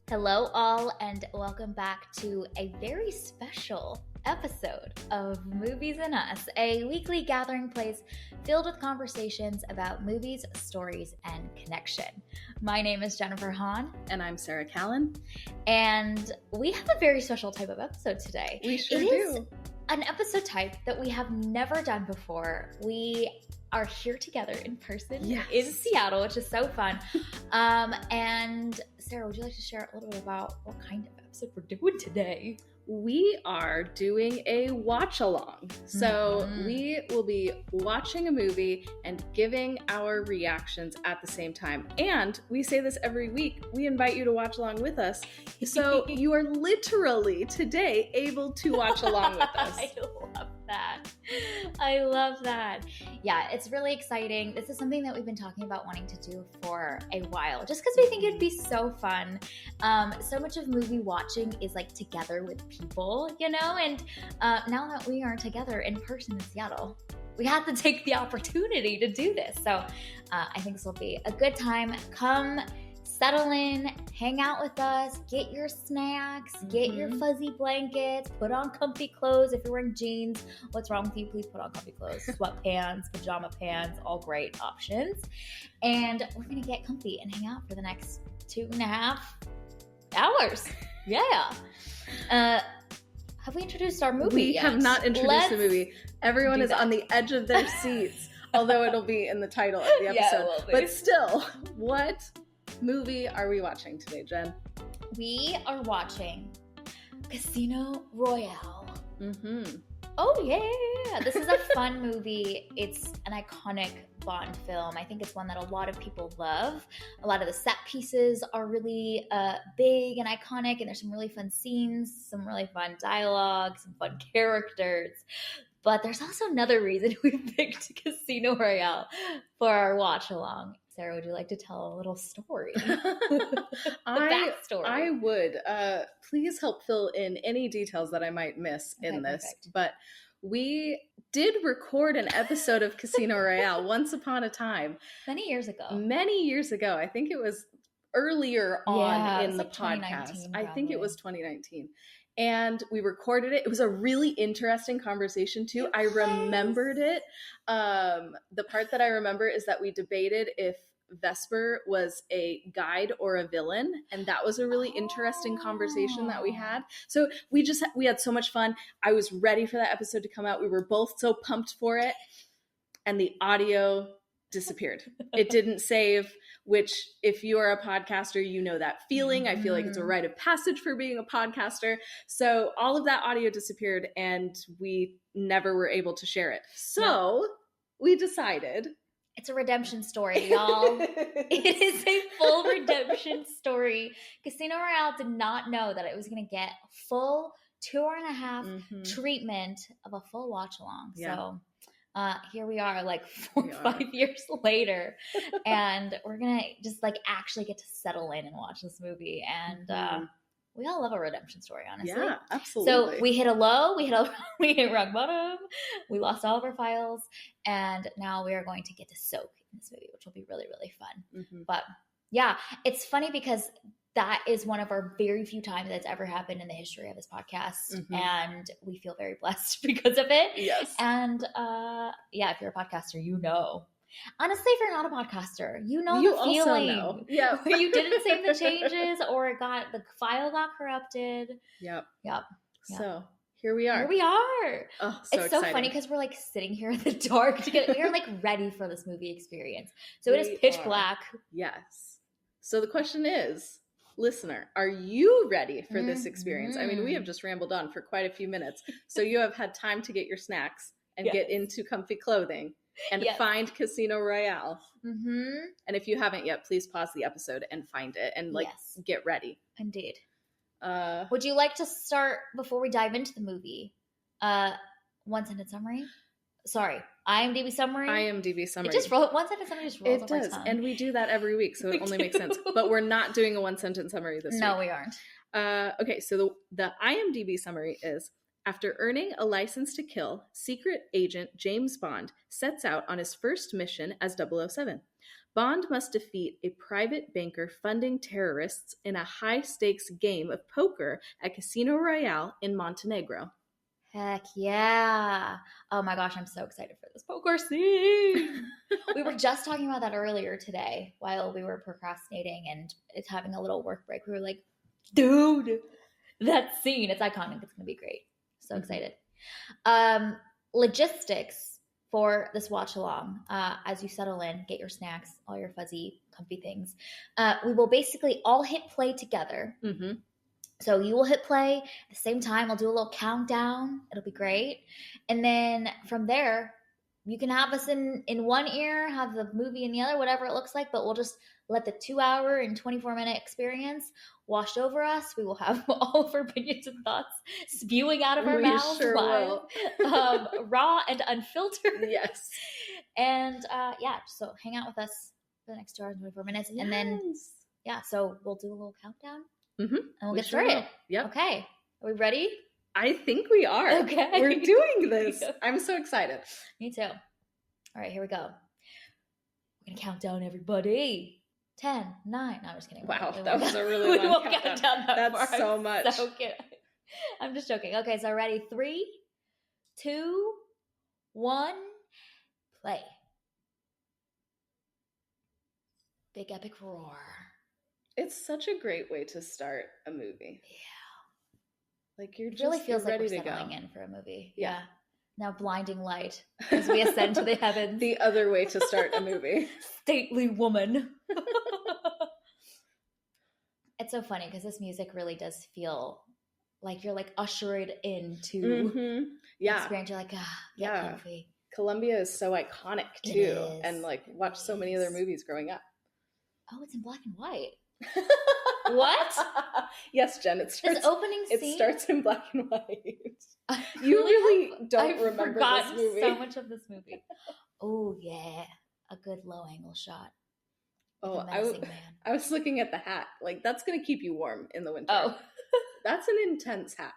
Hello, all, and welcome back to a very special episode of Movies and Us, a weekly gathering place filled with conversations about movies, stories, and connection. My name is Jennifer Hahn. And I'm Sarah Callan. And we have a very special type of episode today. We sure do. It is an episode type that we have never done before. We are here together in person in Seattle, which is so fun. And Sarah, would you like to share a little bit about what kind of episode we're doing today? We are doing a watch along. So we will be watching a movie and giving our reactions at the same time. And we say this every week. We invite you to watch along with us. So you are literally today able to watch along with us. I love that. Yeah, it's really exciting. This is something that we've been talking about wanting to do for a while, just because we think it'd be so fun. So much of movie watching is like together with people, you know, and now that we are together in person in Seattle, we have to take the opportunity to do this. So I think this will be a good time. Come settle in, hang out with us, get your snacks, get your fuzzy blankets, put on comfy clothes. If you're wearing jeans, what's wrong with you? Please put on comfy clothes. Sweatpants, pajama pants, all great options. And we're going to get comfy and hang out for the next 2.5 hours. Yeah. Have we introduced our movie We yet? have not introduced the movie. Everyone is on the edge of their seats, although it'll be in the title of the episode. Yeah, it will be. But still, what movie are we watching today, Jen? We are watching Casino Royale. Mm-hmm. Oh, yeah. This is a fun movie. It's an iconic Bond film. I think it's one that a lot of people love. A lot of the set pieces are really big and iconic, and there's some really fun scenes, some really fun dialogue, some fun characters. But there's also another reason we picked Casino Royale for our watch along. Sarah, would you like to tell a little story? Backstory. I would. Please help fill in any details that I might miss in this. Perfect. But we did record an episode of Casino Royale once upon a time. Many years ago. I think it was earlier on in the like podcast. I think probably. it was 2019. And we recorded it. It was a really interesting conversation too. I remembered it. The part that I remember is that we debated if Vesper was a guide or a villain. And that was a really interesting conversation that we had. So we had so much fun. I was ready for that episode to come out. We were both so pumped for it. And the audio disappeared. It didn't save, which if you are a podcaster, you know that feeling. I feel like it's a rite of passage for being a podcaster. So all of that audio disappeared and we never were able to share it. So we decided. It's a redemption story, y'all. It is a full redemption story. Casino Royale did not know that it was going to get full 2.5 treatment of a full watch along. Yeah. So here we are, like 4 or 5 years later, and we're gonna just like actually get to settle in and watch this movie. And we all love a redemption story, honestly. Yeah, absolutely. So we hit a low, we hit rock bottom, we lost all of our files, and now we are going to get to soak in this movie, which will be really, really fun. But yeah, it's funny because that is one of our very few times that's ever happened in the history of this podcast. And we feel very blessed because of it. Yes. And if you're a podcaster, you know. Honestly, if you're not a podcaster, you know you the feeling. Also know. Yeah. Where you didn't save the changes or the file got corrupted. Yep. Yep. So here we are. Oh, so it's exciting. so funny because we're like sitting here in the dark together. We're like ready for this movie experience. So it is pitch black. Yes. So the question is, listener, are you ready for this experience? I mean, we have just rambled on for quite a few minutes. So you have had time to get your snacks and get into comfy clothing and find Casino Royale. And if you haven't yet, please pause the episode and find it and get ready. Indeed. Would you like to start before we dive into the movie? One sentence summary? Sorry, IMDb summary. It just rolls. One sentence summary just rolls. It does, and we do that every week, so it only makes sense. But we're not doing a one sentence summary this week. No, we aren't. Okay, so the IMDb summary is: after earning a license to kill, secret agent James Bond sets out on his first mission as 007. Bond must defeat a private banker funding terrorists in a high-stakes game of poker at Casino Royale in Montenegro. Heck yeah. Oh my gosh, I'm so excited for this poker scene. We were just talking about that earlier today while we were procrastinating and it's having a little work break. We were like, dude, that scene, it's iconic. It's going to be great. So excited. Logistics for this watch along, as you settle in, get your snacks, all your fuzzy, comfy things. We will basically all hit play together. Mm-hmm. So you will hit play at the same time. I'll do a little countdown. It'll be great. And then from there, you can have us in one ear, have the movie in the other, whatever it looks like, but we'll just let the 2-hour and 24-minute experience wash over us. We will have all of our opinions and thoughts spewing out of our mouths. Sure will. Raw and unfiltered. Yes. And so hang out with us for the next 2 hours and 24 minutes. Yes. And then, so we'll do a little countdown. Mm-hmm. And we'll get started. Yep. Okay. Are we ready? I think we are. Okay. We're doing this. I'm so excited. Me too. All right, here we go. We're going to count down, everybody. 10, 9. No, I'm just kidding. Wow, that was a really long won't countdown. count down that That's far. so I'm much. so kidding. I'm just joking. Okay, so ready? 3, 2, 1, play. Big epic roar. It's such a great way to start a movie. Yeah. Like you're just It really feels like ready we're to settling go. in for a movie. Yeah. Now blinding light as we ascend to the heavens. The other way to start a movie. Stately woman. It's so funny because this music really does feel like you're like ushered into Mm-hmm. the experience. You're like, get comfy. Columbia is so iconic It too. is. And like watched so many other movies growing up. Oh, it's in black and white. What? Yes, Jen, This opening scene? it starts in black and white. You really don't remember this movie. So much of this movie. Oh yeah, a good low angle shot. Oh, Man. I was looking at the hat. Like that's gonna keep you warm in the winter. Oh, That's an intense hat.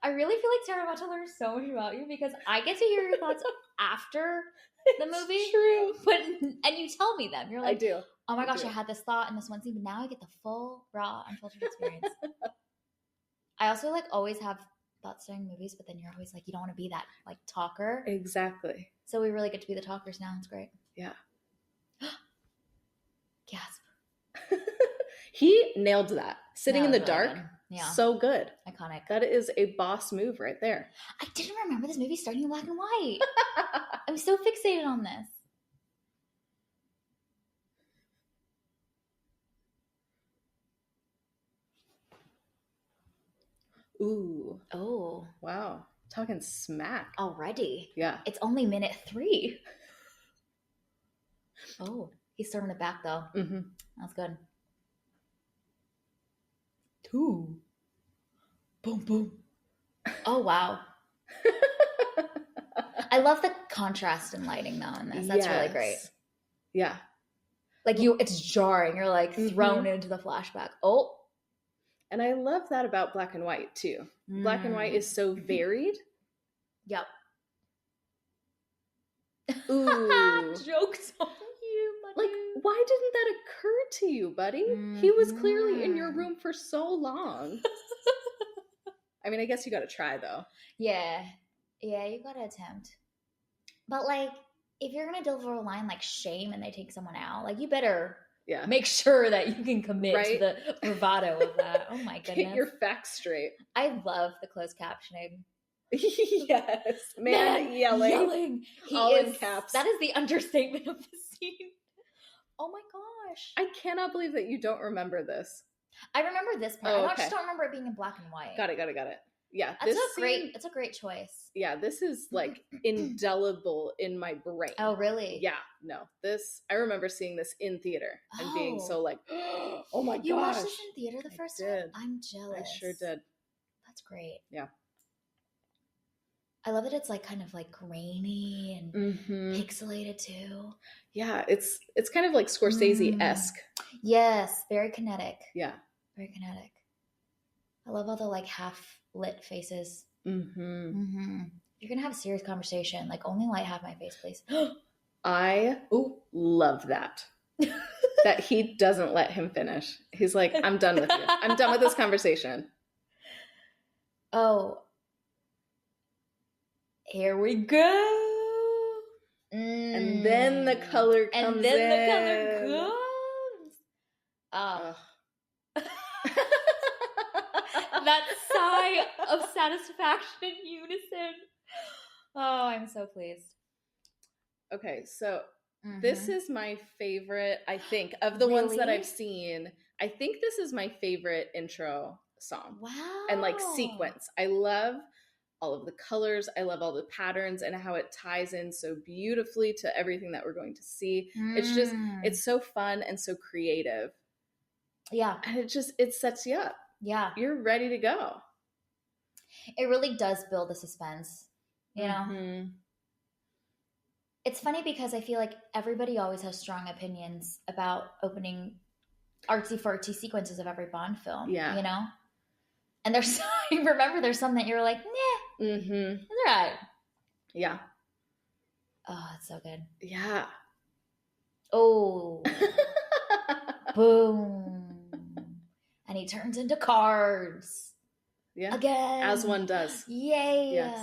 I really feel like Sarah, I'm about to learn so much about you because I get to hear your thoughts after the movie. It's true. And you tell me them. You're I like, do. oh my gosh, I had this thought in this one scene, but now I get the full, raw, unfiltered experience. I also like always have thoughts during movies, but then you're always like, you don't want to be that like talker. Exactly. So we really get to be the talkers now. It's great. Yeah. Gasp. He nailed that. Sitting in the Really dark. good. Yeah. So good. Iconic. That is a boss move right there. I didn't remember this movie starting in black and white. I'm so fixated on this. Ooh. Oh. Wow. Talking smack. Already. Yeah. It's only minute 3. Oh. He's throwing it back though. Mm-hmm. That's good. 2. Boom, boom. Oh, wow. I love the contrast in lighting though in this. That's really great. Yeah. Like it's jarring. You're like thrown into the flashback. Oh. And I love that about black and white too. Black and white is so varied. Yep. Ooh. Jokes on you, buddy. Like, why didn't that occur to you, buddy? He was clearly in your room for so long. I mean, I guess you got to try though. Yeah. Yeah, you got to attempt. But like, if you're going to deliver a line like shame and they take someone out, like you better make sure that you can commit to the bravado of that. Oh my goodness. Get your facts straight. I love the closed captioning. Yes. Man yelling. All in caps. That is the understatement of the scene. Oh my gosh. I cannot believe that you don't remember this. I remember this part. Oh, I just don't remember it being in black and white. Got it. Yeah. That's a great choice. Yeah, this is like indelible in my brain. Oh, really? Yeah, no. I remember seeing this in theater and being so like, oh my gosh. You watched this in theater the first did. time? I'm jealous. I sure did. That's great. Yeah. I love that it's like kind of like grainy and pixelated too. Yeah, it's kind of like Scorsese-esque. Yes, very kinetic. Yeah. Very kinetic. I love all the like half lit faces. You're gonna have a serious conversation. Like only light half my face, please. I love that. that he doesn't let him finish. He's like, I'm done with you. I'm done with this conversation. Oh, here we go. And then the color comes And then in. the color comes. Oh. That sigh of satisfaction in unison. Oh, I'm so pleased. Okay, so this is my favorite, I think, of the ones that Really? I've seen. I think this is my favorite intro song. Wow. And like sequence. I love all of the colors. I love all the patterns and how it ties in so beautifully to everything that we're going to see. It's just, it's so fun and so creative. Yeah. And it sets you up. Yeah. You're ready to go. It really does build the suspense, you know? It's funny because I feel like everybody always has strong opinions about opening artsy-fartsy sequences of every Bond film, you know? And there's, you remember there's some that you're like, nah, it's all right. Yeah. Oh, it's so good. Yeah. Oh. Boom. And he turns into cards. Yeah. Again. As one does. Yeah. Yes.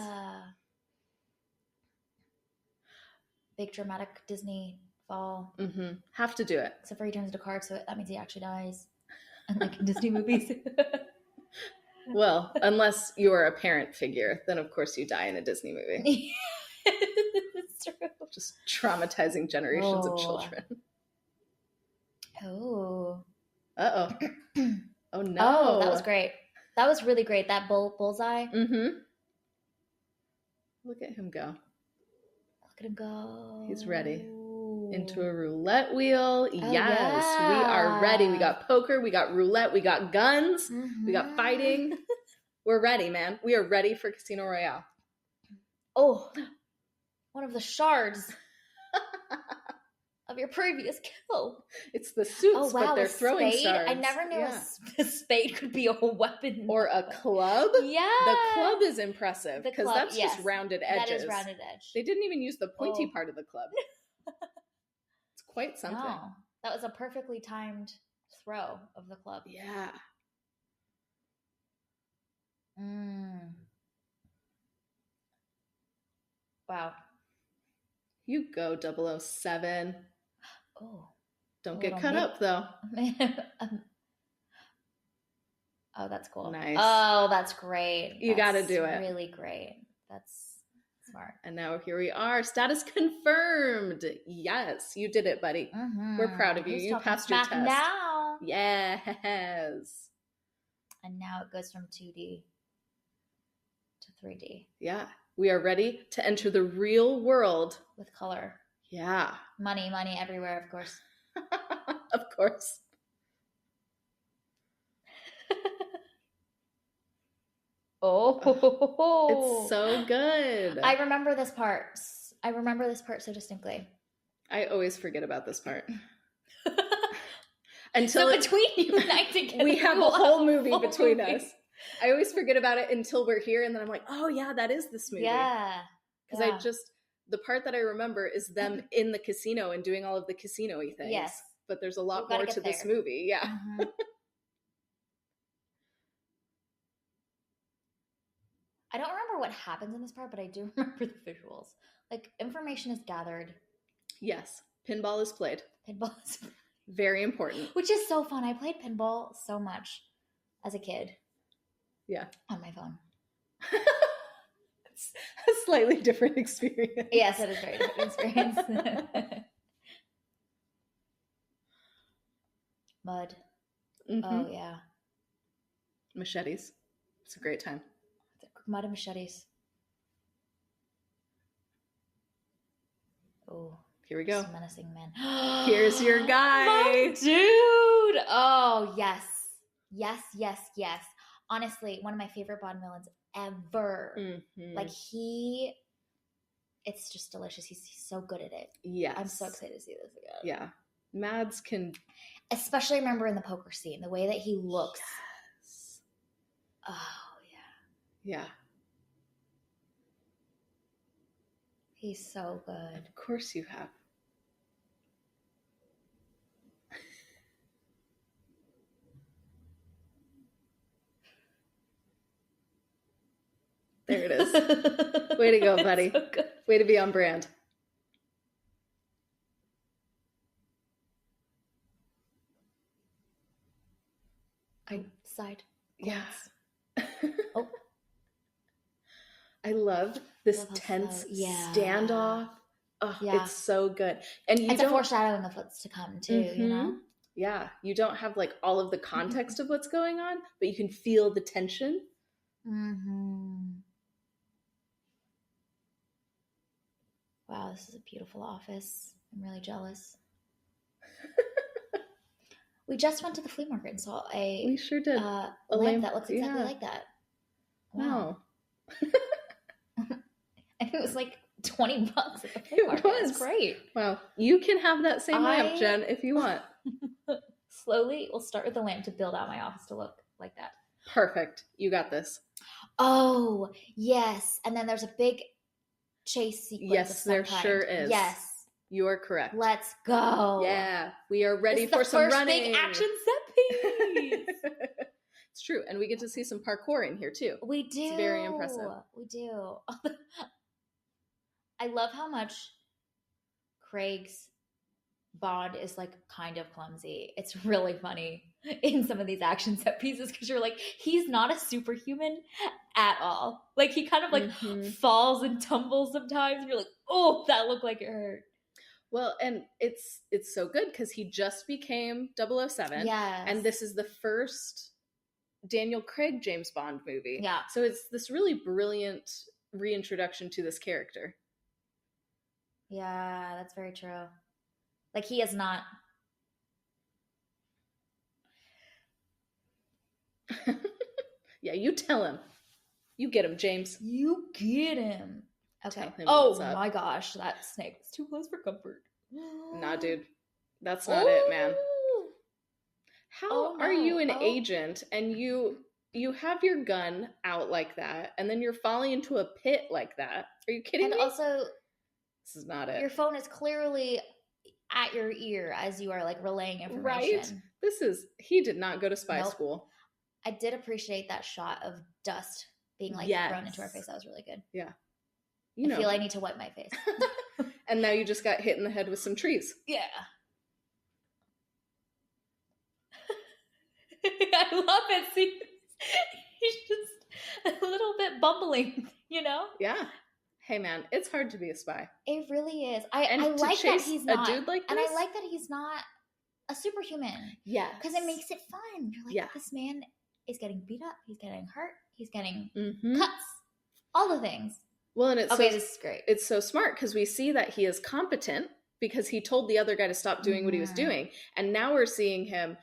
Big dramatic Disney fall. Have to do it. Except for he turns into cards, so that means he actually dies. Unlike in Disney movies. Well, unless you're a parent figure, then of course you die in a Disney movie. It's true. Just traumatizing generations of children. Oh. Uh-oh. Oh, no. Oh, that was great. That was really great. That bullseye. Look at him go. Look at him go. He's ready. Into a roulette wheel. Oh, yes, we are ready. We got poker. We got roulette. We got guns. We got fighting. We're ready, man. We are ready for Casino Royale. Oh, one of the shards of your previous kill. It's the suits, but they're throwing spade? shards. I never knew a spade could be a weapon. Or a club. Yeah. The club is impressive because that's just rounded edges. That is rounded edge. They didn't even use the pointy part of the club. It's quite something. No, that was a perfectly timed throw of the club. Yeah. Wow. You go, 007. Oh. Don't get cut up, though. Oh, that's cool. Nice. Oh, that's great. You got to do it. Really great. That's smart. And now here we are. Status confirmed. Yes, you did it, buddy. We're proud of you. You passed your test. Now. Yes. And now it goes from 2D to 3D. Yeah. We are ready to enter the real world. With color. Yeah. Money everywhere, of course. Of course. Oh. It's so good. I remember this part. So distinctly. I always forget about this part. Until so between you and I together, we have a whole movie between us. I always forget about it until we're here, and then I'm like, oh yeah, that is this movie. Yeah. Because the part that I remember is them in the casino and doing all of the casino-y things. Yes. But there's a lot more to this movie. Yeah. I don't remember what happens in this part, but I do remember the visuals. Like, information is gathered. Yes. Pinball is played. Pinball is played. Very important. Which is so fun. I played pinball so much as a kid. Yeah. On my phone. It's a slightly different experience. Yes, it is a very different experience. Mud. Oh, yeah. Machetes. It's a great time. Mud and machetes. Oh. Here we go. Menacing man. Here's your guy. My dude. Oh, yes. Yes. Honestly, one of my favorite Bond villains ever. Like, it's just delicious. He's so good at it. Yes. I'm so excited to see this again. Yeah. Mads can... Especially remember in the poker scene, the way that he looks. Yes. Oh, yeah. Yeah. He's so good. Of course you have. There it is. Way to go, buddy. So good. Way to be on brand. Side. Yeah. Oh. I love this Love how tense slow. Yeah. standoff. Oh, Yeah. it's so good. And you It's a don't foreshadowing of what's to come too, you know? Yeah, you don't have like all of the context of what's going on, but you can feel the tension. Wow, this is a beautiful office. I'm really jealous. We just went to the flea market and saw We sure did. a lamp that looks exactly like that. Wow. I think it was like $20 at the flea market. It's great. Wow. You can have that same lamp, Jen, if you want. Slowly, we'll start with the lamp to build out my office to look like that. Perfect. You got this. Oh, yes. And then there's a big chase sequence. Yes, there sure is. Yes. You are correct. Let's go. Yeah. We are ready for some running. This is the first big action set piece. It's true. And we get to see some parkour in here too. We do. It's very impressive. We do. I love how much Craig's Bond is like kind of clumsy. It's really funny in some of these action set pieces because you're like, he's not a superhuman at all. Like he kind of like falls and tumbles sometimes. And you're like, oh, that looked like it hurt. Well, and it's so good because he just became 007. Yes. And this is the first Daniel Craig James Bond movie. Yeah. So it's this really brilliant reintroduction to this character. Yeah, that's very true. Like he is not. Yeah, you tell him. You get him, James. You get him. Okay. Oh my gosh, that snake was too close for comfort. Nah, dude. That's not it, man. How are you an agent and you have your gun out like that and then you're falling into a pit like that? Are you kidding me? And also, this is not it. Your phone is clearly at your ear as you are like relaying information. Right? He did not go to spy school. I did appreciate that shot of dust being like thrown into our face. That was really good. Yeah. I feel I need to wipe my face. And now you just got hit in the head with some trees. Yeah. I love it. See, he's just a little bit bumbling, you know? Yeah. Hey man, it's hard to be a spy. It really is. I like that he's not a dude like this. And I like that he's not a superhuman. Yeah. Because it makes it fun. You're like, this man is getting beat up, he's getting hurt, he's getting cuts. All the things. Well, and this is great. It's so smart because we see that he is competent because he told the other guy to stop doing what he was doing. And now we're seeing him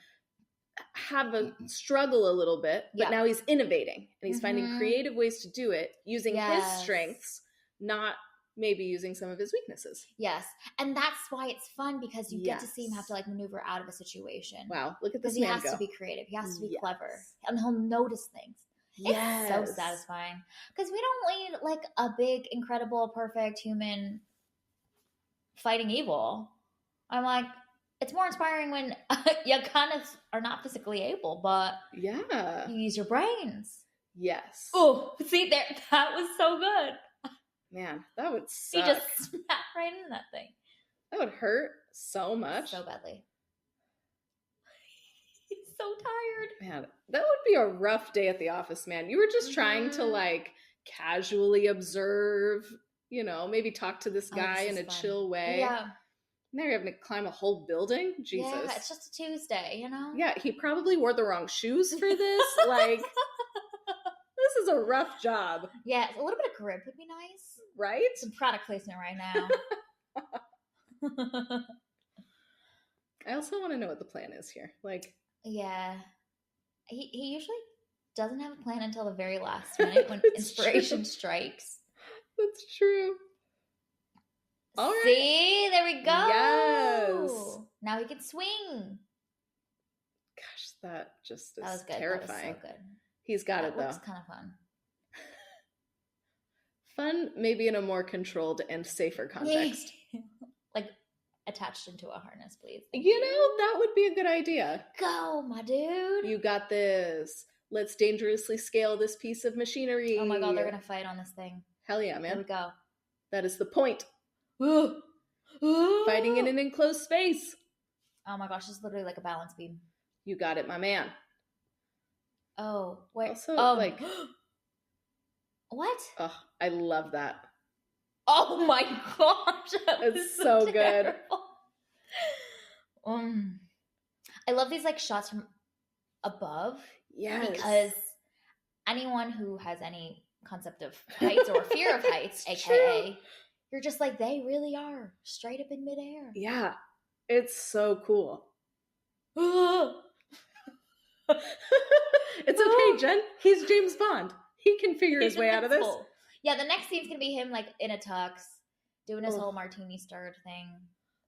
have a struggle a little bit, but now he's innovating and he's finding creative ways to do it using his strengths, not maybe using some of his weaknesses. Yes. And that's why it's fun because you get to see him have to like maneuver out of a situation. Wow. Look at this man go. Because he has to be creative. He has to be clever. And he'll notice things. It's so satisfying. Because we don't need like a big, incredible, perfect human fighting evil. I'm like, it's more inspiring when you kind of are not physically able, but you use your brains. Yes. Oh, see there, that was so good. Man, that would suck. He just snapped right into that thing. That would hurt so much. So badly. He's so tired. Man, that would be a rough day at the office, man. You were just trying to like casually observe, you know, maybe talk to this guy in a chill way. Yeah. Now you're having to climb a whole building? Jesus. Yeah, it's just a Tuesday, you know? Yeah, he probably wore the wrong shoes for this. Like, this is a rough job. Yeah, a little bit of grip would be nice. Right? Some product placement right now. I also want to know what the plan is here. Like, yeah. He usually doesn't have a plan until the very last minute when inspiration strikes. That's true. All right. See, there we go. Yes. Now he can swing. Gosh, that just is that was good. terrifying. That was so good. He's got it though. Looks kind of fun. Fun, maybe in a more controlled and safer context. Like attached into a harness, please. You know, that would be a good idea. Go, my dude. You got this. Let's dangerously scale this piece of machinery. Oh my god, they're gonna fight on this thing. Hell yeah, Here man. we go. That is the point. Fighting in an enclosed space. Oh my gosh, it's literally like a balance beam. You got it, my man. Oh, wait. Also, like... What? Oh, I love that. Oh my gosh. It's so good. I love these like shots from above. Yes. Because anyone who has any concept of heights or fear of heights, It's aka, true. you're just like, they really are straight up in midair. Yeah. It's so cool. It's okay, Jen. He's James Bond. He can figure his way out of this. Yeah, the next scene's gonna be him like in a tux, doing his Ugh. whole martini stirred thing.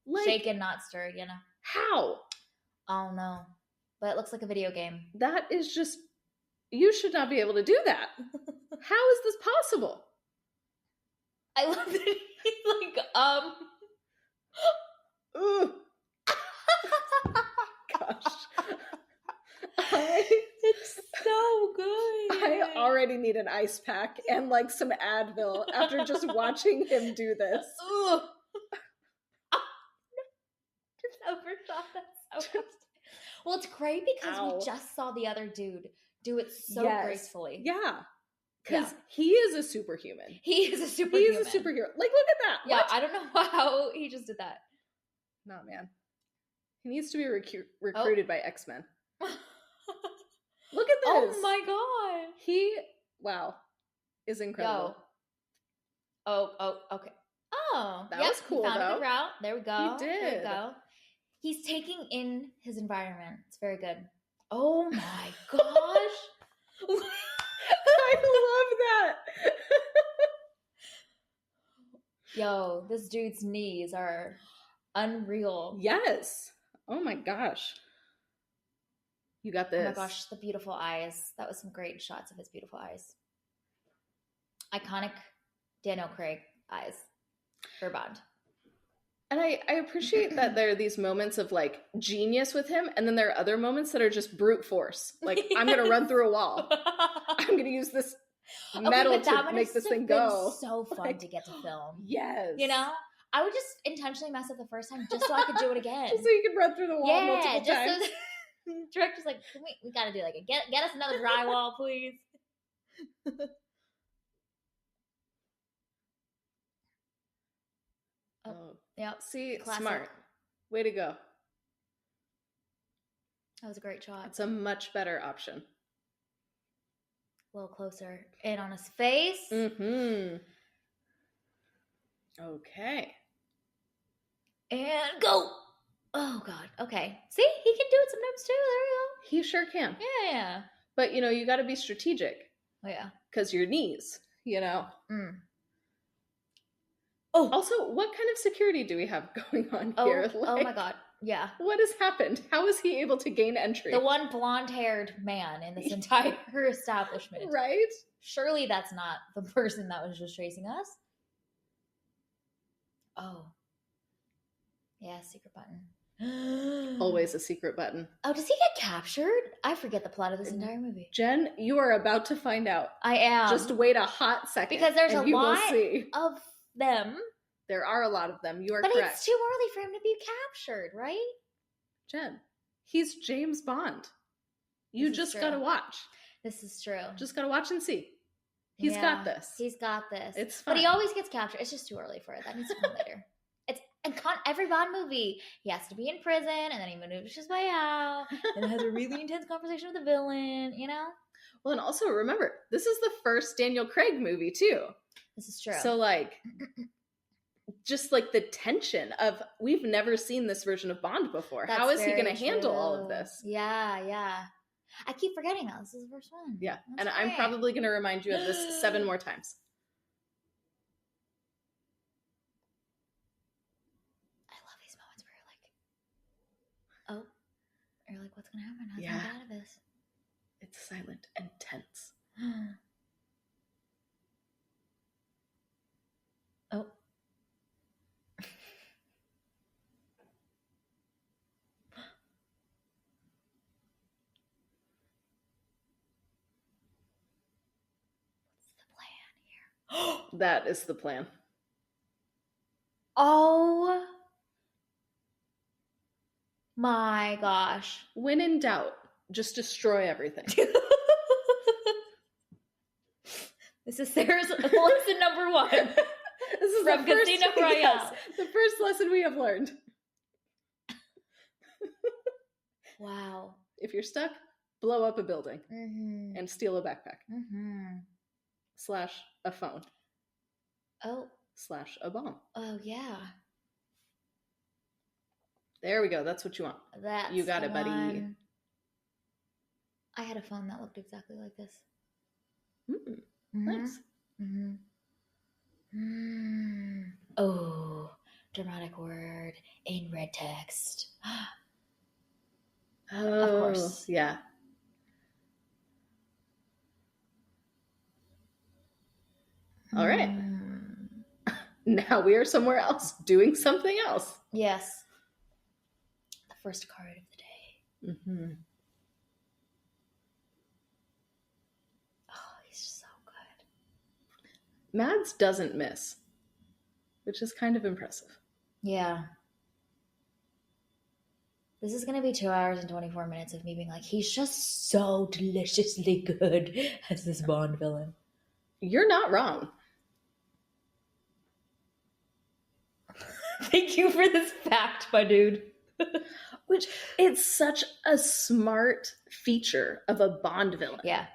Like, Shaken, not stirred, you know? how? I don't know. But it looks like a video game. That is just... You should not be able to do that. How is this possible? I love that he's like, Ugh. Gosh. It's so good. I already need an ice pack and like some Advil after just watching him do this. Ugh. Just overshot that so much. Well, it's great because Ow. we just saw the other dude do it so Yes. gracefully. Yeah. Because Yeah. he is a superhuman. He is a He superhuman. is a superhero. Like, look at that. Yeah, What? I don't know how he just did that. No, man. He needs to be recruited by X-Men. Look at this. Oh my god. He, wow, is incredible. Yo. Oh, okay. Oh, That yep, was cool, found a though. good route. There we go. He There we did. go. He's taking in his environment. It's very good. Oh my gosh. I love that. Yo, this dude's knees are unreal. Yes. Oh my gosh. You got this. Oh my gosh, the beautiful eyes. That was some great shots of his beautiful eyes. Iconic Daniel Craig eyes for Bond. And I appreciate that there are these moments of like genius with him, and then there are other moments that are just brute force. Like, I'm going to run through a wall. I'm going to use this metal but that to would make have this thing been go. so fun Like, to get to film. Yes. You know? I would just intentionally mess up the first time just so I could do it again. Just so you can run through the wall multiple just times. so the director's like, we got to do like a get us another drywall, please. Oh, Yep. see, Classic. smart. Way to go. That was a great shot. It's a much better option. A little closer in on his face. Mm-hmm. Okay. And go. Oh god. Okay. See, he can do it sometimes too. He sure can. There you go. Yeah. But, you know, you got to be strategic. Oh yeah. Because your knees, you know. Mm. Oh. Also, what kind of security do we have going on here? Oh my god. Yeah. What has happened? How is he able to gain entry? The one blonde-haired man in this entire establishment. Right? Surely that's not the person that was just chasing us. Oh. Yeah, secret button. Always a secret button. Oh, does he get captured? I forget the plot of this entire movie. Jen, you are about to find out. I am. Just wait a hot second. because there's and a you lot will see. of them. There are a lot of them. You are But correct. it's too early for him to be captured, right? Jen, he's James Bond. You This is just true. gotta watch. This is true. Just gotta watch and see. He's Yeah, got this. He's got this. It's fine. But he always gets captured. It's just too early for it. That needs to come later. It's every Bond movie. He has to be in prison, and then he maneuvers his way out, and has a really intense conversation with the villain. You know, Well, and also remember, this is the first Daniel Craig movie too. this is true. So like, just like the tension of we've never seen this version of Bond before. That's How is he very going to handle all of true. this? Yeah, yeah. I keep forgetting that this is the first one. Yeah, That's and I'm great. probably going to remind you of this 7 more times. I love these moments where you're like, oh, you're like, what's gonna happen? How's Yeah. he get out of this? It's silent and tense. Oh. That is the plan. Oh my gosh. When in doubt, just destroy everything. This is Sarah's lesson number 1. This is from Casino Royale. Yes, the first lesson we have learned. Wow. If you're stuck, blow up a building and steal a backpack. / a phone. Oh. / a bomb. Oh, yeah. There we go. That's what you want. You got it, buddy. One. I had a phone that looked exactly like this. Nice. Oh, dramatic word in red text. Oh, of course. Yeah. All right. Now we are somewhere else doing something else. Yes. The first card of the day. Oh, he's so good. Mads doesn't miss, which is kind of impressive. Yeah. This is going to be 2 hours and 24 minutes of me being like, he's just so deliciously good as this Bond villain. You're not wrong. Thank you for this fact, my dude. Which, it's such a smart feature of a Bond villain. Yeah.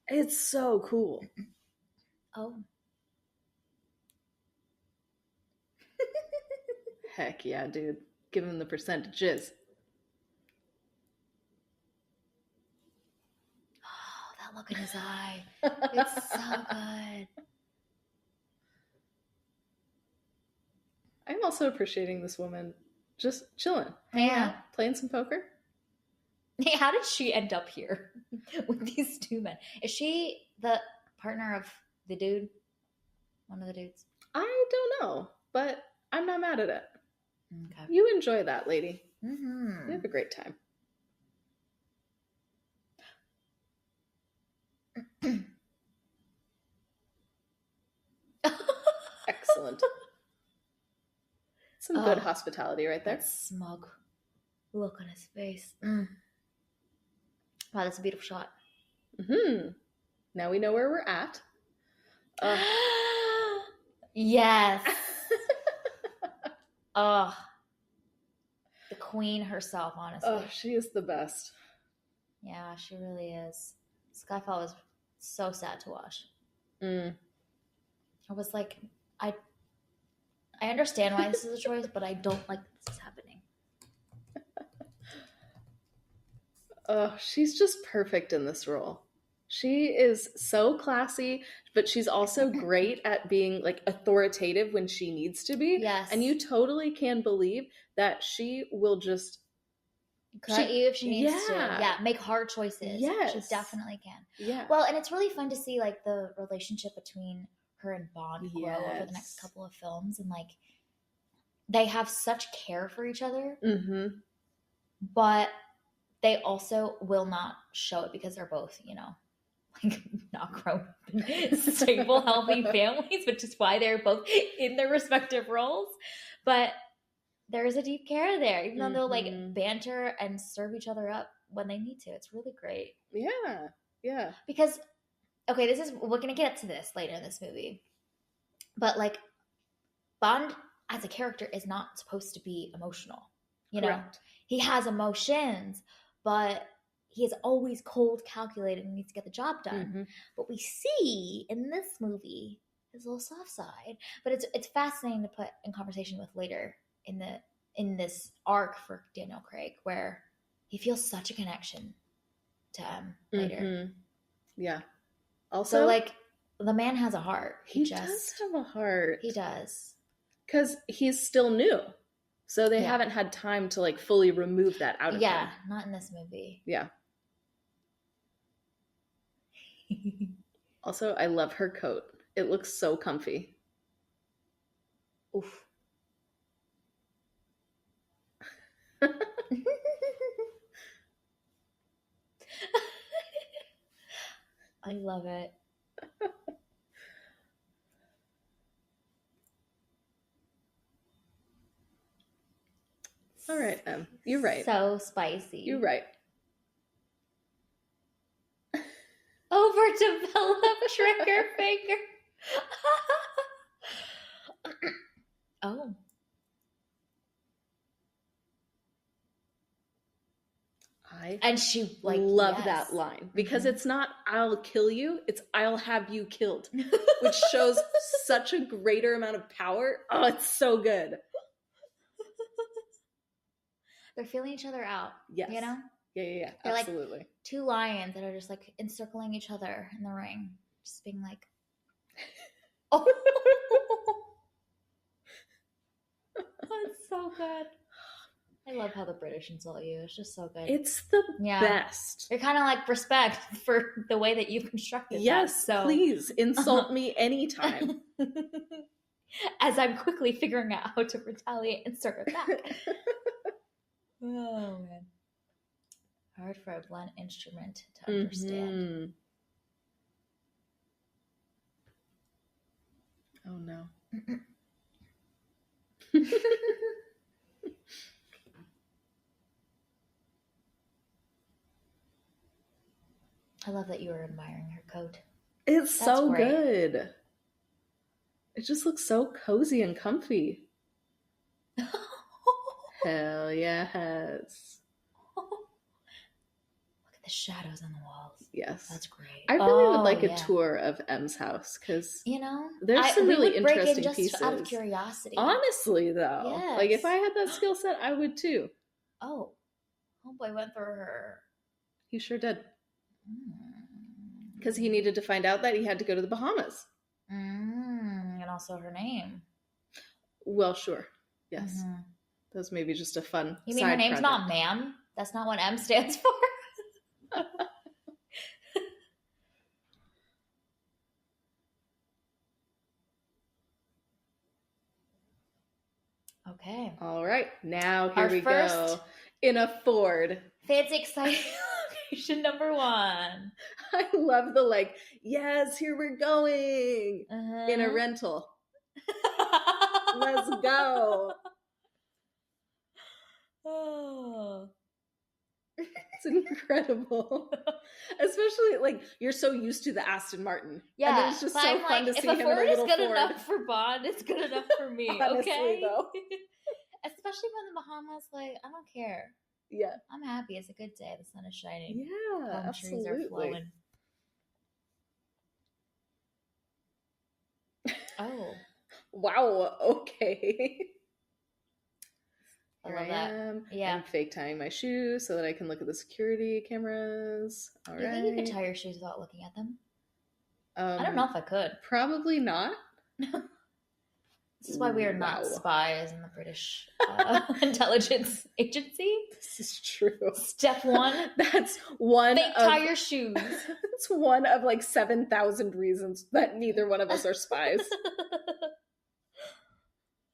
It's so cool. Oh. Heck yeah, dude. Give him the percentages. Oh, that look in his eye. It's so good. I'm also appreciating this woman just chilling. Yeah. Playing some poker. Hey, how did she end up here with these 2 men? Is she the partner of the dude? One of the dudes? I don't know, but I'm not mad at it. Okay. You enjoy that, lady. You have a great time. Excellent. Some good hospitality right there. That smug look on his face. Wow, that's a beautiful shot. Now we know where we're at. Yes. Oh, the queen herself, honestly. Oh, she is the best. Yeah, she really is. Skyfall was so sad to watch. I was like, I understand why this is a choice, but I don't like that this is happening. Oh, she's just perfect in this role. She is so classy, but she's also great at being like authoritative when she needs to be. Yes. And you totally can believe that she will just cut you if she needs to. Yeah. Yeah, make hard choices. Yes. She definitely can. Yeah. Well, and it's really fun to see like the relationship between her and Bond grow over the next couple of films, and like they have such care for each other, but they also will not show it because they're both, you know, like not grown up in stable, healthy families, which is why they're both in their respective roles. But there is a deep care there, even though they'll like banter and serve each other up when they need to. It's really great. Yeah. Yeah. Because, okay, we're going to get to this later in this movie. But like, Bond as a character is not supposed to be emotional. You know, he has emotions, but he is always cold, calculated, and needs to get the job done. But we see in this movie his little soft side. But it's fascinating to put in conversation with later in this arc for Daniel Craig, where he feels such a connection to M later. Yeah. Also, so like the man has a heart. He does have a heart. He does. Because he's still new. So they haven't had time to like fully remove that out of him. Yeah, not in this movie. Yeah. Also, I love her coat. It looks so comfy. Oof. I love it. All right, Em. You're right. So spicy. You're right. Overdeveloped trigger finger. Oh. And she love that line because it's not "I'll kill you," it's "I'll have you killed," which shows such a greater amount of power. Oh, it's so good. They're feeling each other out. Yes. You know? Yeah. They're absolutely. Like two lions that are just like encircling each other in the ring, just being like, oh. That's so good. I love how the British insult you. It's just so good. It's the best. You're kind of like respect for the way that you've constructed yes, that. So please insult me anytime. As I'm quickly figuring out how to retaliate and circle back. Oh, man. Hard for a blunt instrument to understand. Oh, no. I love that you were admiring her coat. It's so good. It just looks so cozy and comfy. Hell yes. Look at the shadows on the walls. Yes. That's great. I really would like a tour of M's house because there's some really interesting pieces. Out of curiosity. Honestly, though. Yes. Like if I had that skill set, I would too. Oh. Homeboy went through her. He sure did. Because he needed to find out that he had to go to the Bahamas. And also her name. Well, sure. Yes. That was maybe just a fun You mean her name's not ma'am? That's not what M stands for? Okay. All right. Now here we go. In a Ford. Fancy exciting location number 1. I love the yes, here we're going. In a rental. Let's go. Oh. It's incredible. Especially you're so used to the Aston Martin. Yeah. And it's just so fun to see him in a little Ford. If a Ford is good enough for Bond, it's good enough for me. Honestly, okay? Though. Especially when the Bahamas, I don't care. Yeah. I'm happy. It's a good day. The sun is shining. Yeah, Palm absolutely. trees are flowing. Oh. Wow. Okay. I love that. Yeah. I'm fake tying my shoes so that I can look at the security cameras. All right. Do you think you could tie your shoes without looking at them? I don't know if I could. Probably not. This is why we are not spies in the British intelligence agency. This is true. Step 1. That's one fake tie your shoes. It's one of 7,000 reasons that neither one of us are spies.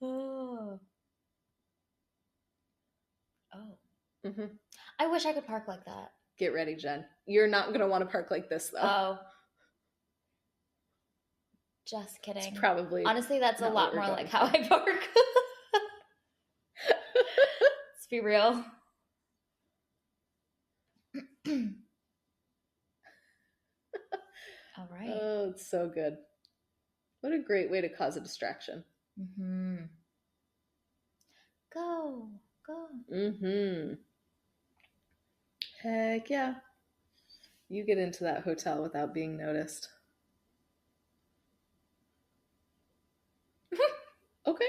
Oh. I wish I could park like that. Get ready, Jen. You're not going to want to park like this, though. Oh. Just kidding. It's probably. Honestly, that's a lot more like how I park. Let's be real. All right. Oh, it's so good. What a great way to cause a distraction. Go. Heck yeah. You get into that hotel without being noticed. Okay.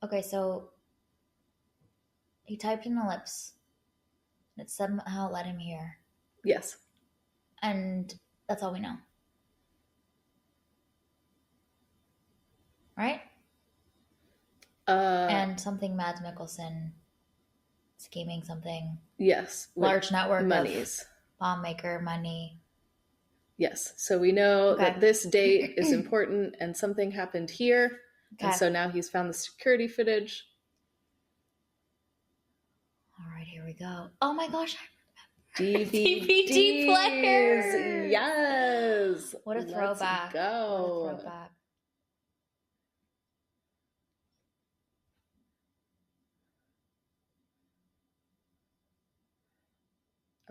Okay, so he typed in ellipse. It somehow let him hear. Yes. And that's all we know. Right? And something Mads Mikkelsen scheming something. Yes. Large network monies. Of bomb maker money. Yes. So we know that this date is important and something happened here. Okay. And so now he's found the security footage. All right, here we go. Oh my gosh. DVD players. Yes. What a throwback. Let's go. What a throwback.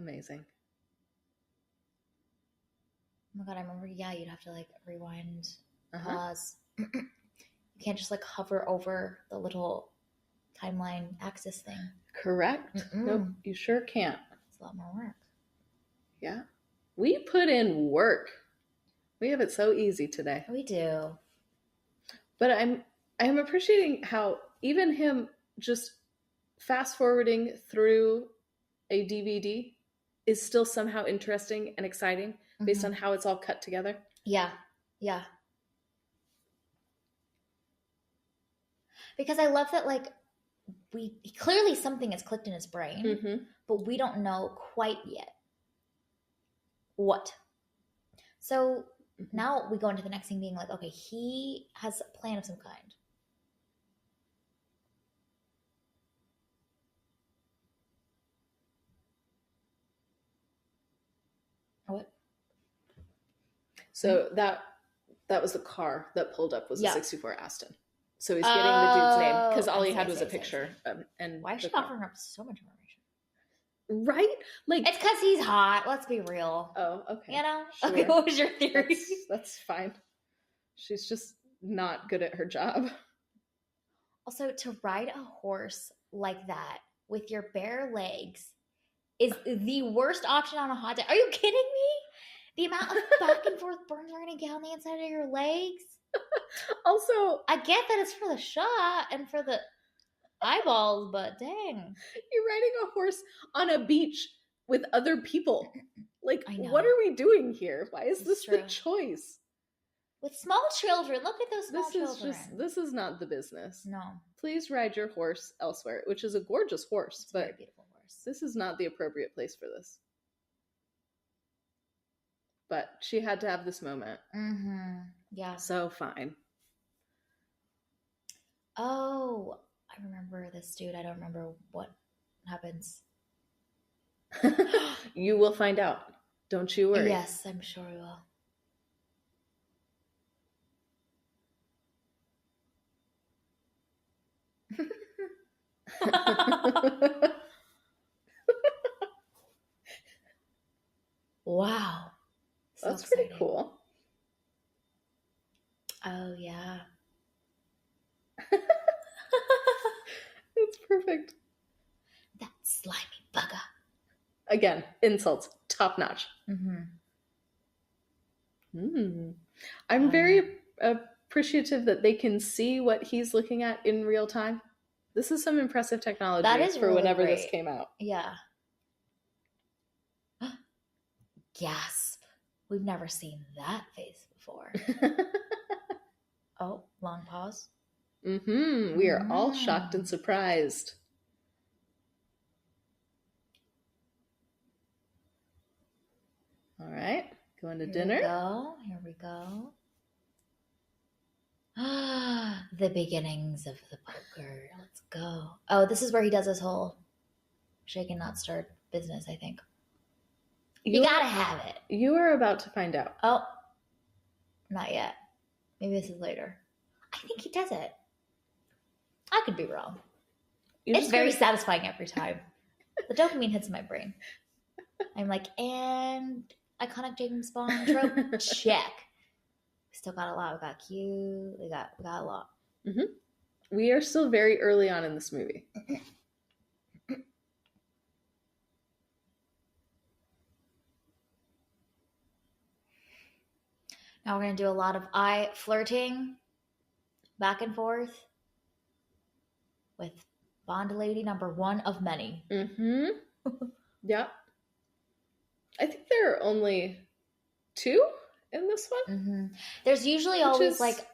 Amazing. Oh my god, I remember, yeah, you'd have to like rewind, Uh-huh. pause. You can't just like hover over the little timeline axis thing. Correct. Nope, you sure can't. It's a lot more work. Yeah. We put in work. We have it so easy today. We do. But I'm appreciating how even him just fast forwarding through a DVD is still somehow interesting and exciting based on how it's all cut together. Yeah. Yeah. Because I love that, like, we clearly something has clicked in his brain, but we don't know quite yet what. So now we go into the next thing being like, okay, he has a plan of some kind. What? So that was the car that pulled up was a 64 Aston. So he's getting the dude's name because all he had was a picture. And why is she offering up so much information? Right? Like, it's because he's hot. Let's be real. Oh, okay. You know? Sure. Okay, what was your theory? That's fine. She's just not good at her job. Also, to ride a horse like that with your bare legs is the worst option on a hot day. Are you kidding me? The amount of back and forth burns are going to get on the inside of your legs. Also, I get that it's for the shot and for the eyeballs, but dang. You're riding a horse on a beach with other people. Like, what are we doing here? Why is this the choice? With small children. Look at those small children. This is not the business. No. Please ride your horse elsewhere, which is a gorgeous horse. It's a very beautiful horse. This is not the appropriate place for this. But she had to have this moment. Yeah. So fine. Oh, I remember this dude. I don't remember what happens. You will find out. Don't you worry. Yes, I'm sure we will. Wow. So that's exciting. Pretty cool. Oh, yeah. That's perfect. That slimy bugger. Again, insults, top notch. I'm very appreciative that they can see what he's looking at in real time. This is some impressive technology that is for really whenever great. This came out. Yeah. Gasp. We've never seen that face before. Oh, long pause. We are all shocked and surprised. All right. Going to dinner. Here we go. The beginnings of the poker. Let's go. Oh, this is where he does his whole shake and not stir business, I think. You gotta have it. You are about to find out. Oh, not yet. Maybe this is later. I think he does it. I could be wrong. It's very satisfying every time. The dopamine hits my brain. I'm like, and iconic James Bond trope, check. We still got a lot. We got Q. We got a lot. We are still very early on in this movie. Now we're going to do a lot of eye flirting back and forth with Bond lady number one of many. Yeah. I think there are only 2 in this one. There's usually always like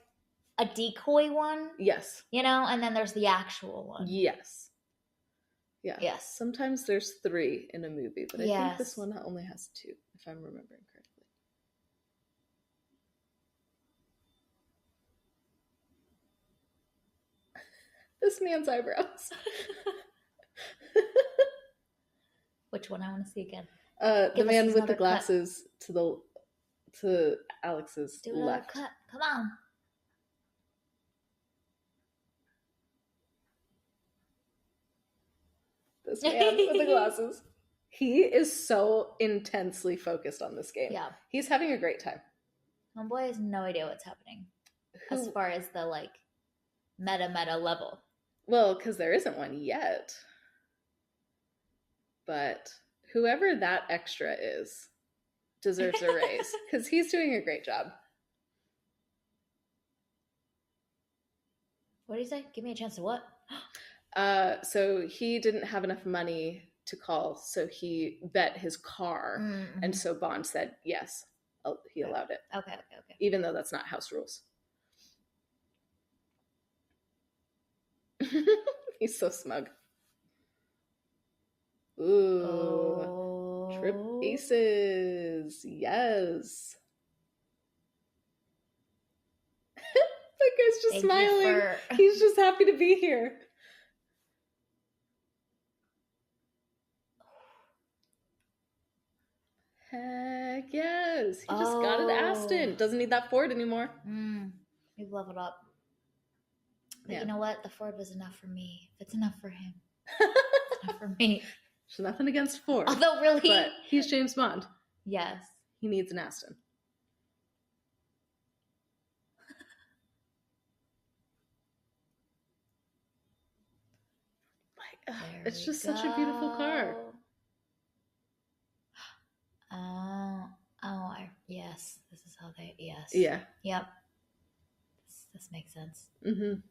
a decoy one. Yes. You know, and then there's the actual one. Yes. Yeah. Yes. Sometimes there's 3 in a movie, but I think this one only has 2, if I'm remembering correctly. This man's eyebrows. Which one I want to see again? The man with the glasses to Alex's Do another left. cut. Come on. This man with the glasses. He is so intensely focused on this game. Yeah. He's having a great time. Homeboy has no idea what's happening as Who, far as the like meta level. well, because there isn't one yet. But whoever that extra is deserves a raise because he's doing a great job. What did he say? Give me a chance to what? So he didn't have enough money to call, so he bet his car, and so Bond said yes, he allowed it. Okay. Even though that's not house rules. He's so smug. Ooh. Oh. Trip aces. Yes. That guy's just smiling. He's just happy to be here. Heck yes. He just got an Aston. Doesn't need that Ford anymore. We've leveled up. But you know what? The Ford was enough for me. If it's enough for him, it's enough for me. There's nothing against Ford. Although really... But he's James Bond. Yes. He needs an Aston. It's just such a beautiful car. Yes. This is how they... Yes. Yeah. Yep. This makes sense. Mm-hmm.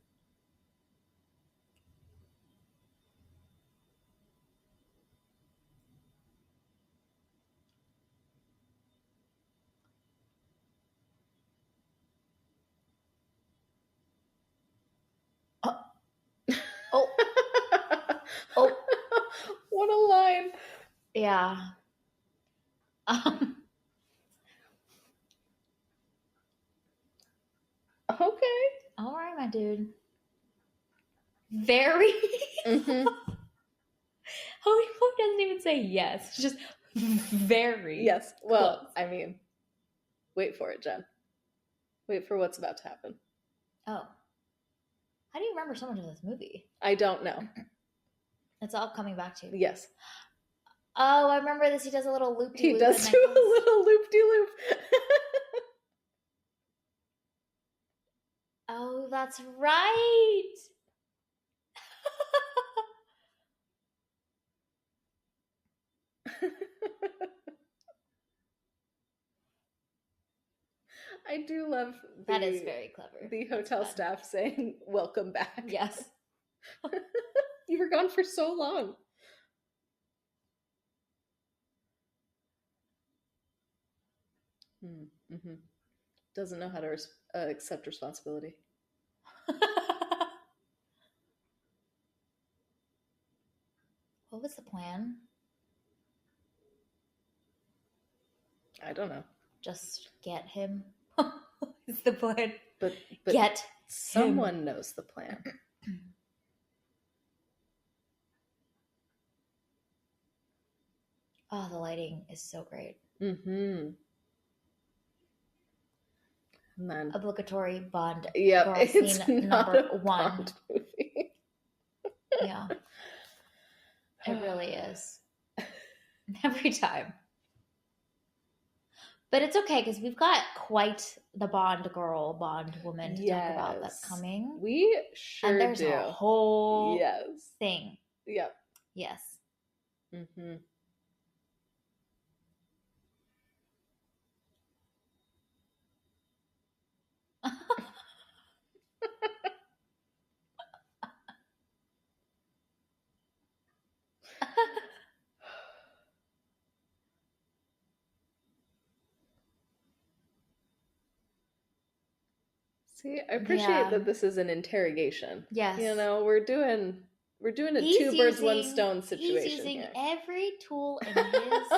Oh. Oh. What a line. Yeah. Okay. All right, my dude. Very. Mm-hmm. Holy fuck doesn't even say yes. It's just very. Yes. Well, close. I mean, wait for it, Jen. Wait for what's about to happen. Oh. How do you remember so much of this movie? I don't know. It's all coming back to you. Yes. Oh, I remember this. He does a little loop-de-loop. He does do a little loop-de-loop. Oh, that's right. I do love that is very clever. The hotel staff saying, "Welcome back." Yes. You were gone for so long. Mm-hmm. Doesn't know how to accept responsibility. What was the plan? I don't know. Just get him. Is the plan? But get someone him. knows the plan. Oh, the lighting is so great. Mm-hmm. And then obligatory Bond. Yep, girl it's scene not number a one. Bond movie. Yeah, it really is. Every time. But it's okay because we've got quite the Bond girl, Bond woman to talk about that's coming. We sure and there's do. a whole Yes. thing. Yep. Yes. Mm-hmm. See, I appreciate that this is an interrogation. Yes. You know, we're doing a two birds, one stone situation. He's using here. every tool in his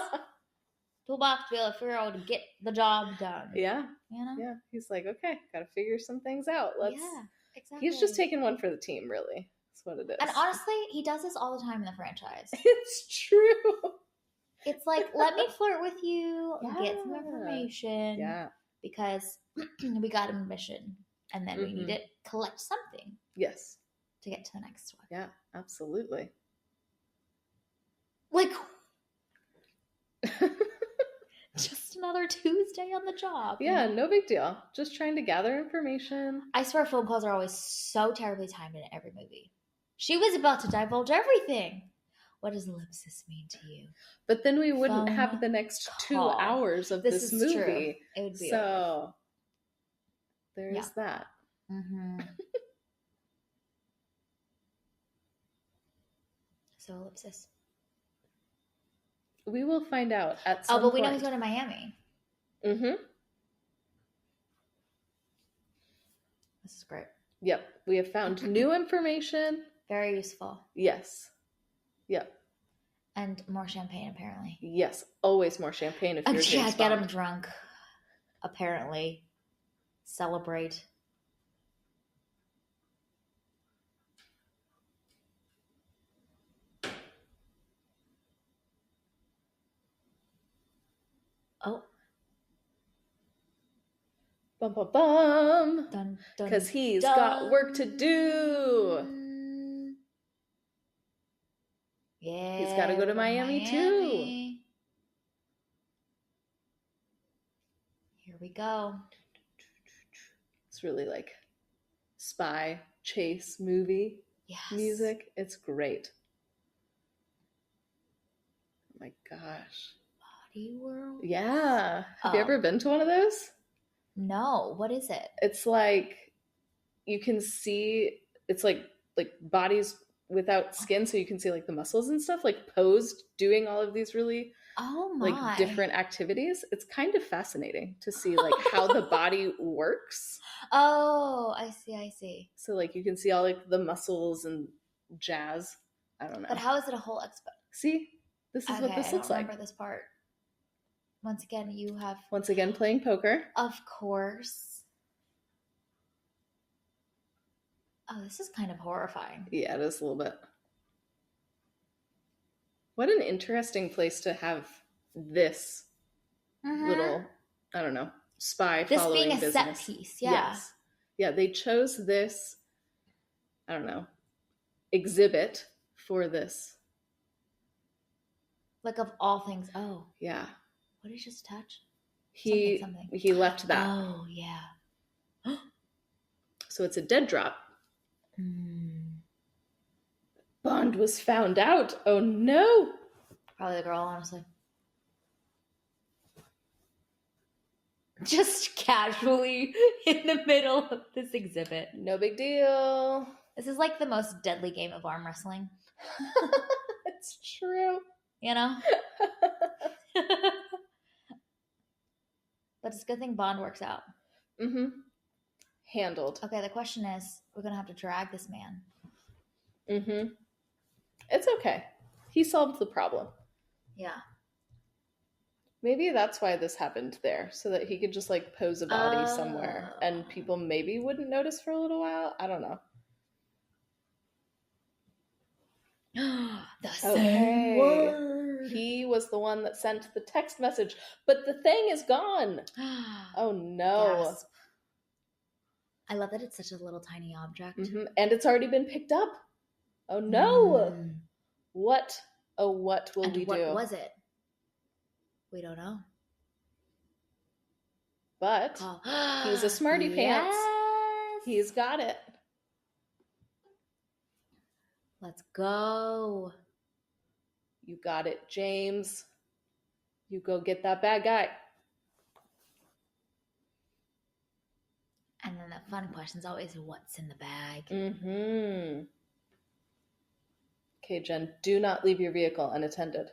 toolbox to be able to figure out how to get the job done. Yeah. You know? Yeah. He's like, okay, gotta figure some things out. Let's exactly. He's just taking one for the team, really. That's what it is. And honestly, he does this all the time in the franchise. It's true. It's like, let me flirt with you, get some information. Yeah. Because we got a mission. And then we need to collect something. Yes. To get to the next one. Yeah, absolutely. Like, Just another Tuesday on the job. Yeah, no big deal. Just trying to gather information. I swear phone calls are always so terribly timed in every movie. She was about to divulge everything. What does ellipsis mean to you? But then we wouldn't Phone have the next call. 2 hours of this is true. movie. It would be so there is that. Mm-hmm. So ellipsis. We will find out at some point. Oh, but we know he's going to Miami. Mm-hmm. This is great. Yep. We have found new information. Very useful. Yes. Yep. And more champagne, apparently. Yes. Always more champagne if you're Yeah, James get Bond. him drunk. Apparently. Celebrate. Oh. Bum, bum, bum. Dun, dun, Because he's dun. got work to do. Yeah. He's got to go to Miami too. Here we go. It's really like spy chase movie music. It's great. Oh my gosh. Body World? Yeah. Have you ever been to one of those? No. What is it? It's like you can see, it's like bodies without skin, so you can see like the muscles and stuff, like posed doing all of these really like different activities. It's kind of fascinating to see like how the body works. Oh, I see. So like you can see all like the muscles and jazz. I don't know. But how is it a whole expo? See, this is what this looks like. I remember this part. Once again, you have playing poker. Of course. Oh, this is kind of horrifying. Yeah, it is a little bit. What an interesting place to have this little, I don't know, spy this following being a business. Set piece, yeah. Yes. Yeah, they chose this, I don't know, exhibit for this. Like of all things. Oh. Yeah. What did he just touch? Something. He left that. Oh, yeah. So it's a dead drop. Bond was found out. Oh no. Probably the girl, honestly. Just casually in the middle of this exhibit. No big deal. This is like the most deadly game of arm wrestling. It's true. You know? But it's a good thing Bond works out. Mm-hmm. Handled. Okay, the question is, we're going to have to drag this man. Mm-hmm. It's okay. He solved the problem. Yeah. Maybe that's why this happened there, so that he could just like pose a body somewhere and people maybe wouldn't notice for a little while. I don't know. The same word. He was the one that sent the text message, but the thing is gone. Oh no. Gasp. I love that it's such a little tiny object. Mm-hmm. And it's already been picked up. Oh no. What? Oh, what will we do? What was it? We don't know. But he's a smarty pants. He's got it. Let's go. You got it, James. You go get that bad guy. And then the fun question is always, what's in the bag? Mm-hmm. Okay, Jen, do not leave your vehicle unattended.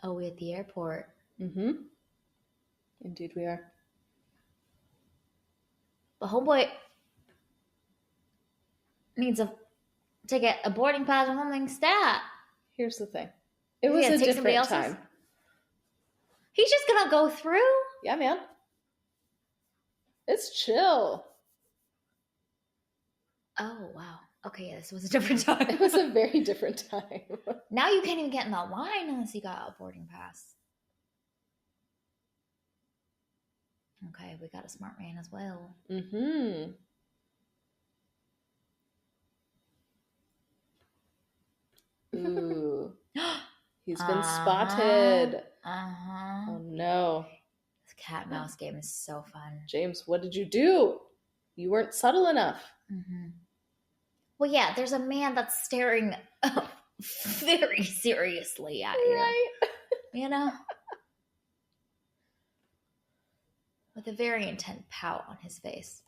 Oh, we're at the airport. Mm-hmm. Indeed we are. But homeboy needs to get a boarding pass or something stat. Here's the thing. It was a different time. He's just gonna go through? Yeah, man. It's chill. Oh, wow. Okay, yeah, this was a different time. It was a very different time. Now you can't even get in the line unless you got a boarding pass. Okay, we got a smart man as well. Mm-hmm. Ooh. He's been spotted. Uh-huh. Oh no. This cat and mouse game is so fun. James, what did you do? You weren't subtle enough. Mm-hmm. Well, yeah, there's a man that's staring very seriously at you. Right. You know? With a very intent pout on his face.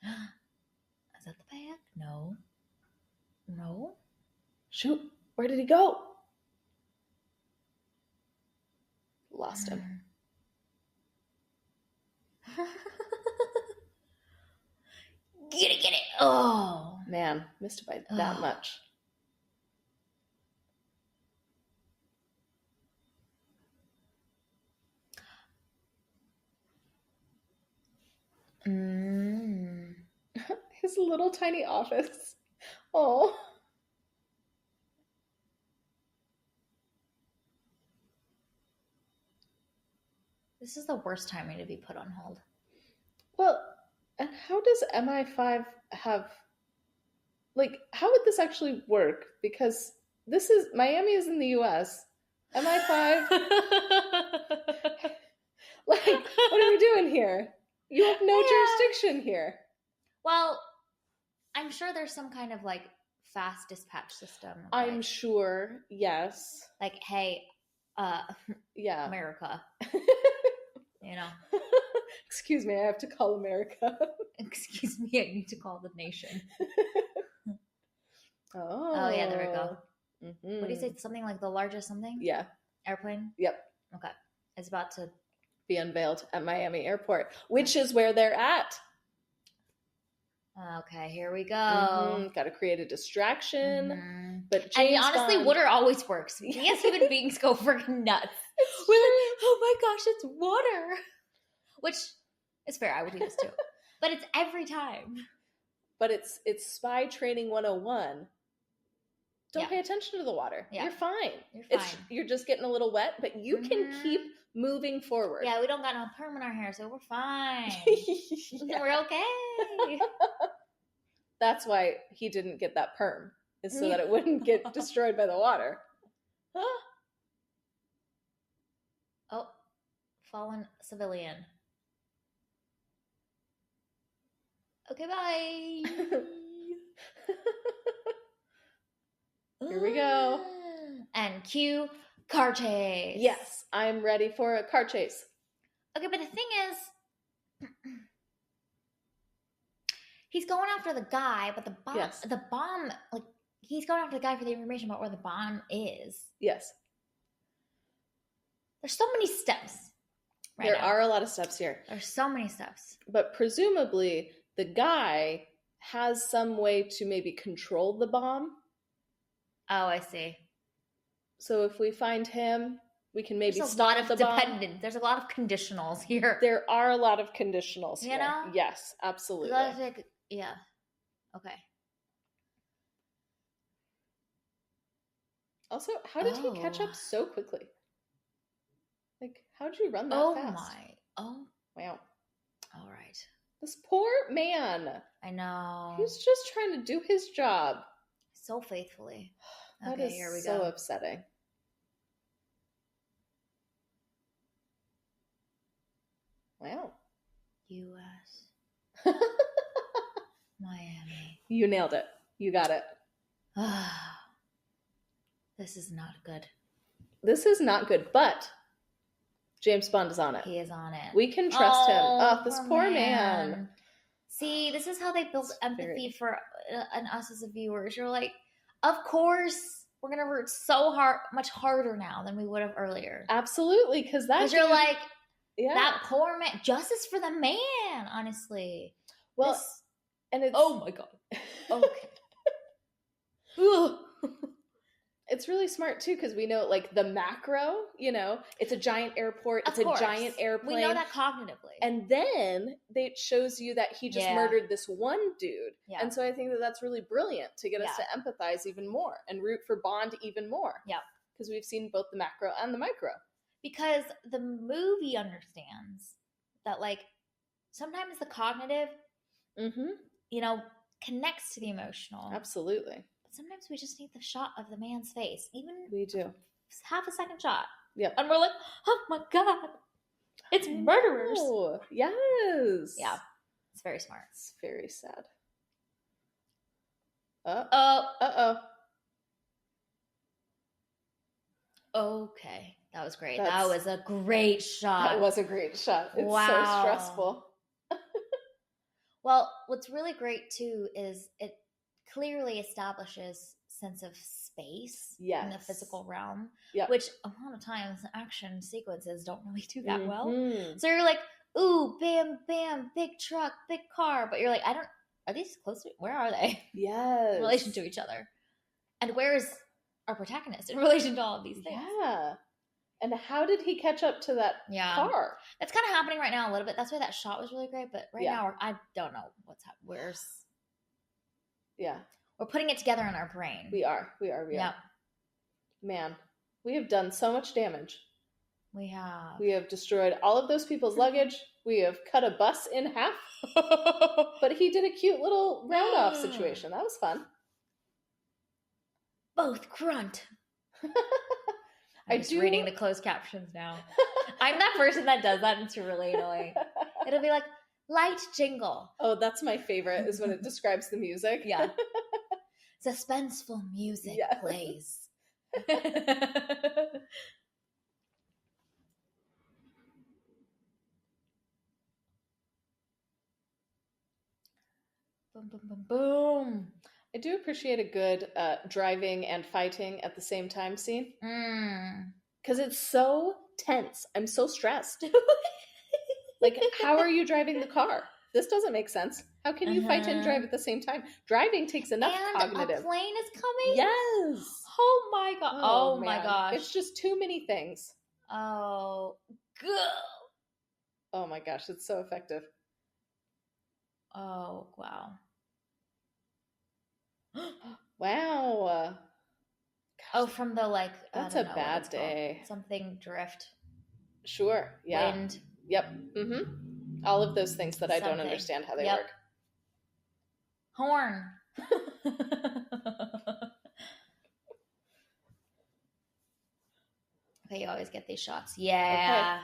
Is that the bag? No. No. Shoot. Where did he go? Lost him. Get it. Oh. Man, missed it by that much. His little tiny office. Oh. This is the worst timing to be put on hold. Well, and how does MI5 have, like, how would this actually work? Because Miami is in the US. MI5, like, what are we doing here? You have no jurisdiction here. Well, I'm sure there's some kind of, like, fast dispatch system. I'm like, sure, yes. Like, hey, yeah, America. You know? Excuse me, I have to call America. Excuse me, I need to call the nation. Oh, yeah, there we go. Mm-hmm. What do you say? Something like the largest something? Yeah. Airplane? Yep. Okay. It's about to be unveiled at Miami Airport, which is where they're at. Okay, here we go. Mm-hmm. Got to create a distraction. Mm-hmm. But James honestly, Bond... water always works. We as human beings go freaking nuts. We're like, oh my gosh, it's water. Which is fair. I would do this too. But it's every time. But it's spy training 101. Don't pay attention to the water. Yeah. You're fine. You're just getting a little wet, but you can keep moving forward. Yeah, we don't got no perm in our hair, so we're fine. We're okay. That's why he didn't get that perm, is so that it wouldn't get destroyed by the water. Oh, fallen civilian. Okay, bye. Here we go. And cue car chase. Yes, I'm ready for a car chase. Okay, but the thing is, he's going after the guy, but the bomb, like, he's going after the guy for the information about where the bomb is. Yes. There's so many steps. There are a lot of steps here. There's so many steps. But presumably, the guy has some way to maybe control the bomb. Oh, I see. So if we find him, we can maybe stop the bomb. There's a lot of conditionals here. There are a lot of conditionals here. You know? Yes, absolutely. Yeah. Okay. Also, how did he catch up so quickly? Like, how did you run that fast? Oh. Wow. All right. This poor man. I know. He's just trying to do his job. So faithfully. That is here we so upsetting. Wow. U.S. Miami. You nailed it. You got it. This is not good. This is not good, but James Bond is on it. He is on it. We can trust him. Oh, this poor man. See, this is how they build empathy for us as a viewers. You're like, of course, we're going to root so much harder now than we would have earlier. Absolutely, because you're like, that poor man, justice for the man, honestly. Well, and it's... Oh my God. Okay. It's really smart too, because we know, like, the macro, you know, it's a giant airport, it's a giant airplane. We know that cognitively. And then it shows you that he just murdered this one dude. Yeah. And so I think that that's really brilliant to get us to empathize even more and root for Bond even more. Yeah. Because we've seen both the macro and the micro. Because the movie understands that, like, sometimes the cognitive, you know, connects to the emotional. Absolutely. sometimes we just need the shot of the man's face, even We do. half a second shot. Yep. And we're like, oh my God, it's murderers. Oh, yes. Yeah. It's very smart. It's very sad. Uh-oh. Okay. That was great. That was a great shot. That was a great shot. It's so stressful. Well, what's really great too is it clearly establishes sense of space in the physical realm, which a lot of times action sequences don't really do that well. So you're like, ooh, bam, bam, big truck, big car. But you're like, are these close to, where are they? Yes. In relation to each other. And where is our protagonist in relation to all of these things? Yeah. And how did he catch up to that car? That's kind of happening right now a little bit. That's why that shot was really great. But right now, I don't know what's happening. We're putting it together in our brain. We are. Man, we have done so much damage. We have. We have destroyed all of those people's luggage. We have cut a bus in half. But he did a cute little round-off situation. That was fun. Both grunt. I'm just reading the closed captions now. I'm that person that does that, and it's really annoying. It'll be like, light jingle. Oh, that's my favorite, is when it describes the music. Yeah. Suspenseful music plays. Boom, boom, boom, boom. I do appreciate a good driving and fighting at the same time scene. Because it's so tense. I'm so stressed. Like, how are you driving the car? This doesn't make sense. How can you fight and drive at the same time? Driving takes enough cognitive. And a plane is coming? Yes. Oh my God. Oh my gosh. It's just too many things. Oh. Oh my gosh. It's so effective. Oh, wow. Wow. Gosh, from the that's a bad day. Something drift. Sure. Yeah. Wind. Yep. All of those things that I don't understand how they work. Horn. Okay, you always get these shots. Yeah.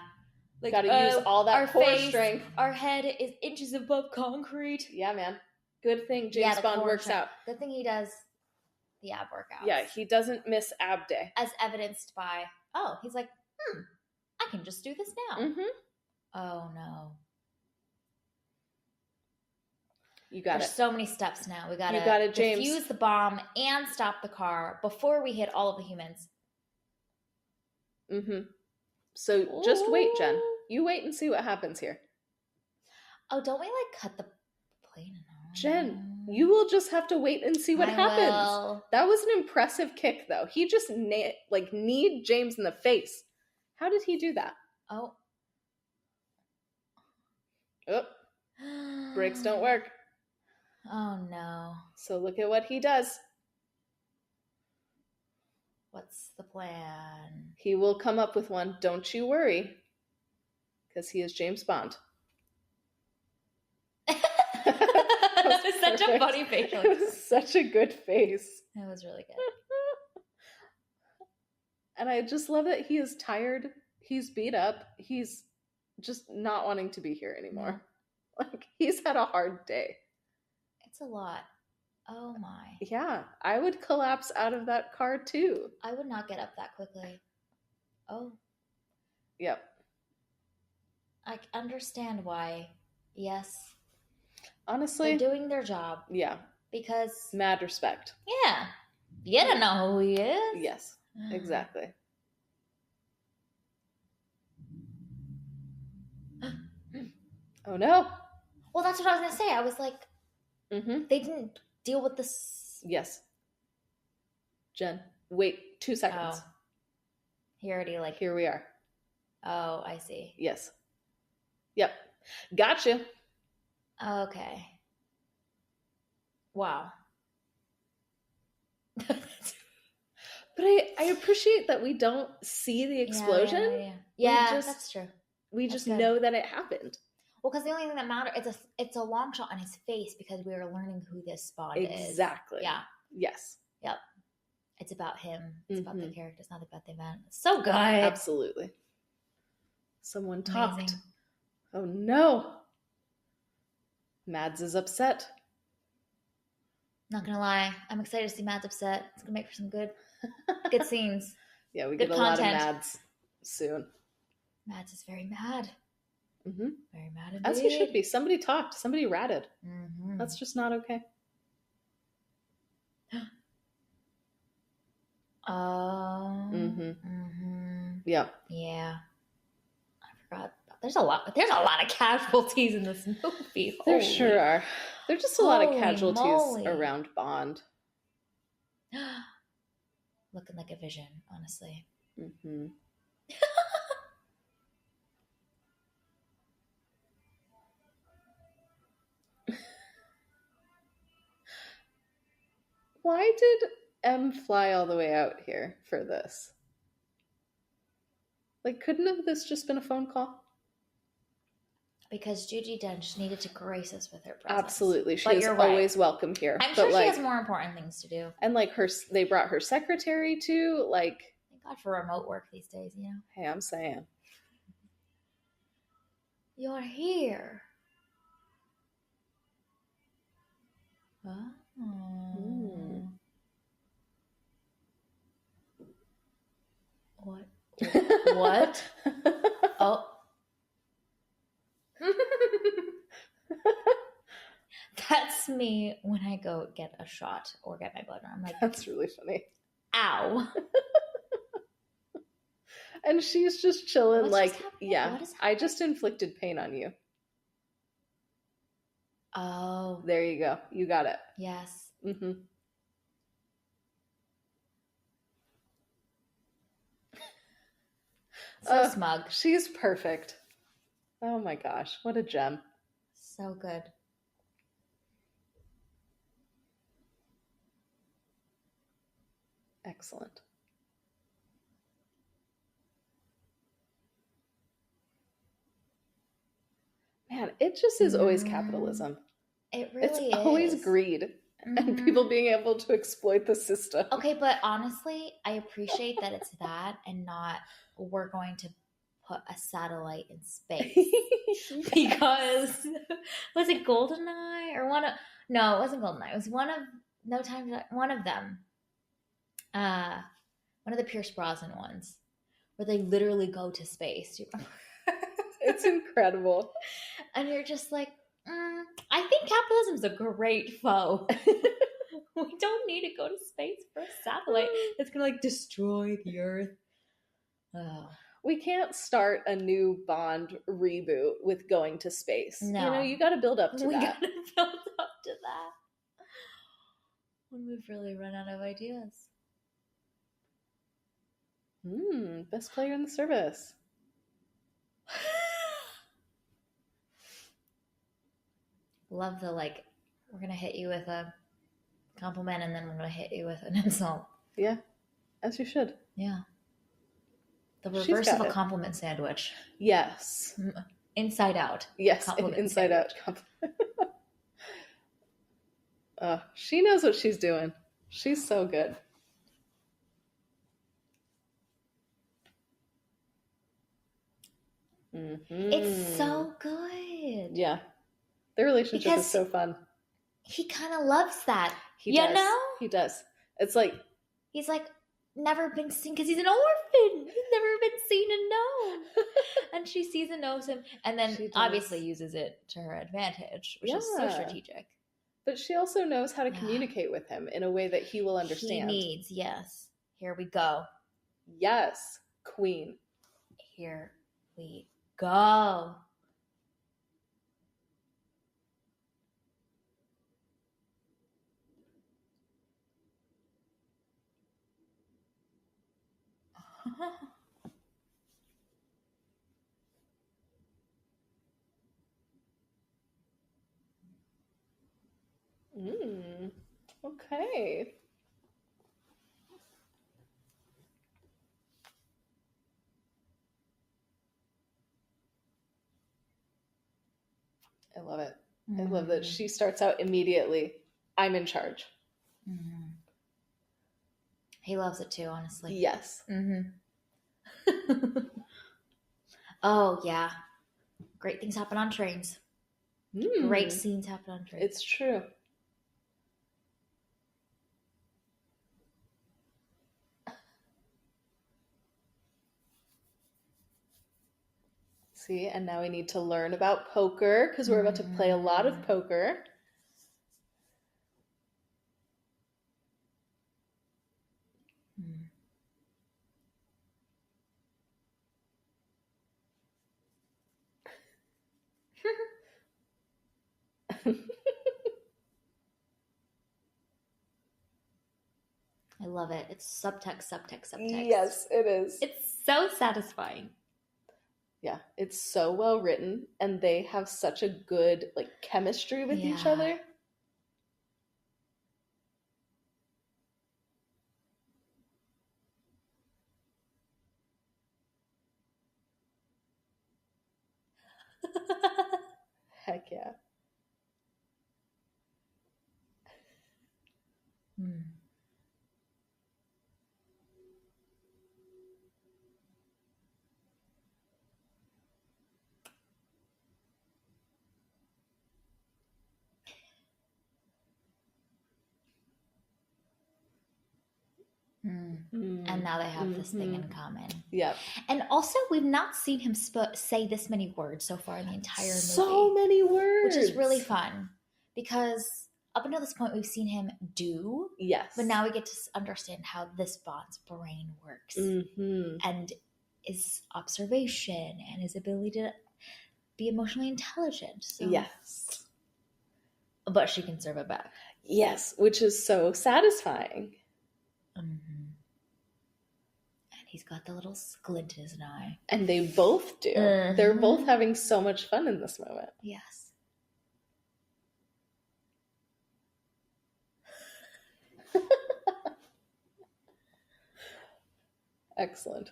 Okay. Gotta use all that core strength. Our head is inches above concrete. Yeah, man. Good thing James Bond works out. Good thing he does the ab workouts. Yeah, he doesn't miss ab day. As evidenced by, he's like, I can just do this now. Oh, no. You got There's so many steps now. We got to James. defuse the bomb and stop the car before we hit all of the humans. So just wait, Jen. You wait and see what happens here. Oh, don't we cut the plane? Jen, you will just have to wait and see what happens. Will. That was an impressive kick, though. He just kneed James in the face. How did he do that? Oh. Brakes don't work. Oh, no. So look at what he does. What's the plan? He will come up with one. Don't you worry. Because he is James Bond. That was such a funny face. It was such a good face. It was really good. And I just love that he is tired. He's beat up. He's just not wanting to be here anymore. He's had a hard day. It's a lot. Oh my. Yeah, I would collapse out of that car too. I would not get up that quickly. Oh. Yep. I understand why. Yes. Honestly. They're doing their job. Yeah. Because. Mad respect. Yeah. You don't know who he is. Yes, exactly. Oh no. Well, that's what I was going to say. I was like, they didn't deal with this. Yes. Jen, wait 2 seconds. Oh. He already Here we are. Oh, I see. Yes. Yep. Gotcha. Okay. Wow. But I appreciate that we don't see the explosion. Yeah, that's true. We just know that it happened. Well, because the only thing that matters, it's a long shot on his face because we are learning who this Bond is. Exactly. Yeah. Yes. Yep. It's about him. It's about the Mhm. character. It's not about the event. It's so good. Absolutely. Someone talked. Amazing. Oh no. Mads is upset. Not gonna lie, I'm excited to see Mads upset. It's gonna make for some good scenes. Yeah, we Good get a lot of content. Mads soon. Mads is very mad. Mm-hmm. Very mad indeed. As he should be. Somebody talked. Somebody ratted. Mm-hmm. That's just not okay. Yeah. Yeah. I forgot. There's a lot of casualties in this movie. There sure are. There's just a lot of Holy casualties moly. around Bond. Looking like a vision, honestly. Mm-hmm. Why did M fly all the way out here for this? Like, couldn't have this just been a phone call? Because Judi Dench needed to grace us with her presence. Absolutely. She But is you're right. always welcome here. I'm But sure like, she has more important things to do. and like they brought her secretary too. Like, Thank God for remote work these days, you know? hey, I'm saying. You're here. Oh. What? What? Oh. That's me when I go get a shot or get my blood drawn. I'm like, That's really funny. ow. And she's just chilling, What's like, just happening? yeah, What is I just inflicted pain on you. Oh. There you go. You got it. Yes. Mm-hmm. So smug. She's perfect. Oh my gosh, what a gem. So good. Excellent. Man, it just is always capitalism. It really is. It's always greed and people being able to exploit the system. Okay, but honestly, I appreciate that it's that and not we're going to put a satellite in space. Because was it GoldenEye or no, it wasn't GoldenEye. It was one of them. One of the Pierce Brosnan ones where they literally go to space. Do you remember? It's incredible. And you're just like, I think capitalism's a great foe. We don't need to go to space for a satellite that's gonna like destroy the Earth. Oh. We can't start a new Bond reboot with going to space. No. You know, you got to build up to that. We got to build up to that. When we've really run out of ideas. Best player in the service. Love the like, we're going to hit you with a compliment and then we're going to hit you with an insult. Yeah, as you should. Yeah. The reverse of a compliment sandwich. Yes. Inside out. Yes, inside out. She knows what she's doing. She's so good. Mm-hmm. It's so good. Yeah. Their relationship is so fun. He kind of loves that. He does. Know? He does. It's like... He's like, never been seen because he's an orphan. He's never been seen and known. And she sees and knows him and then obviously uses it to her advantage, which is so strategic. But she also knows how to communicate with him in a way that he will understand. He needs, yes. Here we go. Yes, queen. Here we go. Okay. I love it. I love that she starts out immediately. I'm in charge. He loves it too, honestly. Yes. Oh, yeah. Great things happen on trains. Great scenes happen on trains. It's true. See, and now we need to learn about poker because we're about to play a lot of poker. I love it. It's subtext. Yes, it is. It's so satisfying. Yeah, it's so well written, and they have such a good like chemistry with each other. Heck yeah. And now they have this thing in common. Yep. And also, we've not seen him say this many words so far in the entire movie. So many words. Which is really fun. Because up until this point, we've seen him do. Yes. But now we get to understand how this bot's brain works. And his observation and his ability to be emotionally intelligent. So. Yes. But she can serve it back. Yes, which is so satisfying. And he's got the little glint in his eye. And they both do. They're both having so much fun in this moment. Yes. Excellent.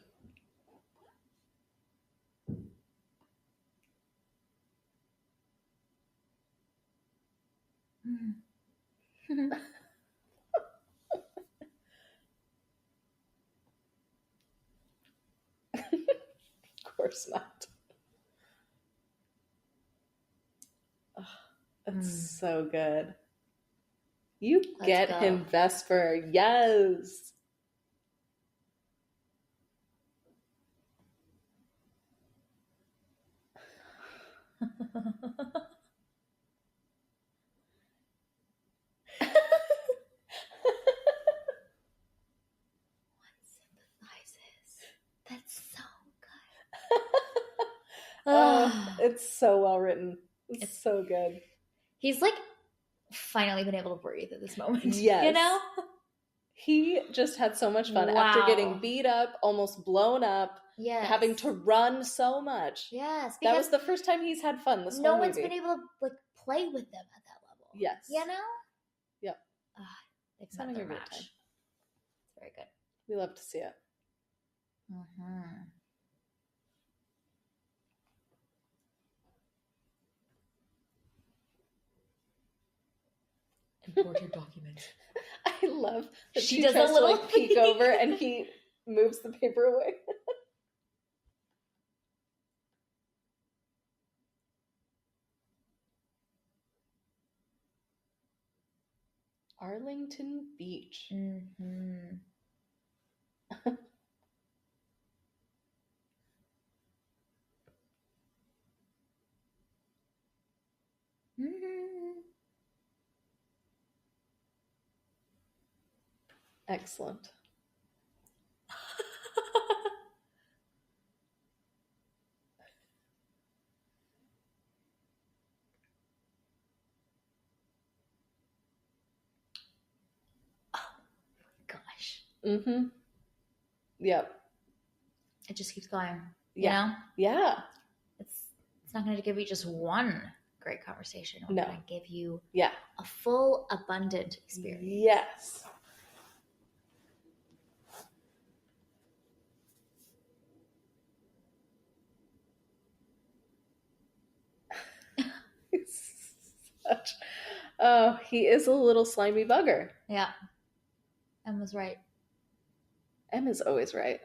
Of course not. Oh, that's so good. You get him, Vesper. Yes. That's so good. It's so well written. It's so good. He's like finally been able to breathe at this moment. Yes. You know? He just had so much fun after getting beat up, almost blown up, having to run so much. Yes. That was the first time he's had fun this whole movie. No one's been able to like play with them at that level. Yes. You know? Yep. They've met their match. It's very good. We love to see it. Important documents. I love that she does a little to, like, peek over and he moves the paper away. Arlington Beach. Excellent. Gosh. Yep. It just keeps going. Yeah. You know? Yeah. It's not going to give you just one great conversation. We're going to give you a full, abundant experience. Yes. Oh, he is a little slimy bugger. Yeah. Em was right. M is always right.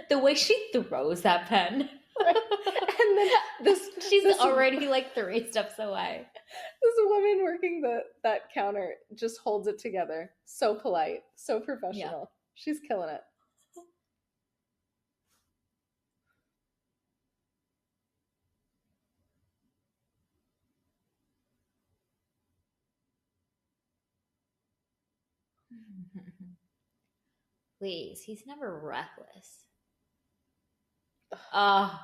The way she throws that pen. And then She's already like 3 steps away. This woman working that counter just holds it together. So polite, so professional. Yeah. She's killing it. Please, he's never reckless. Oh,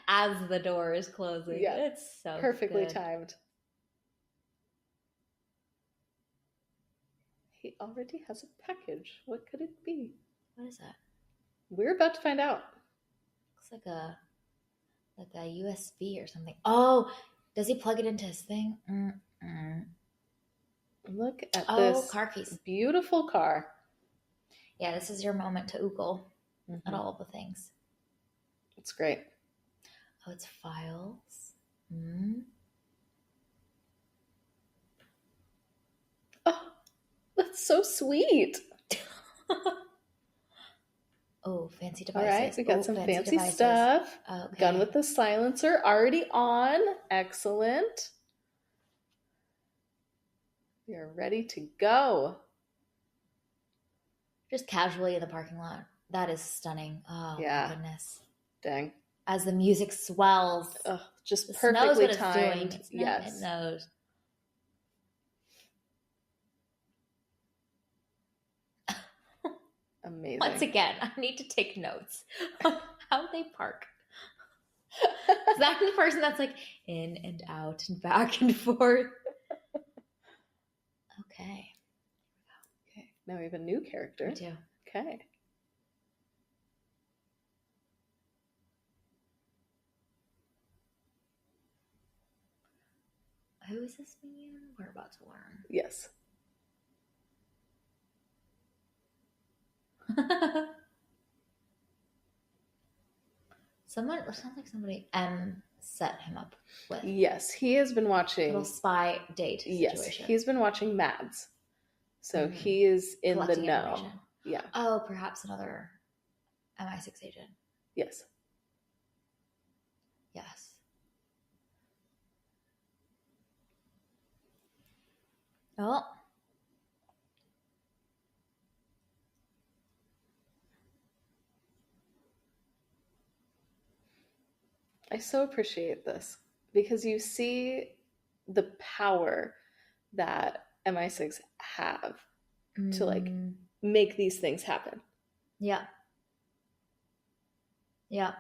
as the door is closing. Yeah, it's so perfectly good. timed. He already has a package. What could it be? What is that? We're about to find out. Looks like a USB or something. Oh, does he plug it into his thing? Look at this car keys. Beautiful car. Yeah, this is your moment to oogle at all of the things. It's great. Oh, it's files. Oh, that's so sweet. Oh, fancy devices. All right, we got some fancy stuff. Okay. Gun with the silencer already on. Excellent. We are ready to go. Just casually in the parking lot. That is stunning. Oh, yeah. My goodness. Dang. As the music swells. Oh, just perfectly timed. It's doing. Yes. It knows. Amazing. Once again, I need to take notes on how they park. Is that the person that's like in and out and back and forth? Okay. Okay. Now we have a new character. We do. Okay. Who is this minion? We're about to learn. Yes. Someone, it sounds like somebody set him up with. Yes, he has been watching. Little spy date situation. Yes, he's been watching Mads. So he is in the know. Yeah. Oh, perhaps another MI6 agent. Yes. Yes. Oh. I so appreciate this because you see the power that MI6 have to like make these things happen. Yeah. Yeah.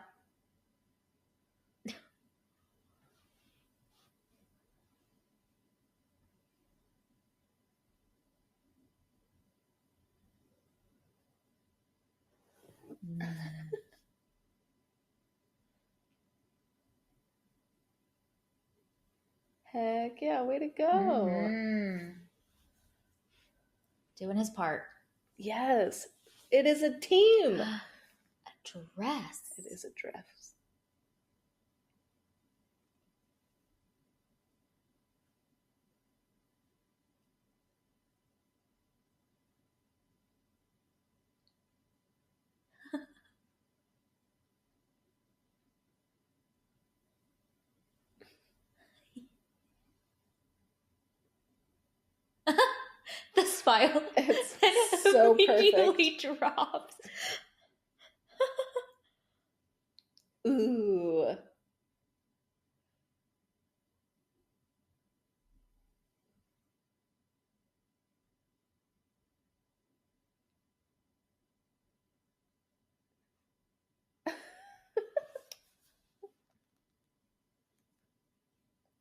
Heck yeah, way to go. Doing his part. Yes. It is a team. A dress. It is a dress. The smile. It's so immediately drops. Ooh.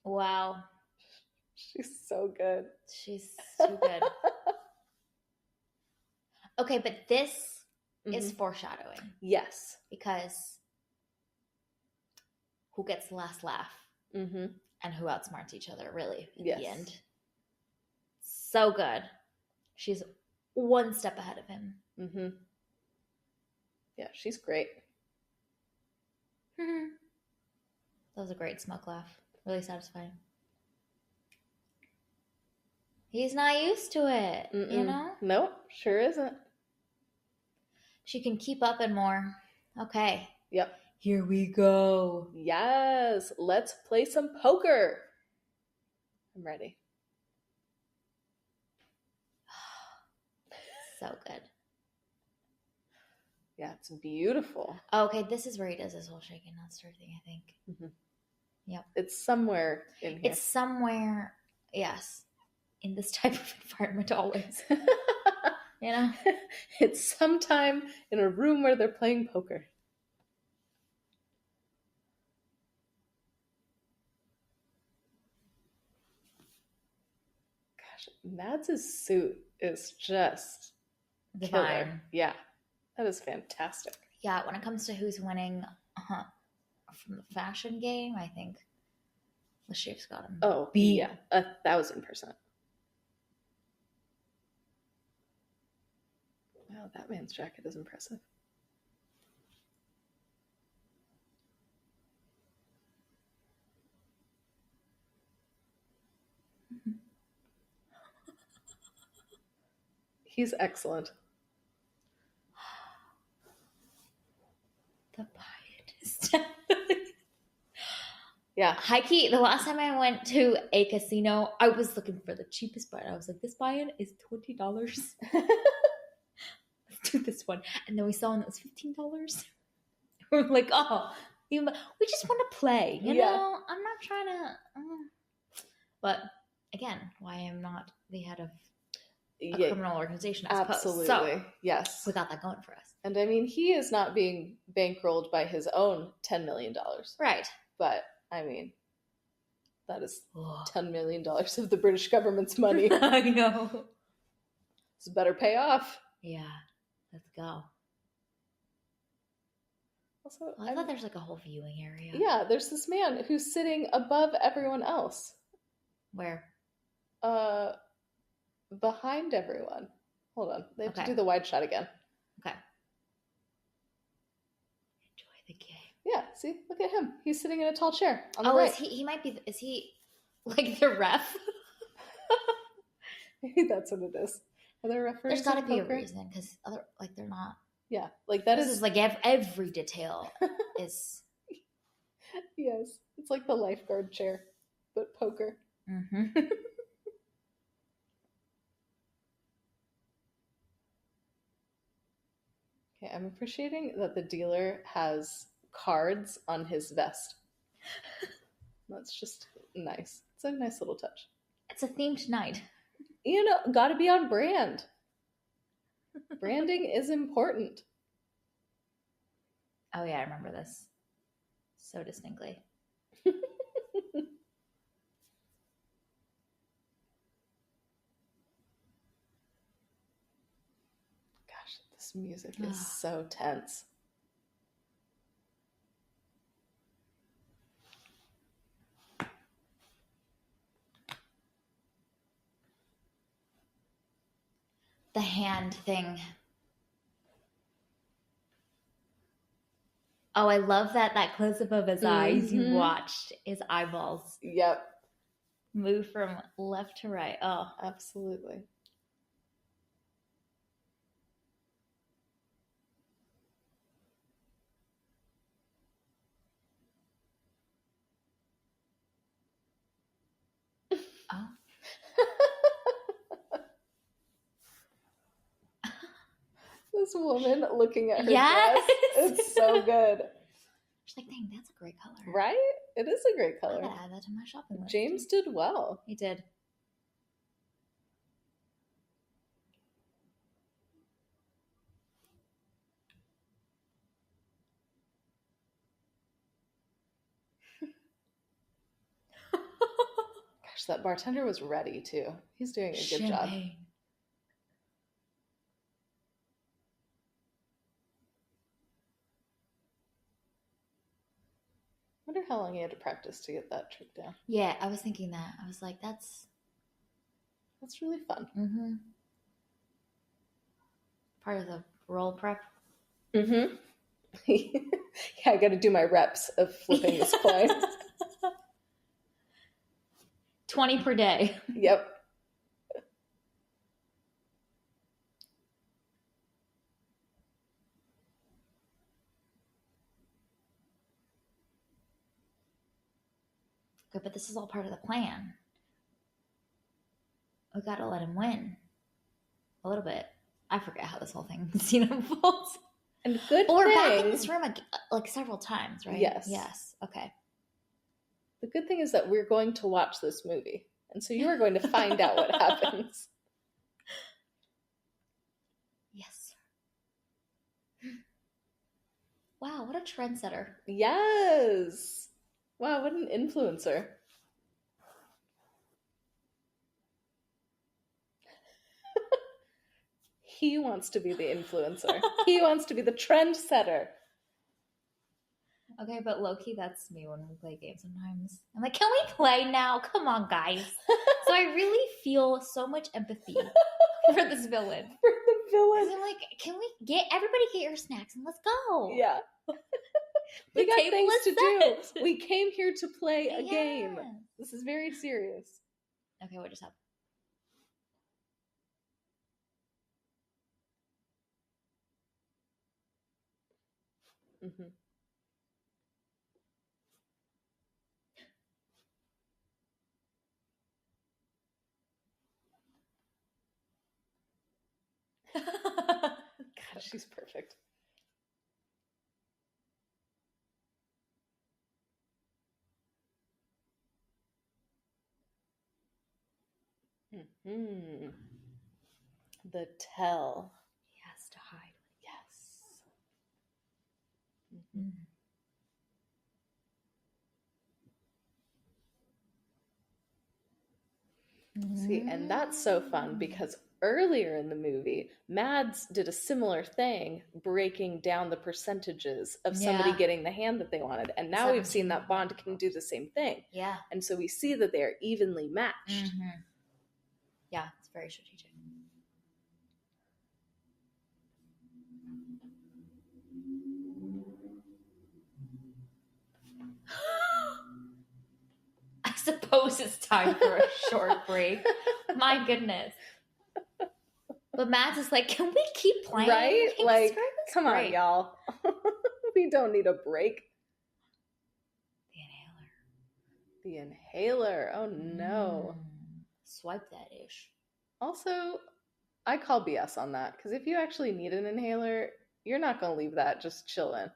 Wow. She's so good. She's too good. Okay, but this is foreshadowing. Yes. Because who gets the last laugh and who outsmarts each other, really, in the end. So good. She's one step ahead of him. Yeah, she's great. That was a great smoke laugh. Really satisfying. He's not used to it, you know? Nope, sure isn't. She can keep up and more. Okay. Yep. Here we go. Yes, let's play some poker. I'm ready. So good. Yeah, it's beautiful. Okay, this is where he does his whole shaking, not stir thing, I think. Mm-hmm. Yep. It's somewhere in here. It's somewhere, yes, in this type of environment always. You know? It's sometime in a room where they're playing poker. Gosh, Mads' suit is just Divine. killer. Yeah, that is fantastic. Yeah, when it comes to who's winning from the fashion game, I think the Chiefs got him. Oh, beat. Yeah, 1,000%. Wow, that man's jacket is impressive. He's excellent. The buy-in is definitely... Yeah. High key, the last time I went to a casino, I was looking for the cheapest buy-in. I was like, this buy-in is $20. Let's do this one. And then we saw one that was $15. We're like, oh, we just want to play. You know, I'm not trying to... But again, why I'm not the head of a criminal organization, I suppose. Absolutely. So, yes. We got that going for us. And I mean, he is not being bankrolled by his own $10 million. Right. But, I mean, that is $10 million of the British government's money. I know. It's better pay off. Yeah. Let's go. Also, I thought there's like a whole viewing area. Yeah, there's this man who's sitting above everyone else. Where? Behind everyone. Hold on. They have to Okay. do the wide shot again. Okay. Enjoy the game. Yeah, see? Look at him. He's sitting in a tall chair on the right. He might be, is he like the ref? Maybe that's what it is. Are there referees? There's got to be a reason, because other, like, they're not. Yeah, like that this is like every detail is. Yes, it's like the lifeguard chair, but poker. Mm-hmm. Okay, I'm appreciating that the dealer has cards on his vest. That's just nice. It's a nice little touch. It's a themed night. You know, gotta be on brand. Branding is important. Oh yeah, I remember this so distinctly. Gosh, this music is so tense. The hand thing. Oh, I love that close-up of his eyes. You watched his eyeballs. Yep. Move from left to right. Oh. Absolutely. Oh. This woman looking at her Yes. dress, it's so good. She's like, dang, that's a great color. Right? It is a great color. I'm gonna add that to my shopping list. James did well. He did. Gosh, that bartender was ready too. He's doing a good job. I wonder how long he had to practice to get that trick down. Yeah, I was thinking that. I was like, that's really fun. Mm-hmm. Part of the role prep. Mm-hmm. Yeah, I got to do my reps of flipping this coin. 20 per day. Yep. Okay, but this is all part of the plan. We gotta let him win. A little bit. I forget how this whole thing scene unfolds. And good But we're thing, back in this room like several times, right? Yes. Yes. Okay. The good thing is that we're going to watch this movie. And so you are going to find out what happens. Yes. Wow, what a trendsetter. Yes. Wow, what an influencer. He wants to be the influencer. He wants to be the trendsetter. Okay, but low-key, that's me when we play games sometimes. I'm like, can we play now? Come on, guys. So I really feel so much empathy for this villain. For the villain. I'm like, can we everybody get your snacks and let's go. Yeah. We got things to do. We came here to play a game. This is very serious. Okay, what just happened? Mm-hmm. God, she's perfect. Mm-hmm. The tell. He has to hide. Yes. Mm-hmm. See, and that's so fun because earlier in the movie, Mads did a similar thing, breaking down the percentages of somebody getting the hand that they wanted. And now we've seen that Bond can do the same thing. Yeah. And so we see that they are evenly matched. Mm-hmm. Yeah, it's very strategic. I suppose it's time for a short break. My goodness. But Mads is like, can we keep playing? Right? Like, come on, break. y'all. We don't need a break. The inhaler. The inhaler. Oh, no. Swipe that ish. Also, I call BS on that because if you actually need an inhaler, you're not going to leave that just chilling.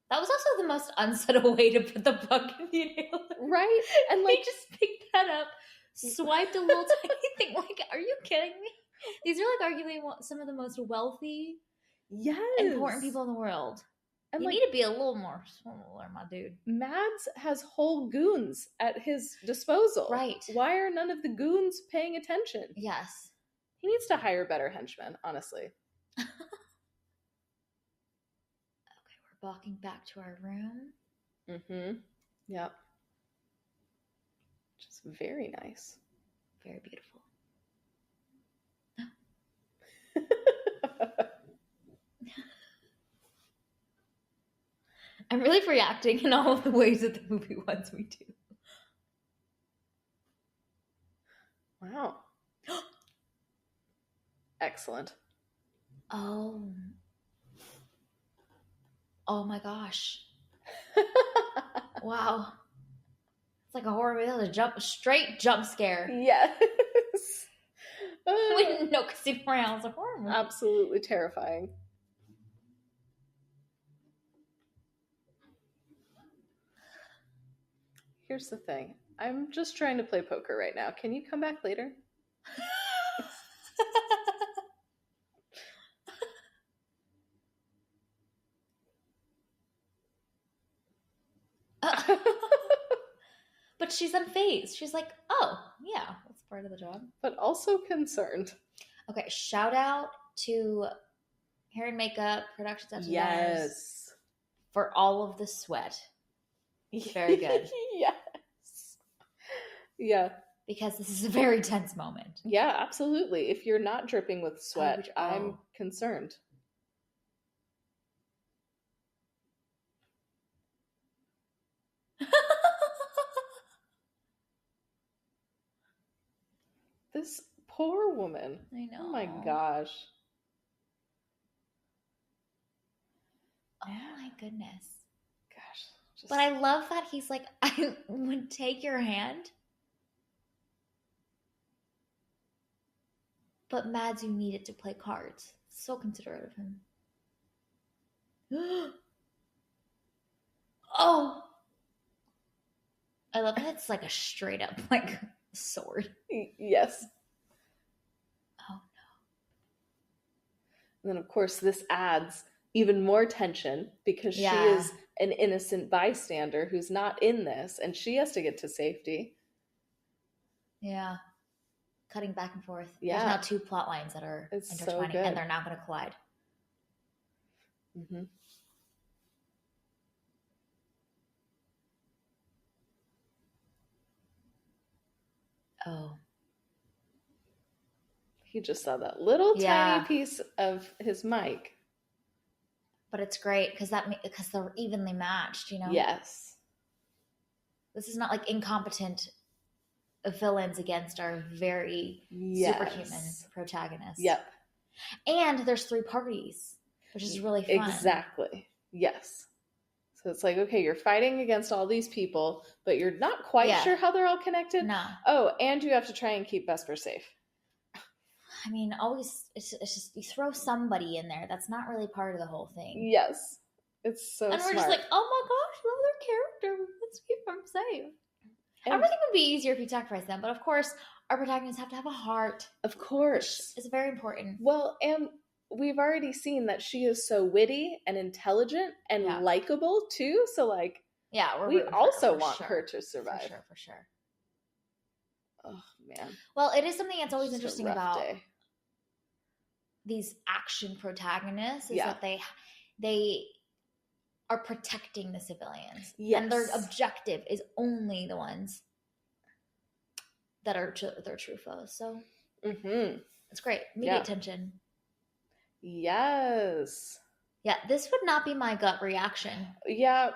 That was also the most unsettled way to put the bug in the inhaler. Right? And like, they just picked that up, swiped a little tiny thing. Like, are you kidding me? These are like arguably some of the most wealthy, important people in the world. And you need to be a little more smaller, my dude. Mads has whole goons at his disposal. Right. Why are none of the goons paying attention? Yes. He needs to hire better henchmen, honestly. Okay, we're walking back to our room. Mm-hmm. Yep. Just very nice. Very beautiful. I'm really reacting in all of the ways that the movie wants me to. Wow. Excellent. Oh my gosh. Wow. It's like a horror movie. A straight jump scare. Yes. We didn't know Casino Royale was a horror movie. Absolutely terrifying. Here's the thing. I'm just trying to play poker right now. Can you come back later? But she's unfazed. She's like, oh, yeah, that's part of the job. But also concerned. Okay, shout out to hair and makeup, production designers. Yes. For all of the sweat. Very good. Yes. Yeah. Because this is a very tense moment. Yeah, absolutely. If you're not dripping with sweat, I'm concerned. This poor woman. I know. Oh my gosh. Oh my goodness. Gosh. But I love that he's like, I would take your hand. But Mads, you need it to play cards. So considerate of him. Oh! I love that it's like a straight up like sword. Yes. Oh no. And then of course this adds even more tension because she is an innocent bystander who's not in this and she has to get to safety. Yeah. Cutting back and forth. Yeah. There's now two plot lines that are intertwining and they're not going to collide. Mm-hmm. Oh. He just saw that little tiny piece of his mic. But it's great because they're evenly matched, you know? Yes. This is not like incompetent villains against our very superhuman protagonist. Yep. And there's 3 parties, which is really fun. Exactly. Yes. So it's like, okay, you're fighting against all these people, but you're not quite sure how they're all connected. No. Oh, and you have to try and keep Vesper safe. I mean, always, it's just, you throw somebody in there. That's not really part of the whole thing. Yes. It's so and smart. we're just like, oh my gosh, love their character. Let's keep them safe. And everything would be easier if you sacrifice them. But of course, our protagonists have to have a heart. Of course. It's very important. Well, and we've already seen that she is so witty and intelligent and likable too. So like, we also want her to survive. For sure. Oh man. Well, it is something that's always interesting about day. These action protagonists is that they are protecting the civilians. Yes. And their objective is only the ones that are their true foes. So it's great. Immediate tension. Yes. Yeah, this would not be my gut reaction. Yeah,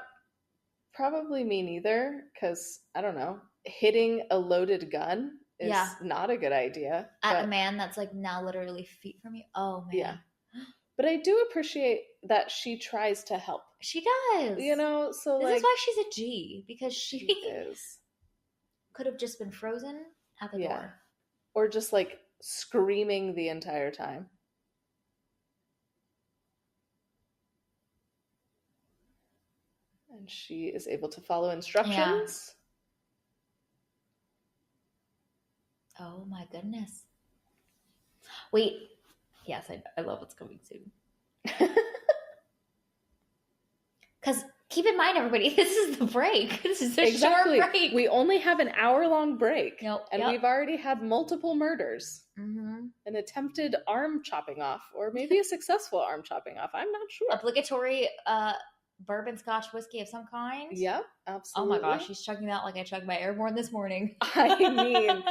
probably me neither, because, I don't know, hitting a loaded gun is not a good idea. At a man that's like now literally feet from you. Oh, man. Yeah. But I do appreciate that she tries to help. She does. You know, so this like... is why she's a G, because she is. Could have just been frozen at the door. Or just like screaming the entire time. And she is able to follow instructions. Yeah. Oh my goodness. Wait. Yes, I love what's coming soon. Because keep in mind, everybody, this is the break. This is a short break. We only have an hour-long break. Yep. And we've already had multiple murders. Mm-hmm. An attempted arm chopping off, or maybe a successful arm chopping off. I'm not sure. Obligatory bourbon scotch whiskey of some kind. Yep, absolutely. Oh my gosh, she's chugging that like I chugged my Airborne this morning. I mean,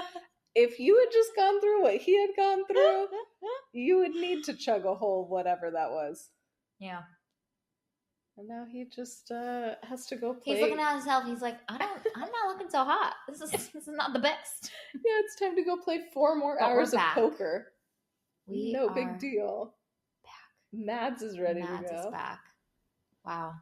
if you had just gone through what he had gone through, you would need to chug a whole whatever that was. Yeah. And now he just has to go play. He's looking at himself. He's like, I'm not looking so hot. This is not the best. Yeah, it's time to go play 4 more hours of poker. No big deal. Back. Mads is ready to go. Mads is back. Wow.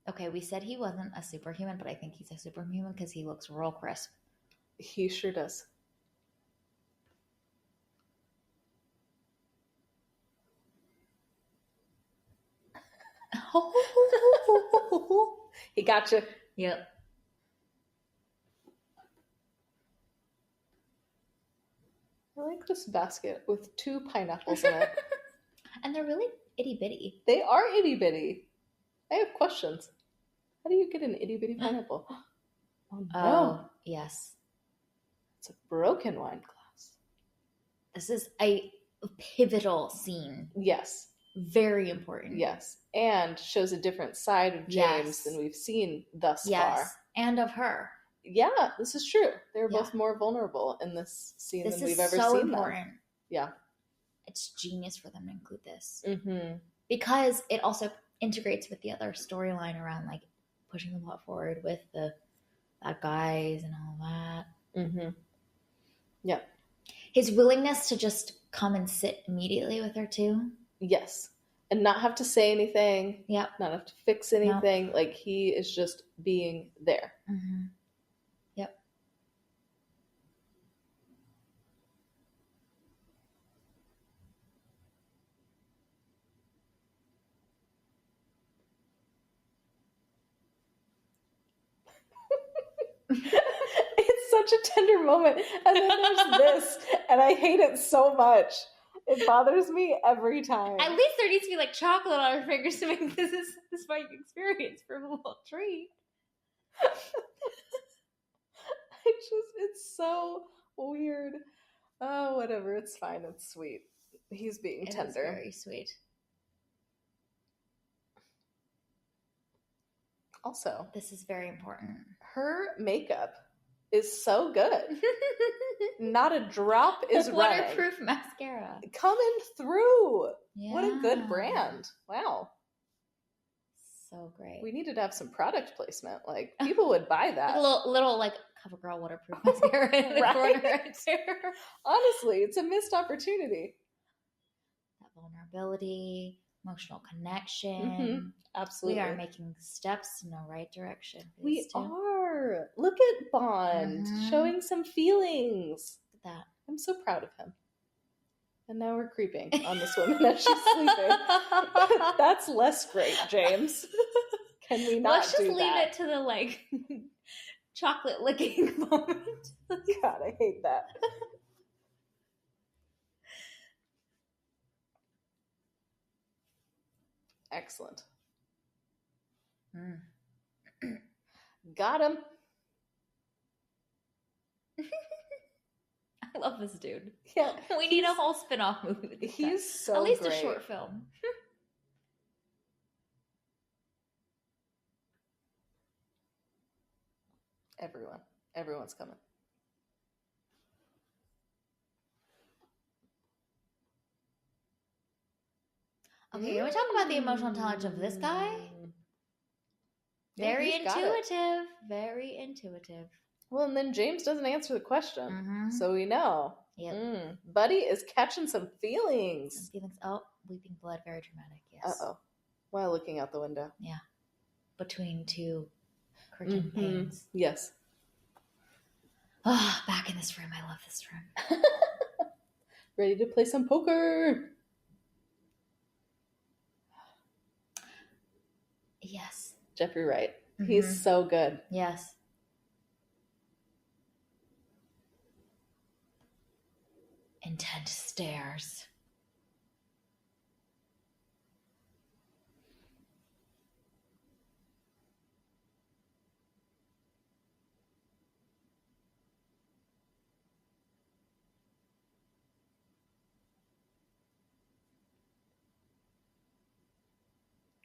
Okay, we said he wasn't a superhuman, but I think he's a superhuman because he looks real crisp. He sure does. He got you. Yep. I like this basket with 2 pineapples in it. And they're really itty bitty. They are itty bitty. I have questions. How do you get an itty bitty pineapple? Oh no. Oh, yes. It's a broken wine glass. This is a pivotal scene. Yes. Very important. Yes. And shows a different side of James than we've seen thus far. And of her. Yeah, this is true. They're both more vulnerable in this scene than we've ever seen them. This is so important. Yeah. It's genius for them to include this. Mm-hmm. Because it also integrates with the other storyline around like pushing the plot forward with the bad guys and all that. Mm-hmm. Yeah. His willingness to just come and sit immediately with her too. Yes. And not have to say anything. Yep. Not have to fix anything. Nope. Like, he is just being there. Mm-hmm. Yep. It's such a tender moment. And then there's this, and I hate it so much. It bothers me every time. At least there needs to be like chocolate on our fingers to make this a satisfying experience for a little treat. It's so weird. Oh, whatever. It's fine. It's sweet. He's being tender. It's very sweet. Also, this is very important. Her makeup is so good. Not a drop is running. Waterproof mascara. Coming through. Yeah. What a good brand. Wow. So great. We needed to have some product placement. Like, people would buy that. A little like CoverGirl waterproof mascara in the corner right there. Honestly, it's a missed opportunity. That vulnerability, emotional connection. Mm-hmm. Absolutely. We are making steps in the right direction. We are. Look at Bond showing some feelings. Look at that. I'm so proud of him. And now we're creeping on this woman as she's sleeping. That's less great, James. Can we not Let's just do leave that? it to the like chocolate licking moment. God, I hate that. Excellent. Got him. I love this dude. Yeah, we need a whole spin-off movie with this He's guy. so At least great. A short film. Everyone's coming. Okay, can we talk about the emotional intelligence of this guy? Very intuitive. Very intuitive. Well, and then James doesn't answer the question. So we know. Yep. Buddy is catching some feelings. Some feelings. Oh, weeping blood. Very dramatic. Yes. Uh-oh. While looking out the window. Yeah. Between two curtain panes. Yes. Oh, back in this room. I love this room. Ready to play some poker. Yes. Jeffrey Wright. He's so good. Yes. Intent stares.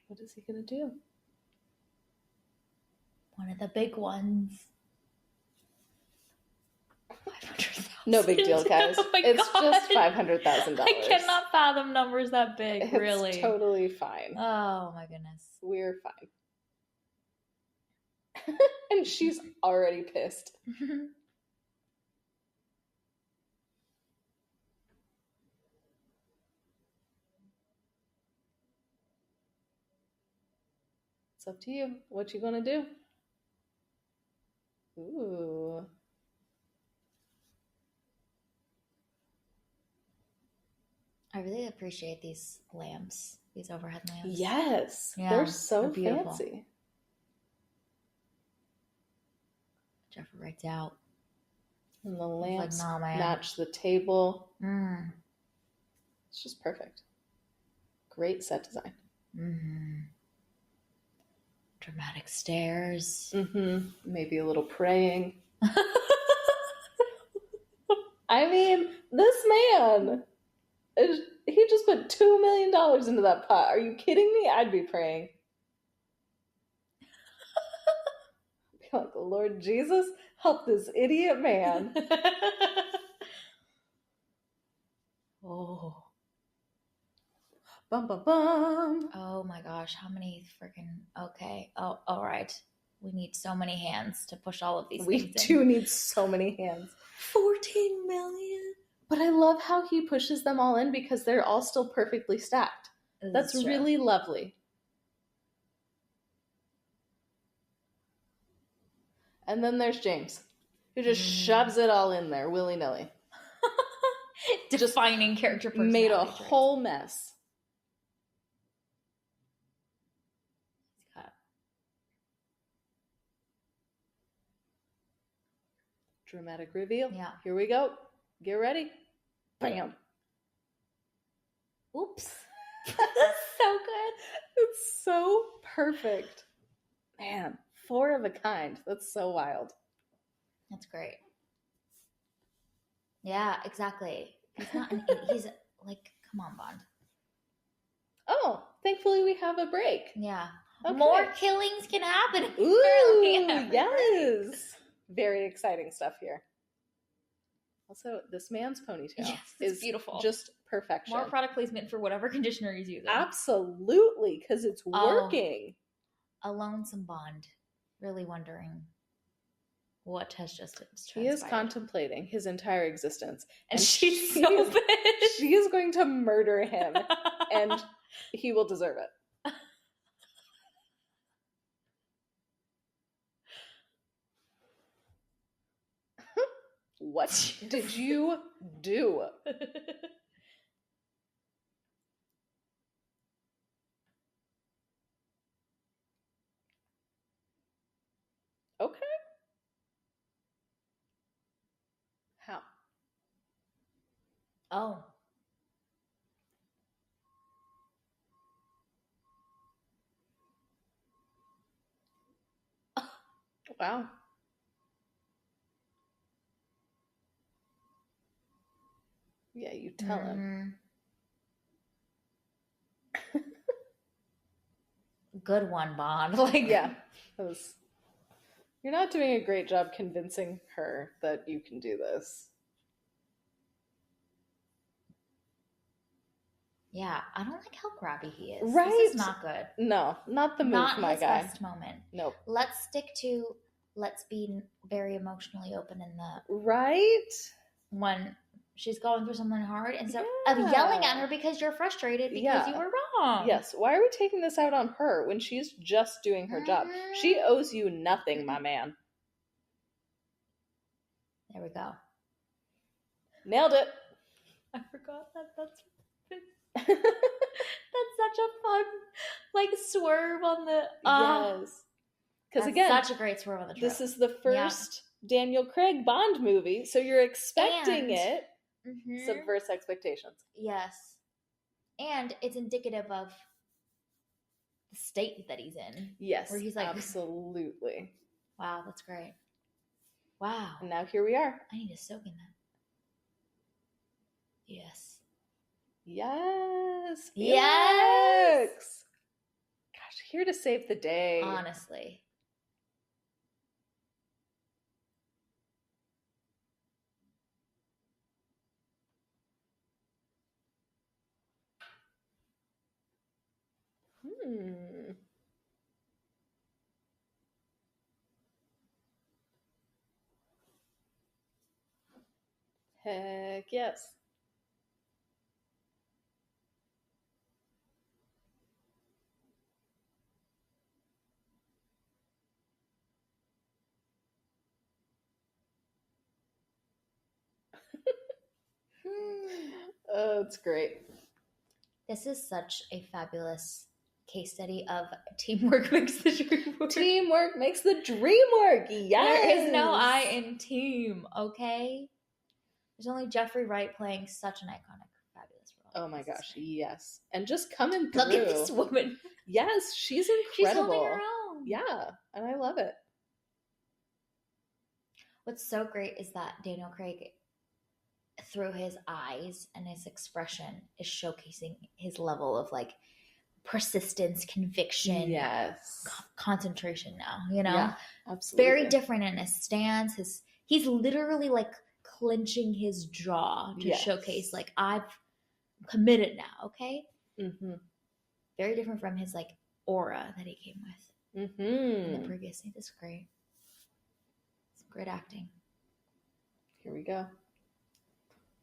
What is he going to do? One of the big ones. 500,000. No big deal, guys. Oh it's God. Just $500,000. I cannot fathom numbers that big, it's really. Totally fine. Oh my goodness. We're fine. And she's already pissed. It's up to you. What you gonna do? Ooh. I really appreciate these lamps, these overhead lamps. Yes. Yeah, they're so beautiful. fancy. Jeffrey writes out. And the lamps like, nah, match the table. It's just perfect. Great set design. Dramatic stares. Maybe a little praying. I mean, this man, he just put $2 million into that pot. Are you kidding me? I'd be praying. I'd be like, Lord Jesus, help this idiot man. Oh. Bum, bum, bum. Oh my gosh, how many freaking... Okay. Oh, all right. We need so many hands to push all of these things in. We do need so many hands. 14 million? But I love how he pushes them all in because they're all still perfectly stacked. That's true. really lovely. And then there's James, who just shoves it all in there willy-nilly. Defining character personality Made a traits. whole mess. Dramatic reveal. Yeah. Here we go. Get ready. Bam. Oops. That's so good. It's so perfect. Man, 4 of a kind. That's so wild. That's great. Yeah, exactly. He's not he's like, come on, Bond. Oh, thankfully we have a break. Yeah. Okay. More killings can happen. Ooh, yes. Very exciting stuff here. Also, this man's ponytail is beautiful. Just perfection. More product placement for whatever conditioner he's using. Absolutely, because it's working. A lonesome Bond, really wondering what has just transpired. He is contemplating his entire existence. And she's so pissed. She is going to murder him, and he will deserve it. What did you do? Okay. How? Oh. Wow. Yeah, you tell him. Good one, Bond. Like, yeah. You're not doing a great job convincing her that you can do this. Yeah, I don't like how grabby he is. Right? This is not good. No, not the move, not my his guy. Best moment. Nope. Let's be very emotionally open in the right when she's going through something hard instead of yelling at her because you're frustrated because you were wrong. Yes. Why are we taking this out on her when she's just doing her job? She owes you nothing, my man. There we go. Nailed it. I forgot that's such a fun swerve on the yes. Because again, such a great swerve on the trip. This is the first Daniel Craig Bond movie, so you're expecting it. Subverts expectations. Yes. And it's indicative of the state that he's in. Yes. Where he's like, absolutely. Wow, that's great. Wow. And now here we are. I need to soak in that. Yes. Yes. Yes. Gosh, here to save the day. Honestly. Heck yes. Oh, it's great. This is such a fabulous case study of teamwork makes the dream work. Teamwork makes the dream work. Yes. There is no I in team, okay? There's only Jeffrey Wright playing such an iconic, fabulous role. Oh my gosh, yes. And just coming through. Look at this woman. Yes, she's incredible. She's holding her own. Yeah, and I love it. What's so great is that Daniel Craig, through his eyes and his expression, is showcasing his level of persistence, conviction, concentration now, Yeah, absolutely. Very different in his stance. He's literally clenching his jaw to showcase I've committed now, okay? Mm-hmm. Very different from his aura that he came with in the previous scene. This is great. Some great acting. Here we go.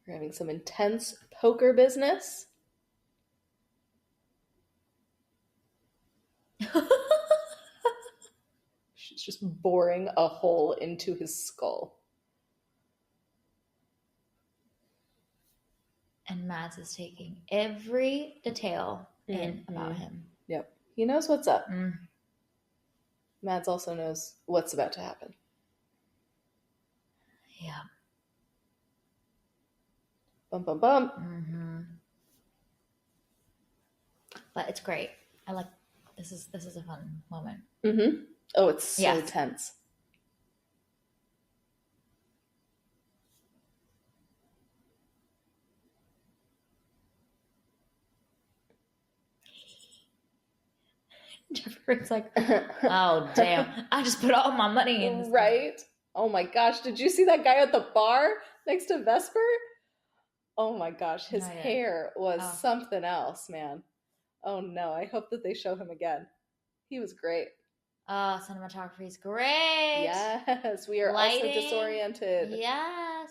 We're having some intense poker business. She's just boring a hole into his skull. And Mads is taking every detail in about him. Yep. He knows what's up. Mm. Mads also knows what's about to happen. Yeah. Bum, bum, bum. Mm-hmm. But it's great. I like this is a fun moment. Mm-hmm. Oh, it's so tense. Jeffrey's like, oh damn, I just put all my money in this. Right? Oh my gosh, did you see that guy at the bar next to Vesper? Oh my gosh, his hair was something else, man. Oh no, I hope that they show him again. He was great. Oh, cinematography is great. Yes, we are also disoriented. Yes.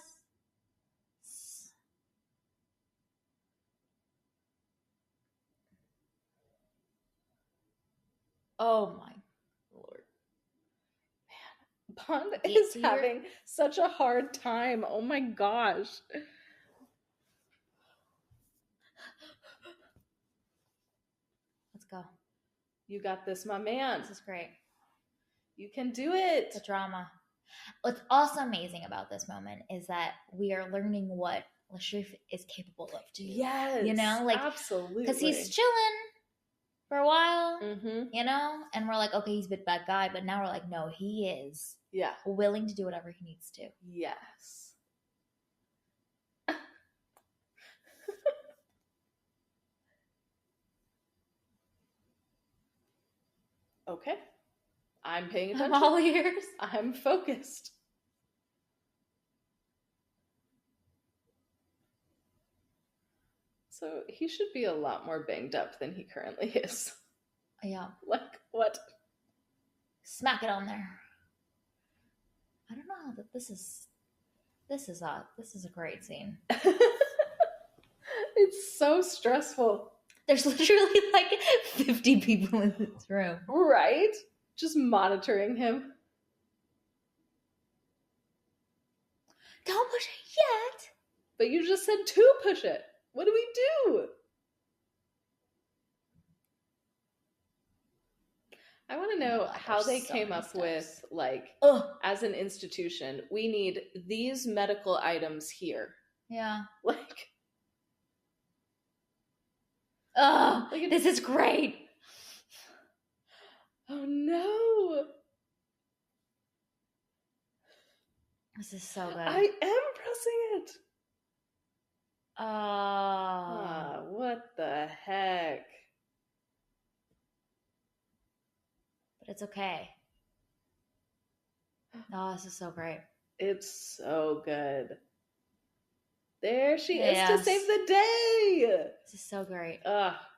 Oh my Lord. Man, Bond is having such a hard time. Oh my gosh. Let's go. You got this, my man. This is great. You can do it. The drama. What's also amazing about this moment is that we are learning what Lashrif is capable of too. Yes. You know, like, absolutely. Because he's chilling for a while, you know, and we're like, okay, he's a bit bad guy, but now we're like, no, he is willing to do whatever he needs to. Yes. Okay. I'm paying attention. I'm all ears. I'm focused. So he should be a lot more banged up than he currently is. Yeah. Like what? Smack it on there. I don't know how that this is a great scene. It's so stressful. There's literally like 50 people in this room. Right? Just monitoring him. Don't push it yet. But you just said to push it. What do we do? I want to know how they came up with, like, as an institution, we need these medical items here. Yeah. Like, this is great. Oh no. This is so good. I am pressing it. What the heck? But it's okay. Oh, this is so great. It's so good. There she is to save the day. This is so great.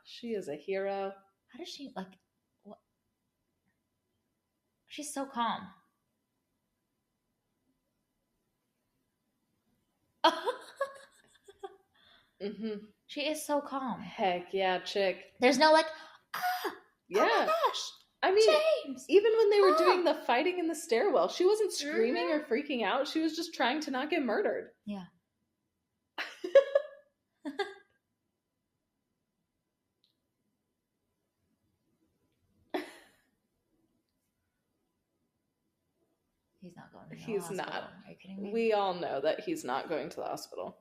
She is a hero. How does she, like, what? She's so calm. She is so calm. Heck yeah, chick. There's no like, yeah. Oh my gosh. I mean, James. Even when they were doing the fighting in the stairwell, she wasn't screaming or freaking out. She was just trying to not get murdered. Yeah. He's not going to the hospital. He's not. Are you kidding me? We all know that he's not going to the hospital.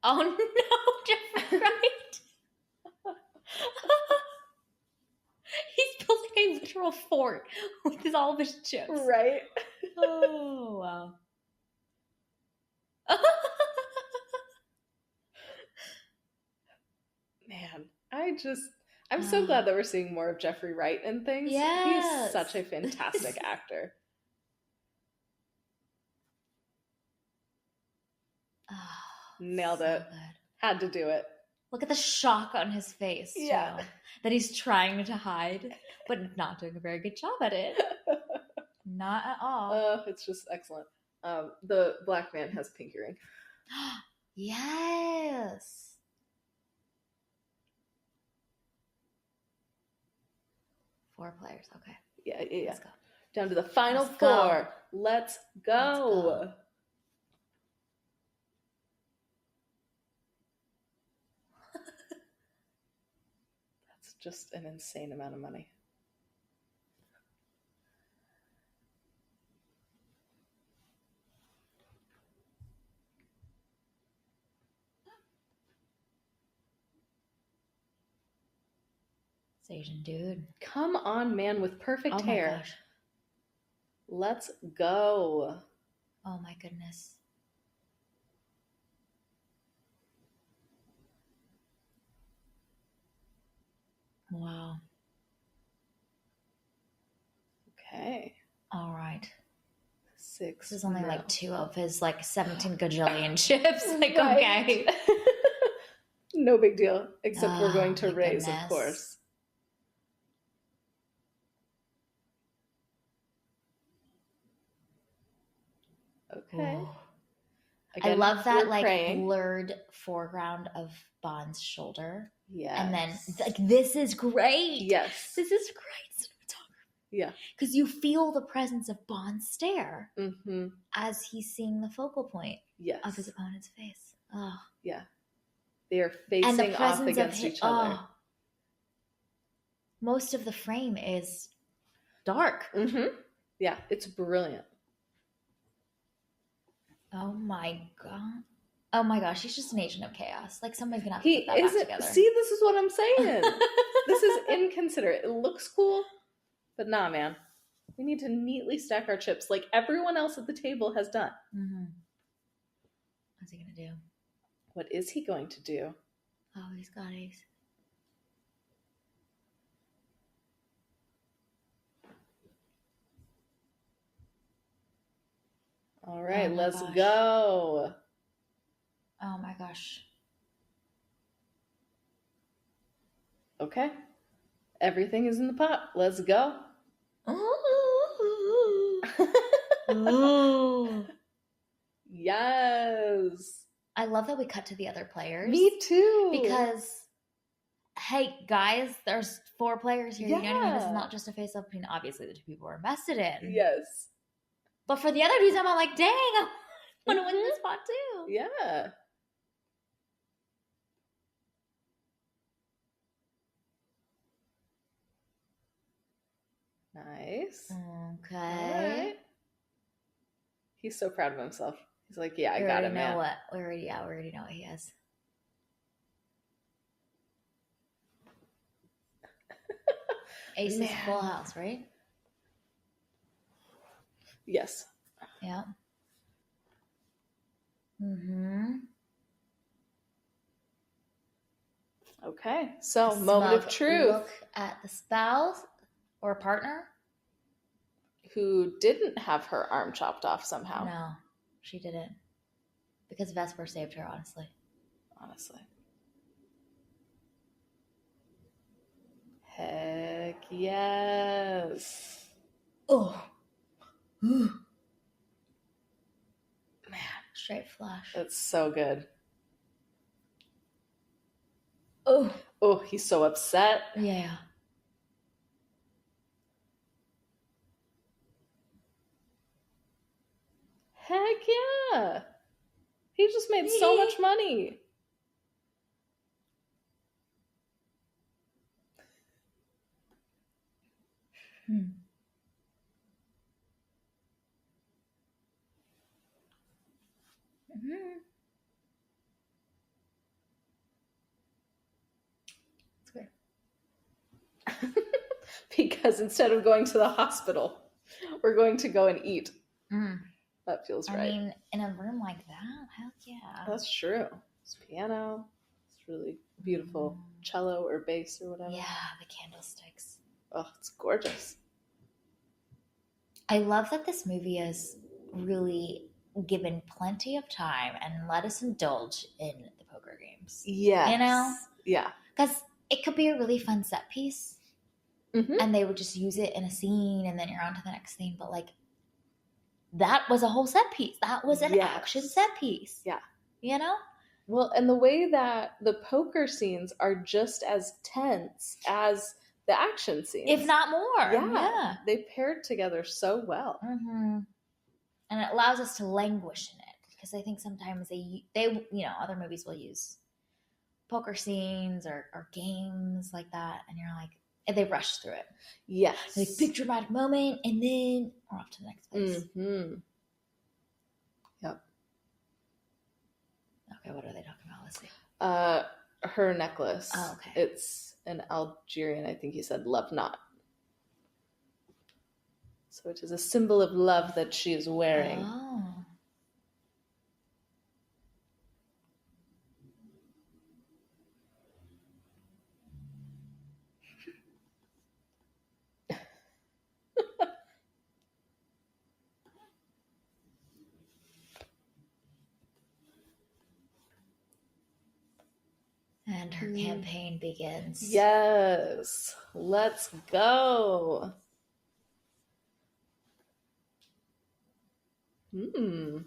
Oh no, Jeffrey, right? He's building a literal fort with all of his chips. Right? Oh, wow. Man, I'm so glad that we're seeing more of Jeffrey Wright in things. Yes. He's such a fantastic actor. Nailed it. Good. Had to do it. Look at the shock on his face. Yeah. Too, that he's trying to hide, but not doing a very good job at it. Not at all. It's just excellent. The black man has a pinky ring. Yes. Four players. Okay. Yeah. Let's go. Down to the final Let's go. four. Let's go. That's just an insane amount of money. It's Asian dude. Come on, man, with perfect Oh my hair. gosh. Let's go. Oh my goodness. Wow. Okay. All right. 6. This is only no. like 2 of his like 17 gajillion chips. Like, Right. okay. No big deal. Except we're going to my raise, goodness. of course. Okay. Ooh. Again, I love that we're like praying. blurred foreground of Bond's shoulder. Yes. And then like this is great. Yes. This is great cinematography. Yeah. Because you feel the presence of Bond's stare Mm-hmm. as he's seeing the focal point Yes. of his opponent's face. Oh. Yeah. They are And the facing off presence against of each other. Oh. Most of the frame is dark. Mm-hmm. Yeah, it's brilliant. Oh my god. Oh my gosh, he's just an agent of chaos. Like somebody's gonna have to He put that back isn't. together. See, this is what I'm saying. This is inconsiderate. It looks cool, but nah, man. We need to neatly stack our chips like everyone else at the table has done. Mm-hmm. What's he gonna do? What is he going to do? Oh, he's got eggs. All right, Oh my let's gosh. go. Oh my gosh. Okay. Everything is in the pot. Let's go. Ooh. Yes. I love that we cut to the other players. Me too. Because, hey, guys, there's 4 players here. You know what I mean? This is Yeah. not just a face-off between, obviously, the 2 people we're invested in. Yes. But for the other dudes, I'm like, dang, I want to win this spot too. Yeah. Nice. Okay. All right. He's so proud of himself. He's like, yeah, I We got already it, know man. what. We already know what he has. Ace is a full house, right? Yes. Yeah. Mm-hmm. Okay. So, moment of truth. Look at the spouse or partner. Who didn't have her arm chopped off somehow. No, she didn't. Because Vesper saved her, honestly. Heck yes. Oh. Man. Straight flush. That's so good. Oh. Oh, he's so upset. Yeah. Heck yeah. He just made so much money. Mm-hmm. That's good. Because instead of going to the hospital, we're going to go and eat. Mm. That feels right. I mean, in a room like that, heck yeah. That's true. It's piano. It's really beautiful. Cello or bass or whatever. Yeah, the candlesticks. Oh, it's gorgeous. I love that this movie is really given plenty of time and let us indulge in the poker games. Yes. You know? Yeah. Because it could be a really fun set piece. Mm-hmm. And they would just use it in a scene and then you're on to the next scene. But like, that was a whole set piece. That was an action set piece. Yeah. You know? Well, and the way that the poker scenes are just as tense as the action scenes. If not more. Yeah. They paired together so well. Mm-hmm. And it allows us to languish in it. Because I think sometimes they other movies will use poker scenes or games like that. And you're like, and they rush through it. Yes. Like, big dramatic moment, and then we're off to the next place. Mm-hmm. Yep. Okay, what are they talking about? Let's see. Her necklace. Oh, okay. It's an Algerian, I think he said, love knot. So it is a symbol of love that she is wearing. Oh. And her campaign begins. Yes. Let's go. Mm-hmm.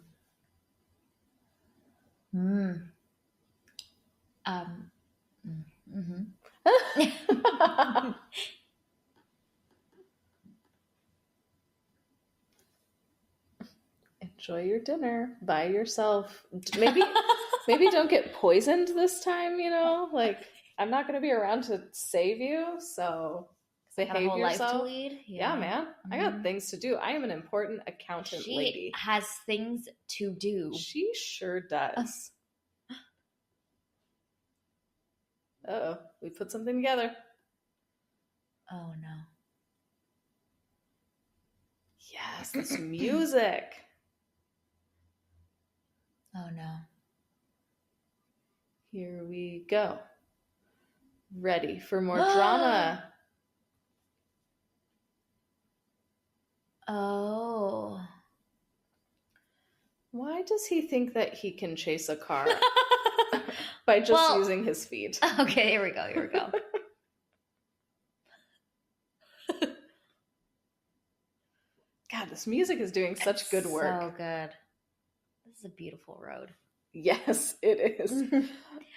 Enjoy your dinner by yourself. Maybe don't get poisoned this time, like I'm not going to be around to save you, so behave yourself. Life to lead. Yeah, man. I got things to do. I am an important accountant lady. She has things to do. She sure does. Uh-oh, we put something together. Oh no. Yes, this music. Oh no. Here we go. Ready for more drama. Oh. Why does he think that he can chase a car by just using his feet? Okay, here we go. God, this music is doing such good work. So good. This is a beautiful road. Yes, it is.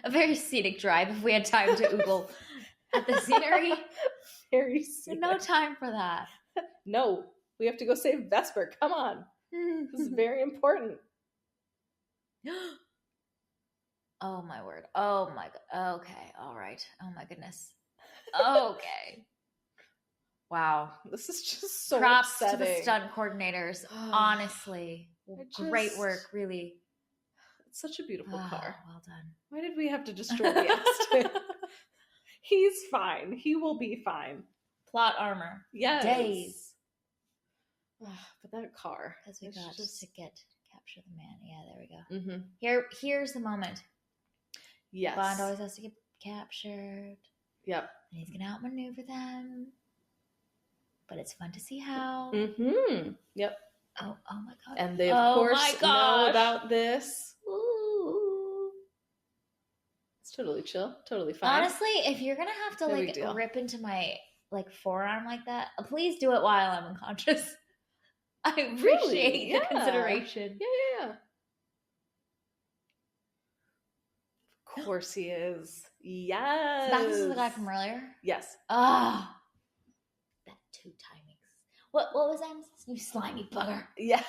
A very scenic drive if we had time to oogle at the scenery. Very scenic. No time for that. No, we have to go save Vesper. Come on. This is very important. Oh my word. Oh my god. Okay. All right. Oh my goodness. Okay. Wow. This is just so Props upsetting. to the stunt coordinators. Honestly. Great work, really. It's such a beautiful car. Well done. Why did we have to destroy the Aston? He's fine. He will be fine. Plot armor. Yes. Days. But that car. Because we got just to capture the man. Yeah, there we go. Mm-hmm. Here's the moment. Yes. Bond always has to get captured. Yep. And he's going to outmaneuver them. But it's fun to see how. Mm-hmm. Yep. Oh my god. And they, of course, know about this. Ooh. It's totally chill. Totally fine. Honestly, if you're going to have to, rip into my, forearm like that, please do it while I'm unconscious. I appreciate the consideration. Yeah. Of course he is. Yes. So this is the guy from earlier? Yes. Ah. That two timings. What was that? You slimy bugger. Yeah.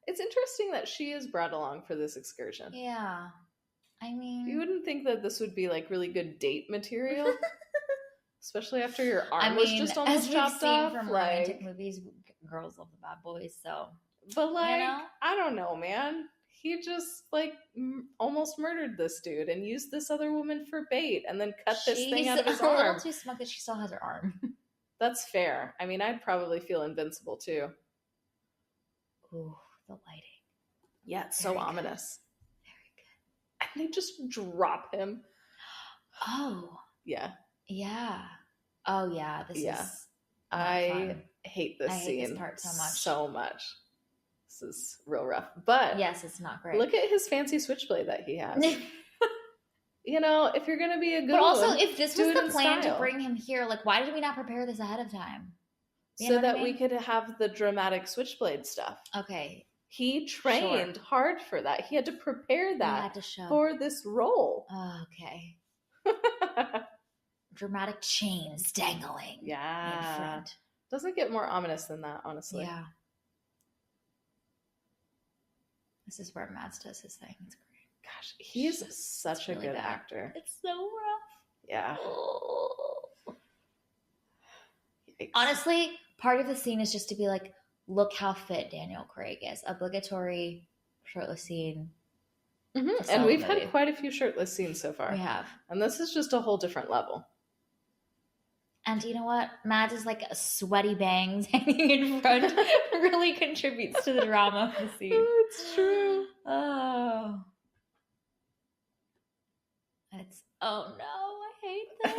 It's interesting that she is brought along for this excursion. Yeah. I mean, you wouldn't think that this would be really good date material, especially after your arm was just almost chopped off. From romantic movies, girls love the bad boys, so. But I don't know, man. He just almost murdered this dude and used this other woman for bait, and then cut this thing out of his arm. She's a little too smug that she still has her arm. That's fair. I mean, I'd probably feel invincible too. Ooh, the lighting. Yeah, it's so ominous. And they just drop him. Oh. Yeah. Yeah. Oh, yeah. This is. I hate this scene. Hate this part so much. So much. This is real rough. But. Yes, it's not great. Look at his fancy switchblade that he has. If you're going to be a good But also, one, if this was the plan to bring him here, why did we not prepare this ahead of time? You so know what I that we mean? could have the dramatic Switchblade stuff. Okay. He trained hard for that. He had to prepare He that had to show. for this role. Okay. Dramatic chains dangling in front. Doesn't get more ominous than that, honestly. Yeah. This is where Mads does his thing. It's great. Gosh, he's such a good actor. It's so rough. Yeah. Oh. Yikes. Honestly, part of the scene is just to be like, look how fit Daniel Craig is. Obligatory shirtless scene. Mm-hmm. And we've had quite a few shirtless scenes so far. We have. And this is just a whole different level. And you know what? Mads is like a sweaty bangs hanging in front really contributes to the drama of the scene. It's true. Oh. Oh no, I hate this.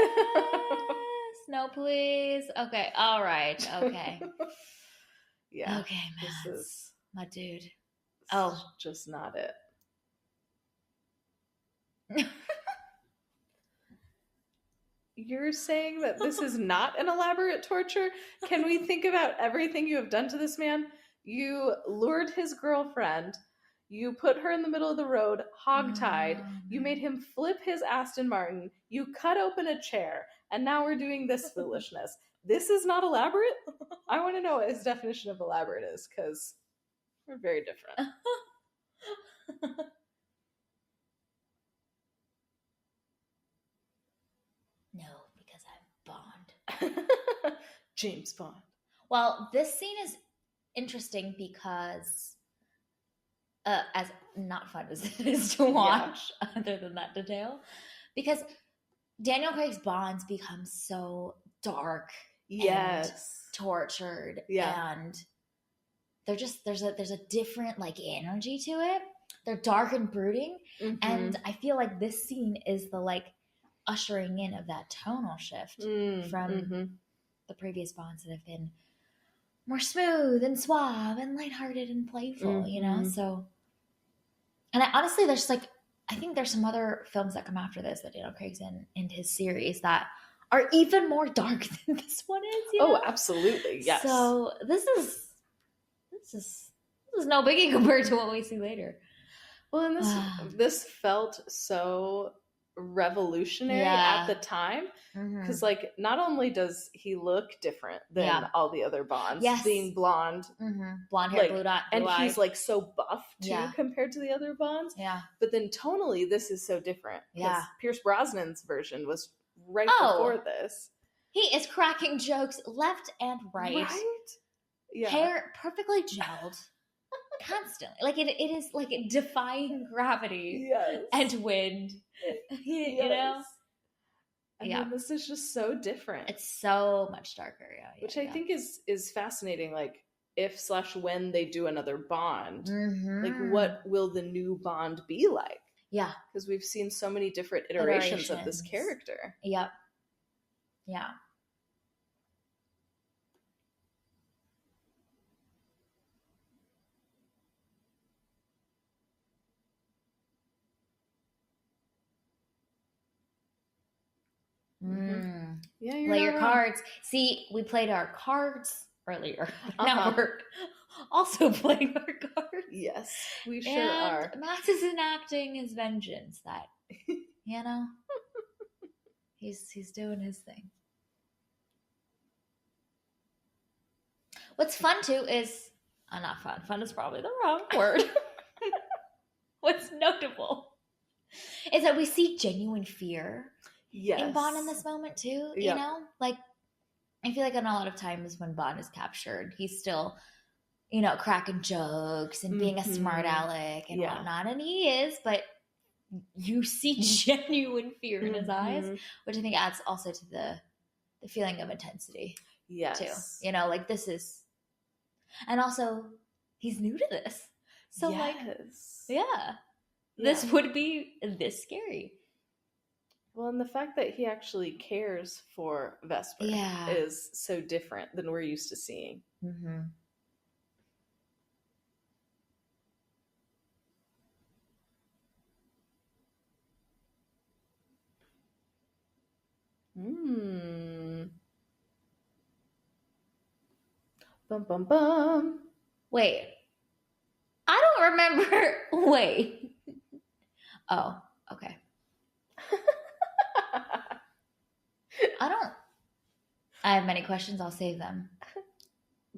No, please. Okay, all right. Okay. Yeah. Okay, Mads. This is my dude. Just not it. You're saying that this is not an elaborate torture? Can we think about everything you have done to this man? You lured his girlfriend. You put her in the middle of the road, hogtied. You made him flip his Aston Martin. You cut open a chair. And now we're doing this foolishness. This is not elaborate? I want to know what his definition of elaborate is, because we're very different. No, because I'm Bond. James Bond. Well, this scene is interesting because as not fun as it is to watch, other than that detail, because Daniel Craig's Bonds become so dark, and tortured, and they're just there's a different like energy to it. They're dark and brooding, and I feel like this scene is the like ushering in of that tonal shift from the previous Bonds that have been more smooth and suave and lighthearted and playful, you know? So, and honestly, there's like, I think there's some other films that come after this that Daniel Craig's in his series that are even more dark than this one is, you know? Oh, absolutely, yes. So this is no biggie compared to what we see later. Well, and this felt so revolutionary at the time, because like not only does he look different than all the other Bonds, being blonde, blonde hair, like, blue eyes, and he's like so buff too compared to the other Bonds. But then tonally, this is so different. Pierce Brosnan's version was right before this. He is cracking jokes left and right. Hair perfectly gelled. Constantly, like it is like defying gravity and wind, you know. And then this is just so different. It's so much darker, which I think is fascinating. Like if/when they do another Bond, like what will the new Bond be like? Yeah, because we've seen so many different iterations of this character. Yep. Yeah. Yeah, play your cards. See, we played our cards earlier. Now we're also playing our cards. Yes, we sure are. Matt is enacting his vengeance. That you know, he's doing his thing. What's fun too is not fun. Fun is probably the wrong word. What's notable is that we see genuine fear in Bond in this moment too. You know, like I feel like in a lot of times when Bond is captured, he's still, you know, cracking jokes and being a smart aleck and whatnot, and he is. But you see genuine fear in his eyes, which I think adds also to the feeling of intensity. Too. You know, like this is, and also he's new to this, so like, this would be this scary. Well, and the fact that he actually cares for Vesper is so different than we're used to seeing. Bum, bum, bum. Wait. I don't remember. Wait. Oh, okay. I have many questions. I'll save them.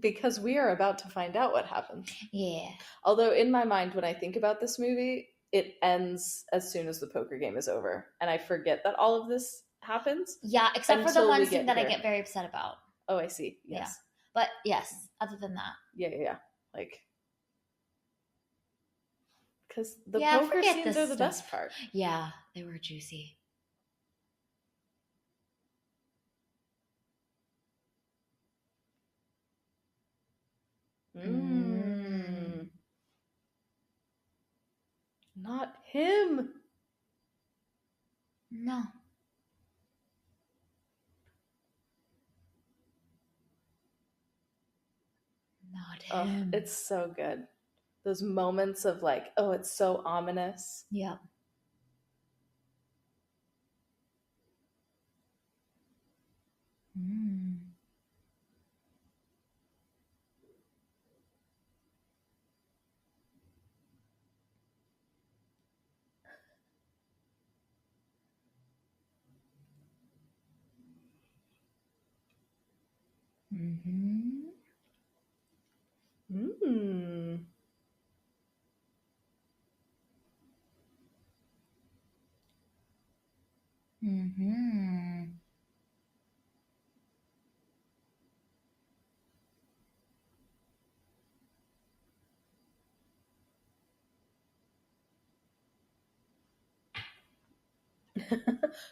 Because we are about to find out what happens. Yeah. Although in my mind, when I think about this movie, it ends as soon as the poker game is over. And I forget that all of this happens. Yeah, except for the Until we one get scene that I here. get very upset about. Oh, I see. Yes. But yes, other than that. Yeah. Like, because the Yeah, poker forget scenes this are the stuff. best part. Yeah, they were juicy. Not him. No. Not him. Oh, it's so good. Those moments of like, oh, it's so ominous. Yeah. Mm-hmm. Mm-hmm.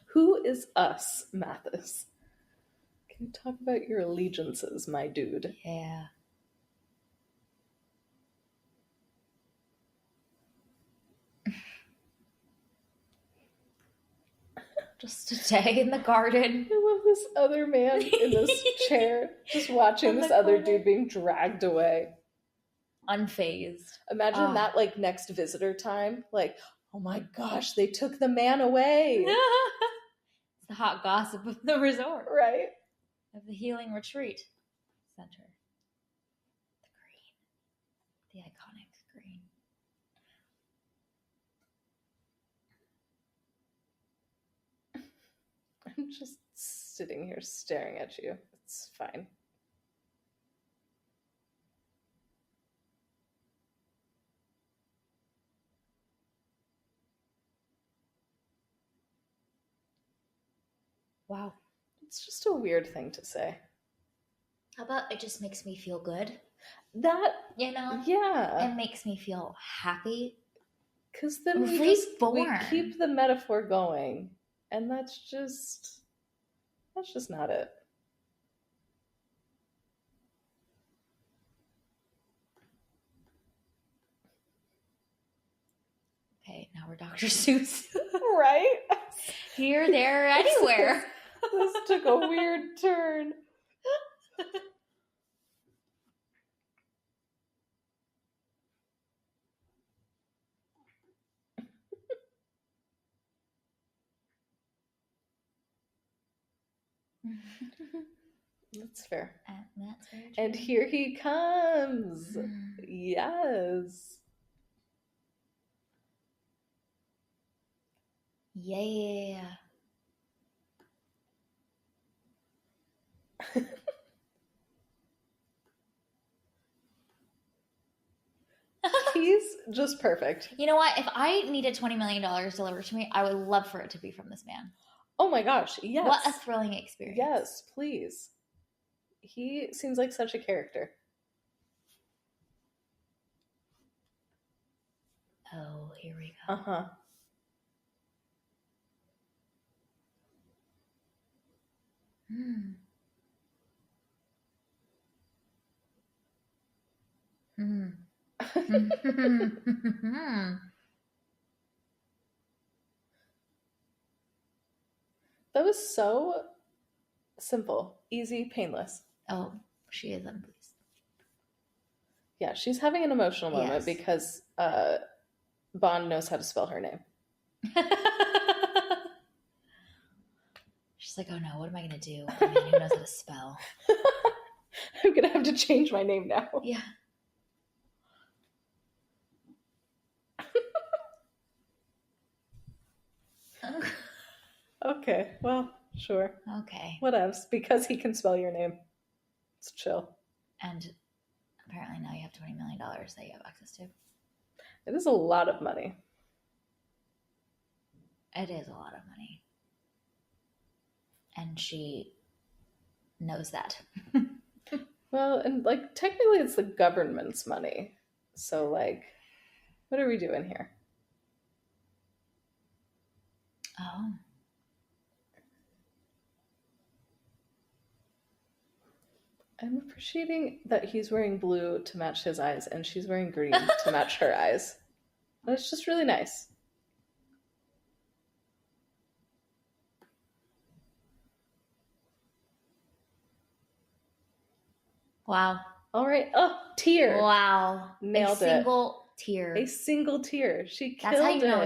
Who is us, Mathis? Can you talk about your allegiances, my dude? Yeah. Just a day in the garden. I love this other man in this chair, just watching this other dude being dragged away. Unfazed. Imagine that, like, next visitor time. Like, oh my gosh, they took the man away. It's the hot gossip of the resort. Right? Of the healing retreat center. The green. The iconic green. I'm just sitting here staring at you. It's fine. Wow. It's just a weird thing to say. How about it just makes me feel good? That, Yeah. It makes me feel happy. Because then we keep the metaphor going. And that's just not it. Okay, now we're Dr. Seuss. Right? Here, there, anywhere. This took a weird turn. That's fair. That's very true. And here he comes. Yes. Yeah. He's just perfect. You know what? If I needed $20 million delivered to me, I would love for it to be from this man. Oh my gosh, yes. What a thrilling experience. Yes, please. He seems like such a character. Oh, here we go. Uh-huh. That was so simple, easy, painless. Oh, she is unpleased. Yeah, she's having an emotional moment because Bond knows how to spell her name. She's like, oh no, what am I going to do? A man who knows how to spell. I'm going to have to change my name now. Yeah. Okay, well, sure. Okay. What else? Because he can spell your name. It's chill. And apparently now you have $20 million that you have access to. It is a lot of money. It is a lot of money. And she knows that. Well, and like technically it's the government's money. So like, what are we doing here? Oh. I'm appreciating that he's wearing blue to match his eyes and she's wearing green to match her eyes. It's just really nice. Wow. All right. Oh, tear. Wow. Nailed it. A single tear. A single tear. She killed it. That's how you know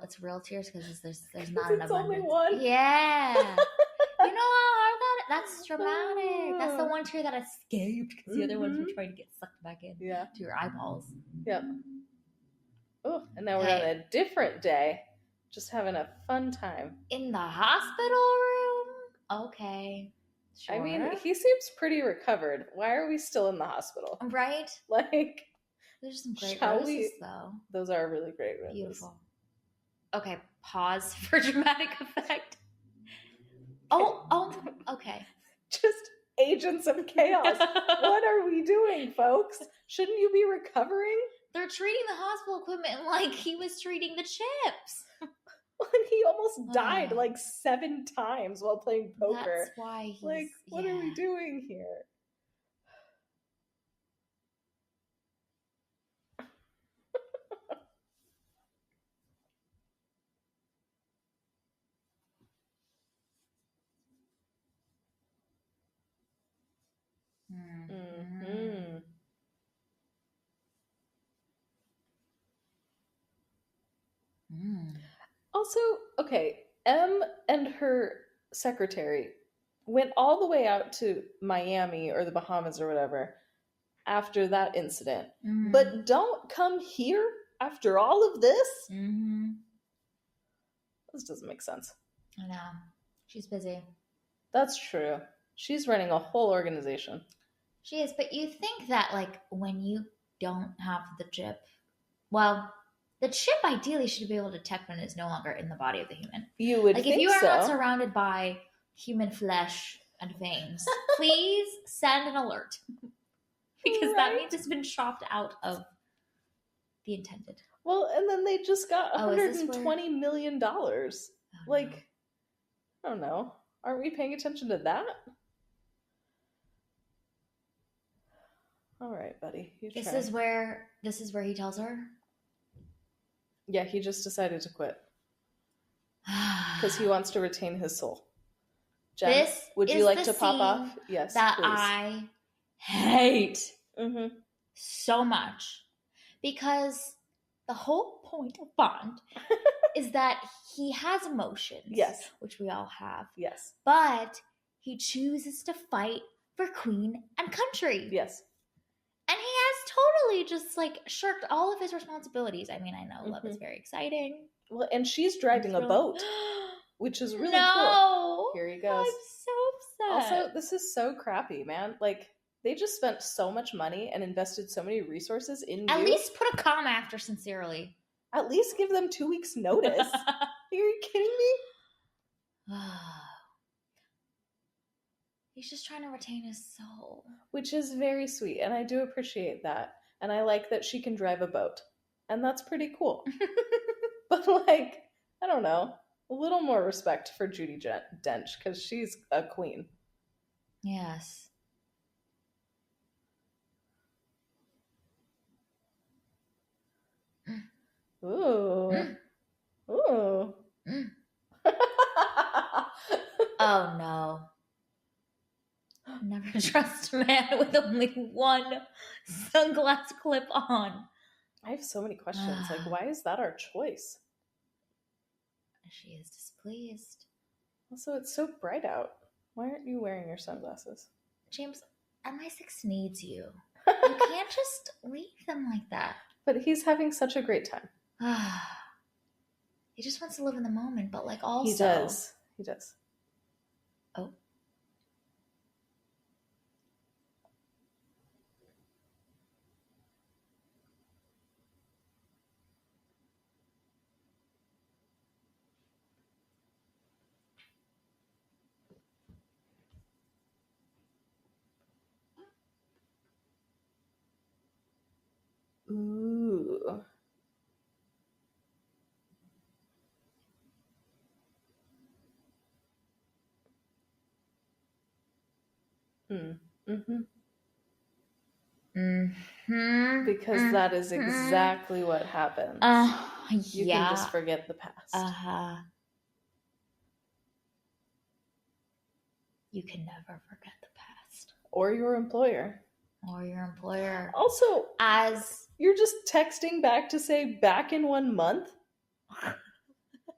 it's real tears because there's not an it's abundance. only one. Yeah. You know how hard that's dramatic. That's the one tear that escaped because the other ones were trying to get sucked back in to your eyeballs. Yep. Oh, and now we're on a different day, just having a fun time. In the hospital room? Okay. Sure. I mean, he seems pretty recovered. Why are we still in the hospital? Right? Like, there's some great roses, though. Those are really great roses. Beautiful. Okay, pause for dramatic effect. Oh, okay. Just agents of chaos. What are we doing, folks? Shouldn't you be recovering? They're treating the hospital equipment like he was treating the chips. And he almost died like 7 times while playing poker. That's why he's... Like, what are we doing here? Mm-hmm. Also, okay, M and her secretary went all the way out to Miami or the Bahamas or whatever after that incident, but don't come here after all of this? This doesn't make sense. I know. She's busy. That's true. She's running a whole organization. She is, but you think that, like, when you don't have the chip, well, the chip ideally should be able to detect when it's no longer in the body of the human. You would think so. Like, if you are not surrounded by human flesh and veins, please send an alert. Because that means it's been chopped out of the intended. Well, and then they just got $120 million. Like, no. I don't know. Aren't we paying attention to that? All right, buddy. This is where he tells her? Yeah, he just decided to quit. Because he wants to retain his soul. Jen, would you like to pop off? Yes, that please. I hate so much. Because the whole point of Bond is that he has emotions. Yes. Which we all have. Yes. But he chooses to fight for queen and country. Yes. And he has totally just like shirked all of his responsibilities. I mean, I know love is very exciting. Well, and she's driving a boat, which is really cool. Here he goes. I'm so upset. Also, this is so crappy, man. Like, they just spent so much money and invested so many resources in At least put a comma after sincerely. At least give them 2 weeks notice. Are you kidding me? He's just trying to retain his soul. Which is very sweet, and I do appreciate that. And I like that she can drive a boat. And that's pretty cool. But, like, I don't know. A little more respect for Judi Dench, because she's a queen. Yes. Ooh. Ooh. Oh, no. Never trust a man with only one sunglass clip on. I have so many questions. Like, why is that our choice? She is displeased. Also, it's so bright out. Why aren't you wearing your sunglasses? James, MI6 needs you. You can't just leave them like that. But he's having such a great time. He just wants to live in the moment, but like also... He does. He does. Oh. Ooh. Mm-hmm. Mm-hmm. Because that is exactly what happens. You can just forget the past. You can never forget the past. Or your employer. Also, as you're just texting back to say back in 1 month?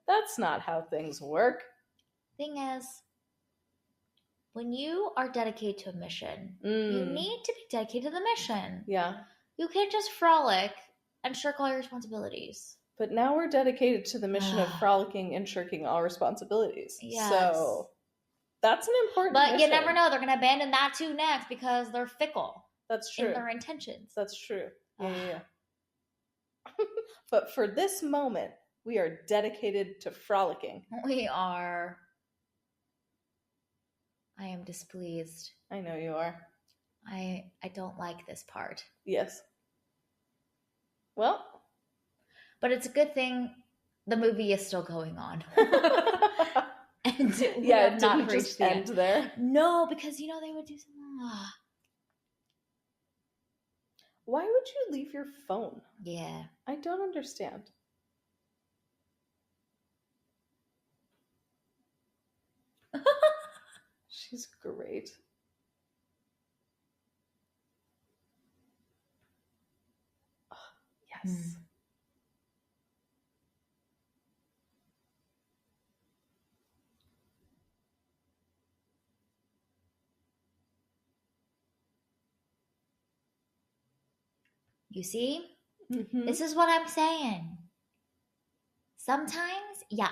That's not how things work. Thing is, when you are dedicated to a mission, you need to be dedicated to the mission. Yeah. You can't just frolic and shirk all your responsibilities. But now we're dedicated to the mission of frolicking and shirking all responsibilities. Yes. So that's an important mission. You never know. They're going to abandon that too next because they're fickle. That's true. In their intentions. That's true. Yeah. But for this moment, we are dedicated to frolicking. We are. I am displeased. I know you are. I don't like this part. Yes. Well. But it's a good thing the movie is still going on. And we have not reached just end there. No, because they would do something. Why would you leave your phone? Yeah. I don't understand. She's great. Oh, yes. You see? Mm-hmm. This is what I'm saying. Sometimes, your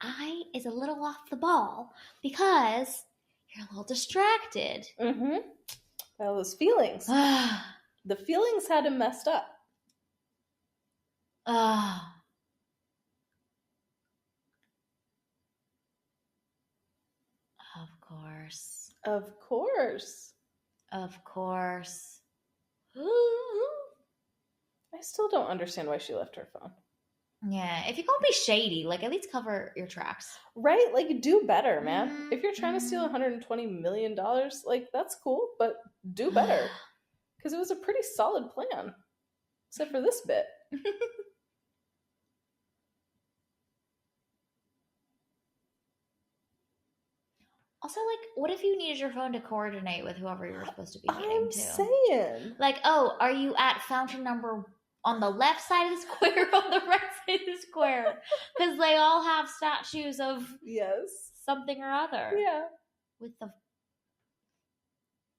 eye is a little off the ball because you're a little distracted. Mm-hmm. Well, those feelings. The feelings had him messed up. Of course. Of course. Of course. I still don't understand why she left her phone. Yeah, if you're gonna be shady, at least cover your tracks. Right? Do better, man. Mm-hmm. If you're trying to steal $120 million, that's cool, but do better. Because it was a pretty solid plan. Except for this bit. Also, what if you needed your phone to coordinate with whoever you were supposed to be meeting to? I'm saying. Are you at fountain number on the left side of the square or on the right side of the square? Because they all have statues of something or other. Yeah. With the...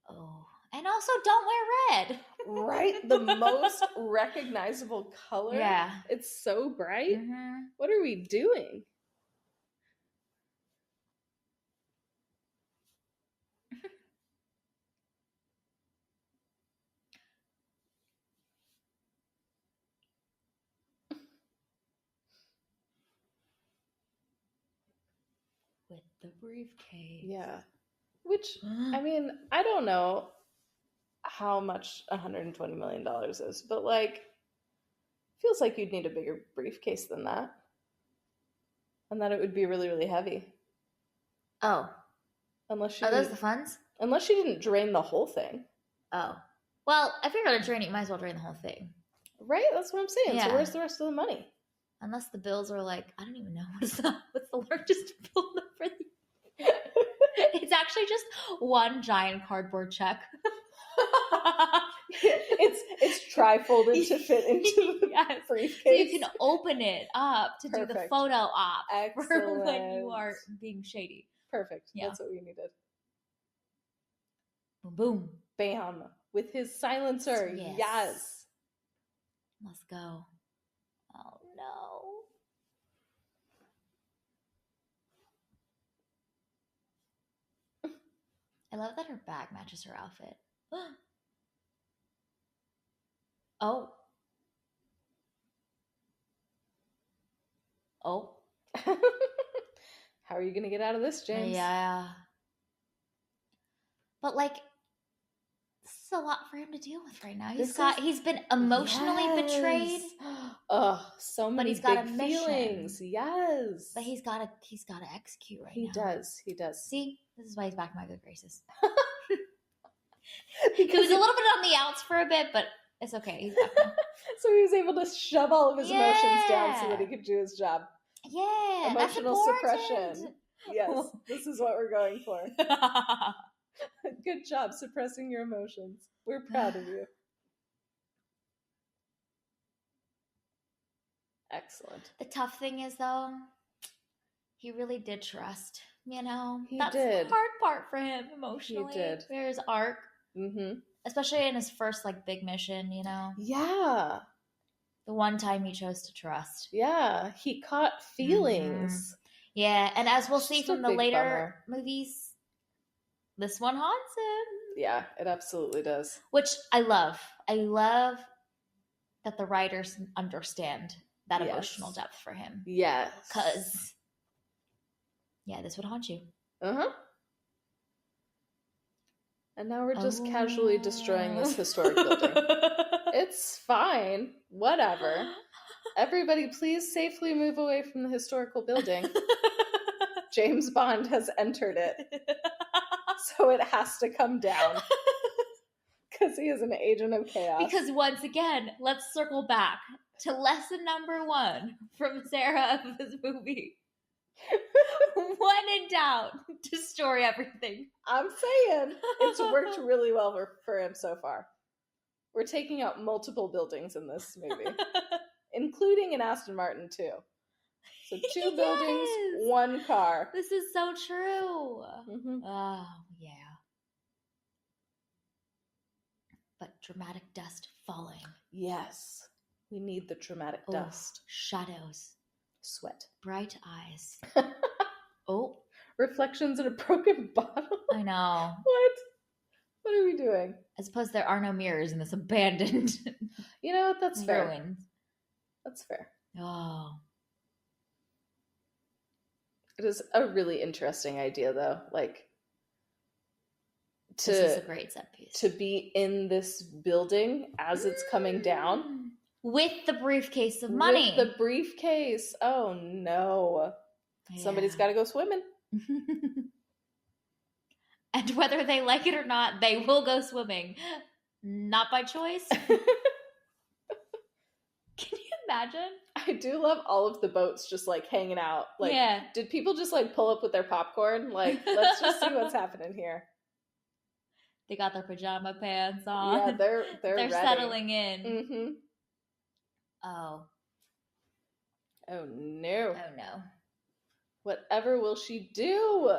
Oh. And also, don't wear red. Right? The most recognizable color. Yeah. It's so bright. Mm-hmm. What are we doing? With the briefcase. Yeah. Which, I don't know how much $120 million is, but feels like you'd need a bigger briefcase than that. And that it would be really, really heavy. Oh. Unless Are those the funds? Unless you didn't drain the whole thing. Oh. Well, if you're going to drain it, you might as well drain the whole thing. Right? That's what I'm saying. Yeah. So where's the rest of the money? Unless the bills are I don't even know. What's the largest bill number? It's actually just one giant cardboard check. it's tri-folded to fit into the briefcase. So you can open it up to do the photo op. Excellent. For when you are being shady. Perfect. Yeah. That's what we needed. Boom, boom. Bam. With his silencer. Yes. Let's go. Oh, no. I love that her bag matches her outfit. Oh. Oh. How are you going to get out of this, James? Yeah. But like, this is a lot for him to deal with right now. He's been emotionally betrayed. Oh, so many he's got big a mission. feelings. Yes. But he's got to execute right now. He does. See, this is why he's back in my good graces. Because he was a little bit on the outs for a bit, but it's okay. He's back now. So he was able to shove all of his emotions down so that he could do his job. Yeah, emotional that's suppression. Yes, this is what we're going for. Good job suppressing your emotions. We're proud of you. Excellent. The tough thing is, though, he really did trust. You know, That's the hard part for him emotionally. He did. For his arc, especially in his first big mission. You know. Yeah. The one time he chose to trust. Yeah, he caught feelings. Yeah, and as we'll see from the later movies, this one haunts him. Yeah, it absolutely does. Which I love. I love that the writers understand that emotional depth for him. Yes. Because, this would haunt you. Uh-huh. And now we're just casually destroying this historic building. It's fine. Whatever. Everybody, please safely move away from the historical building. James Bond has entered it. So it has to come down. Because he is an agent of chaos. Because once again, let's circle back to lesson number 1 from Sarah of this movie. When in doubt, destroy everything. I'm saying it's worked really well for him so far. We're taking out multiple buildings in this movie, including an Aston Martin too. So 2 buildings, 1 car. This is so true. Oh, yeah. But dramatic dust falling. Yes. We need the dramatic dust. Shadows. Sweat. Bright eyes. Oh. Reflections in a broken bottle. I know. What? What are we doing? I suppose there are no mirrors in this abandoned. You know what? That's fair. Ruins. That's fair. Oh. It is a really interesting idea, though. This is a great set piece. To be in this building as it's coming down. With the briefcase of money. With the briefcase. Oh, no. Yeah. Somebody's got to go swimming. And whether they like it or not, they will go swimming. Not by choice. Can you imagine? I do love all of the boats just hanging out. Did people just pull up with their popcorn? Let's just see what's happening here. They got their pajama pants on. Yeah, they're ready. Settling in. Mm-hmm. Oh. Oh no. Oh no. Whatever will she do?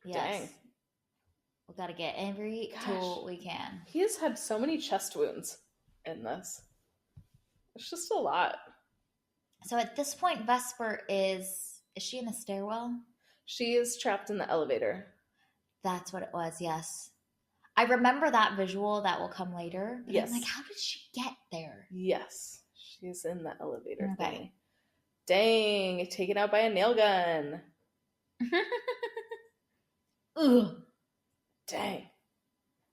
Yes. Dang. We gotta get every tool we can. He has had so many chest wounds in this. It's just a lot. So at this point, Vesper is she in a stairwell? She is trapped in the elevator. That's what it was, yes. I remember that visual that will come later. But yes. I'm how did she get there? Yes. She's in the elevator thing. Dang, taken out by a nail gun. Ugh. Dang.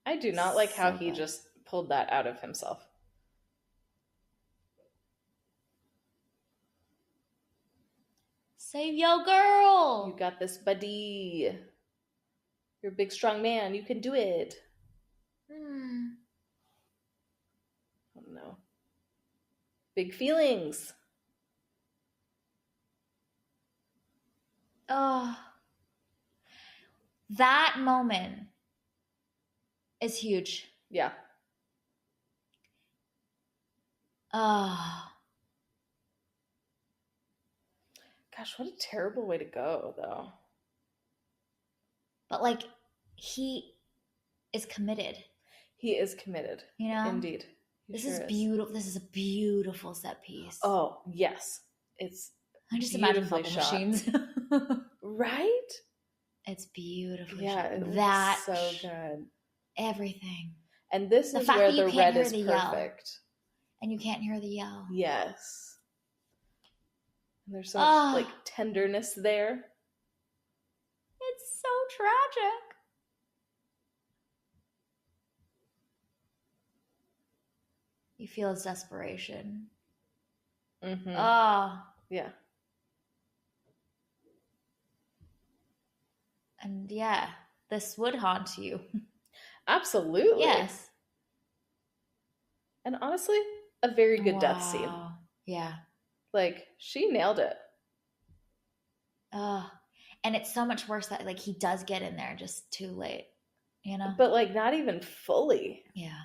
I do not like how he just pulled that out of himself. Save your girl. You got this, buddy. You're a big, strong man. You can do it. Oh, no. Big feelings. Oh. That moment is huge. Yeah. Gosh, what a terrible way to go, though. But like, he is committed. He is committed. You know? Indeed. This is beautiful. This is a beautiful set piece. Oh, yes. It's I just imagine bubble shot. machines. Right? It's beautifully Yeah, shot. it That so good. Everything. And this is where the red is perfect. Yell, and you can't hear the yell. Yes. And there's so much like tenderness there. It's so tragic. You feel his desperation. Mm-hmm. Yeah. And yeah, this would haunt you. Absolutely. Yes. And honestly, a very good death scene. Yeah. Like, she nailed it. And it's so much worse that like he does get in there just too late, you know? But like not even fully. Yeah.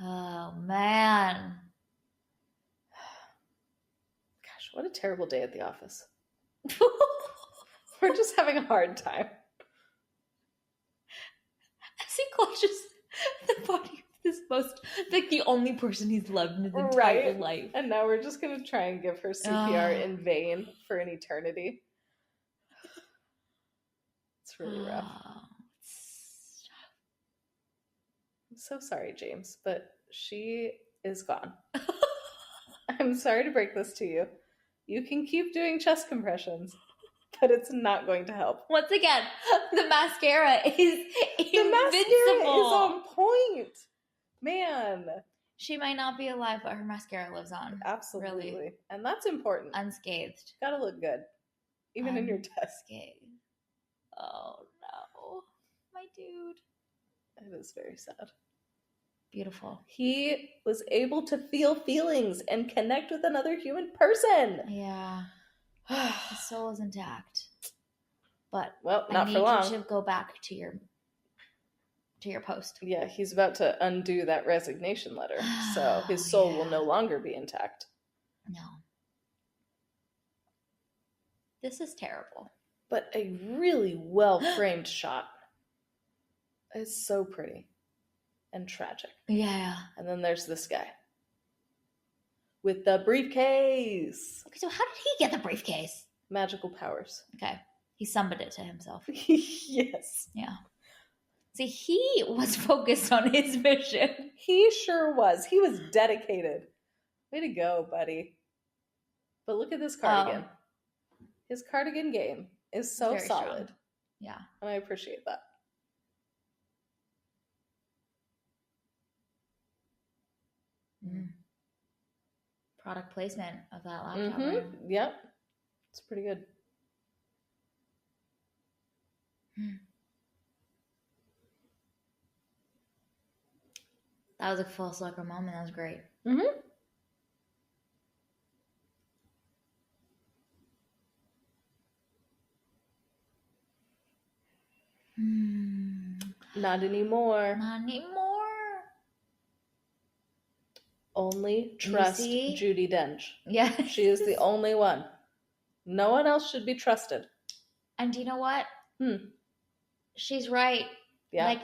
Oh man. Gosh, what a terrible day at the office. We're just having a hard time. As he clutches the body of this like the only person he's loved in his entire life. And now we're just going to try and give her CPR in vain for an eternity. It's really rough. I'm so sorry, James, but she is gone. I'm sorry to break this to you. You can keep doing chest compressions, but it's not going to help. Once again, the mascara is invincible. The mascara is on point. Man. She might not be alive, but her mascara lives on. Absolutely. Really. And that's important. Unscathed. Gotta look good. Even in your desk. Unscathed. Oh no. My dude. It is very sad. Beautiful. He was able to feel feelings and connect with another human person. Yeah. His soul is intact. But well, not for long. You should go back to your post. Yeah, he's about to undo that resignation letter. So his soul will no longer be intact. No. This is terrible. But a really well-framed shot. It's so pretty. And tragic. Yeah. And then there's this guy. With the briefcase. Okay, so how did he get the briefcase? Magical powers. Okay. He summoned it to himself. Yes. Yeah. See, he was focused on his mission. He sure was. He was dedicated. Way to go, buddy. But look at this cardigan. His cardigan game is so solid. Strong. Yeah. And I appreciate that. Product placement of that laptop. Mm-hmm. Yep. It's pretty good. That was a full circle moment. That was great. Not anymore. Not anymore. Only trust Judi Dench. Yeah. She is the only one. No one else should be trusted. And do you know what? She's right. Yeah. Like,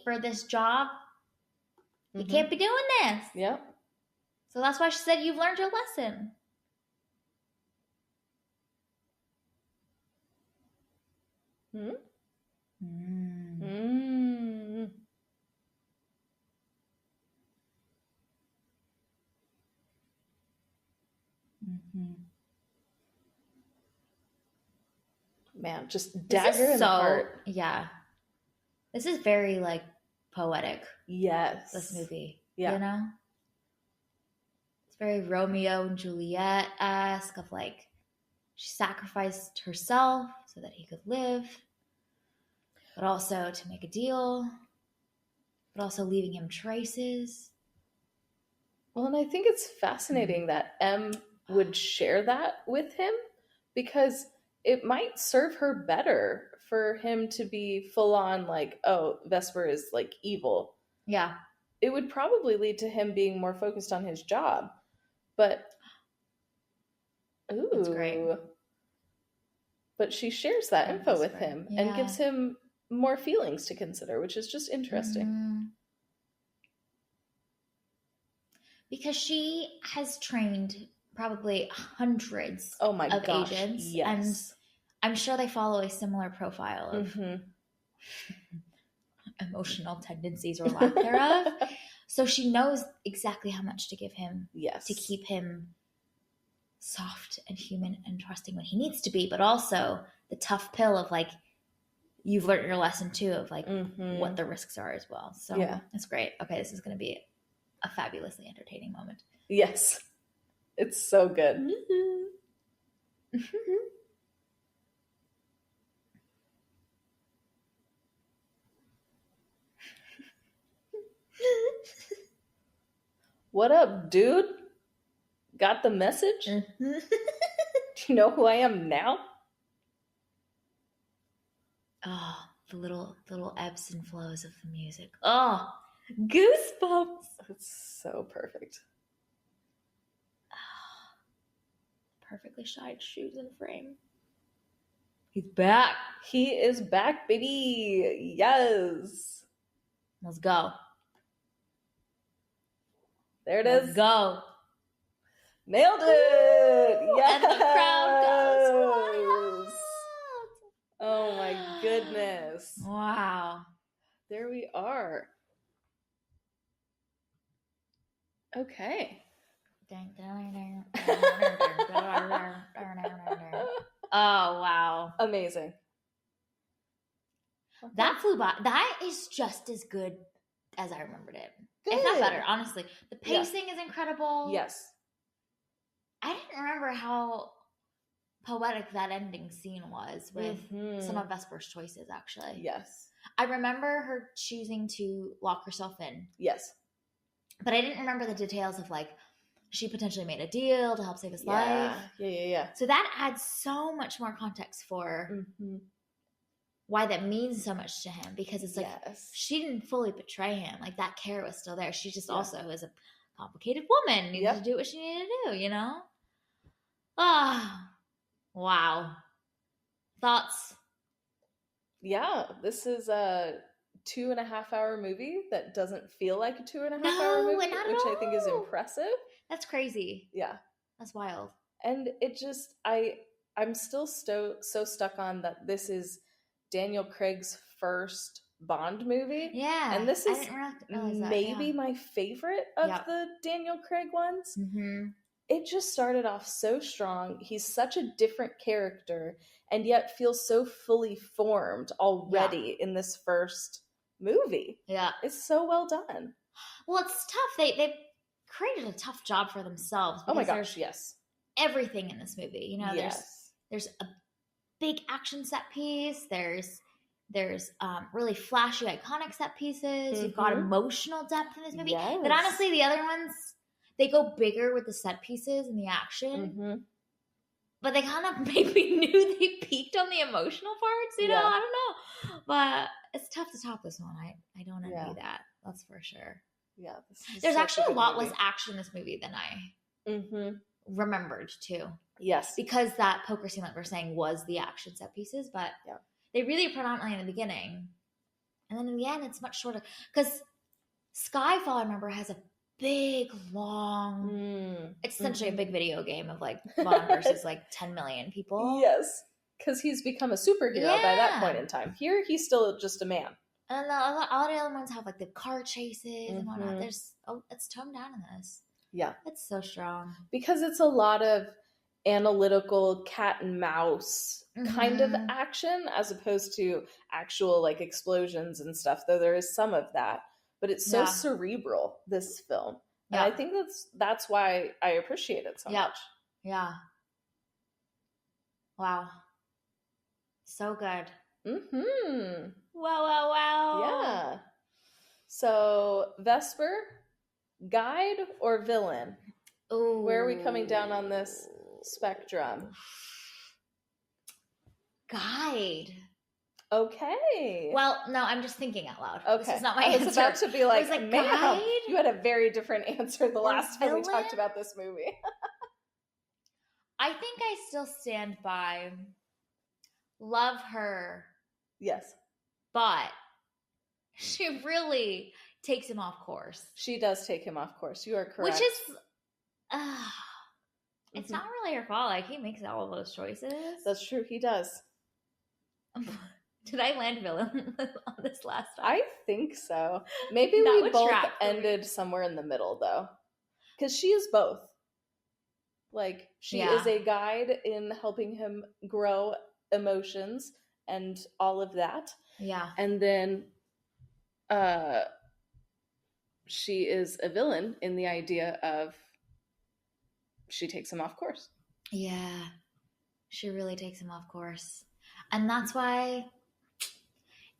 for this job, you can't be doing this. Yep. So that's why she said, you've learned your lesson. Man, just dagger in the heart. Yeah. This is very, like, poetic. Yes. This movie. Yeah. You know? It's very Romeo and Juliet-esque of, like, she sacrificed herself so that he could live, but also to make a deal, but also leaving him traces. Well, and I think it's fascinating that M would share that with him, because it might serve her better for him to be full on like, oh, Vesper is like evil. Yeah. It would probably lead to him being more focused on his job. But Ooh. It's great. But she shares that info with Vesper. him Yeah. and gives him more feelings to consider, which is just interesting. Mm-hmm. Because she has trained probably hundreds Oh my of gosh, agents. yes. And I'm sure they follow a similar profile of emotional tendencies or lack thereof. So she knows exactly how much to give him Yes. to keep him soft and human and trusting when he needs to be, but also the tough pill of like, you've learned your lesson too of like what the risks are as well. So Yeah. It's great. Okay, this is going to be a fabulously entertaining moment. Yes. It's so good. What up, dude? Got the message? Do you know who I am now? Oh, the little ebbs and flows of the music. Oh, goosebumps. It's so perfect. Perfectly shined shoes in frame. He's back. He is back, baby. Yes. Let's go. There it Let's is. go. Nailed it. Yes. And the crowd goes wild. Oh my goodness. Wow. There we are. Okay. Oh, wow. Amazing. That flew by. That is just as good as I remembered it. Good. If not better, honestly. The pacing is incredible. Yes. I didn't remember how poetic that ending scene was with some of Vesper's choices, actually. Yes. I remember her choosing to lock herself in. Yes. But I didn't remember the details of like, she potentially made a deal to help save his life. Yeah. So that adds so much more context for why that means so much to him, because it's like she didn't fully betray him. Like that care was still there. She just also is a complicated woman, needed to do what she needed to do, you know? Ah, wow. Thoughts? Yeah, this is a 2.5 hour movie that doesn't feel like a 2.5 hour movie, which I think is impressive. That's crazy. Yeah. That's wild. And it just, I'm still so stuck on that this is Daniel Craig's first Bond movie. Yeah. And this is maybe my favorite of the Daniel Craig ones. It just started off so strong. He's such a different character and yet feels so fully formed already in this first movie. Yeah. It's so well done. Well, it's tough. They've created a tough job for themselves. Oh my gosh, yes. Everything in this movie. You know, there's a big action set piece. There's really flashy, iconic set pieces. You've got emotional depth in this movie. Yes. But honestly, the other ones, they go bigger with the set pieces and the action. But they kind of maybe knew they peaked on the emotional parts, you know? I don't know. But it's tough to top this one. I don't envy that. That's for sure. Yeah. There's actually a lot less action in this movie than I remembered, too. Yes. Because that poker scene, like we're saying, was the action set pieces. But they really are predominantly in the beginning. And then in the end, it's much shorter. Because Skyfall, I remember, has a big, long... It's essentially a big video game of, like, Bond versus, like, 10 million people. Yes. Because he's become a superhero by that point in time. Here, he's still just a man. And all the other ones have, like, the car chases and whatnot. It's toned down in this. Yeah. It's so strong. Because it's a lot of analytical cat and mouse kind of action as opposed to actual, like, explosions and stuff, though there is some of that. But it's so cerebral, this film. And I think that's why I appreciate it so much. Yeah. Wow. So good. Wow. Yeah. So, Vesper, guide or villain? Ooh. Where are we coming down on this spectrum? Guide. Okay. Well, no, I'm just thinking out loud. Okay. This is not my answer. I was about to be like, guide? You had a very different answer the last time we talked about this movie. I I think I still stand by love her, Yes. but she really takes him off course. She does take him off course. You are correct. Which is, it's not really her fault. Like, he makes all of those choices. That's true. He does. Did I land villain on this last time? I think so. Maybe That we would both track for me. ended somewhere in the middle, though. Because she is both. Like, she is a guide in helping him grow emotions and all of that. Yeah. And then she is a villain in the idea of she takes him off course. Yeah. She really takes him off course. And that's why,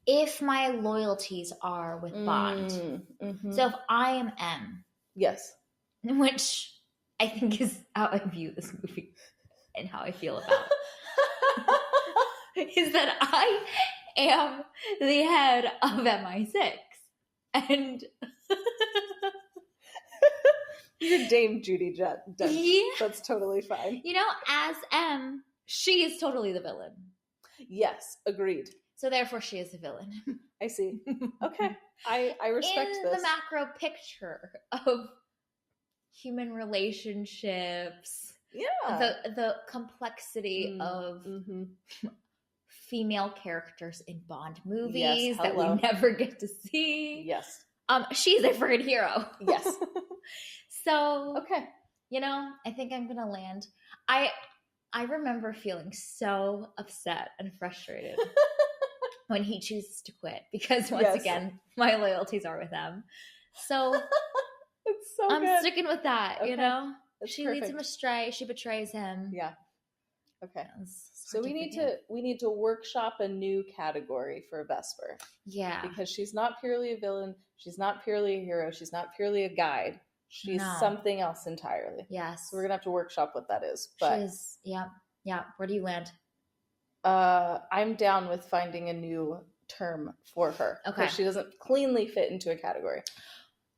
if my loyalties are with Bond, so if I am M, yes, which I think is how I view this movie and how I feel about it, is that I am the head of MI6. And you're Dame Judi Dench. Yeah. That's totally fine. You know, as M, she is totally the villain. Yes, agreed. So therefore, she is the villain. I see. Okay, I respect in this. the macro picture of human relationships, the complexity of female characters in Bond movies that we never get to see. Yes. She's a friggin' hero. Yes. So, okay. You know, I think I'm gonna land. I remember feeling so upset and frustrated when he chooses to quit, because once again, my loyalties are with him. So it's so I'm good. sticking with that, you know? That's she perfect. leads him astray, she betrays him. Yeah. Okay. So we need to workshop a new category for Vesper. Yeah. Because she's not purely a villain, she's not purely a hero, she's not purely a guide. She's something else entirely. Yes. So we're gonna have to workshop what that is. But she's yeah. Where do you land? I'm down with finding a new term for her. Okay. Because she doesn't cleanly fit into a category.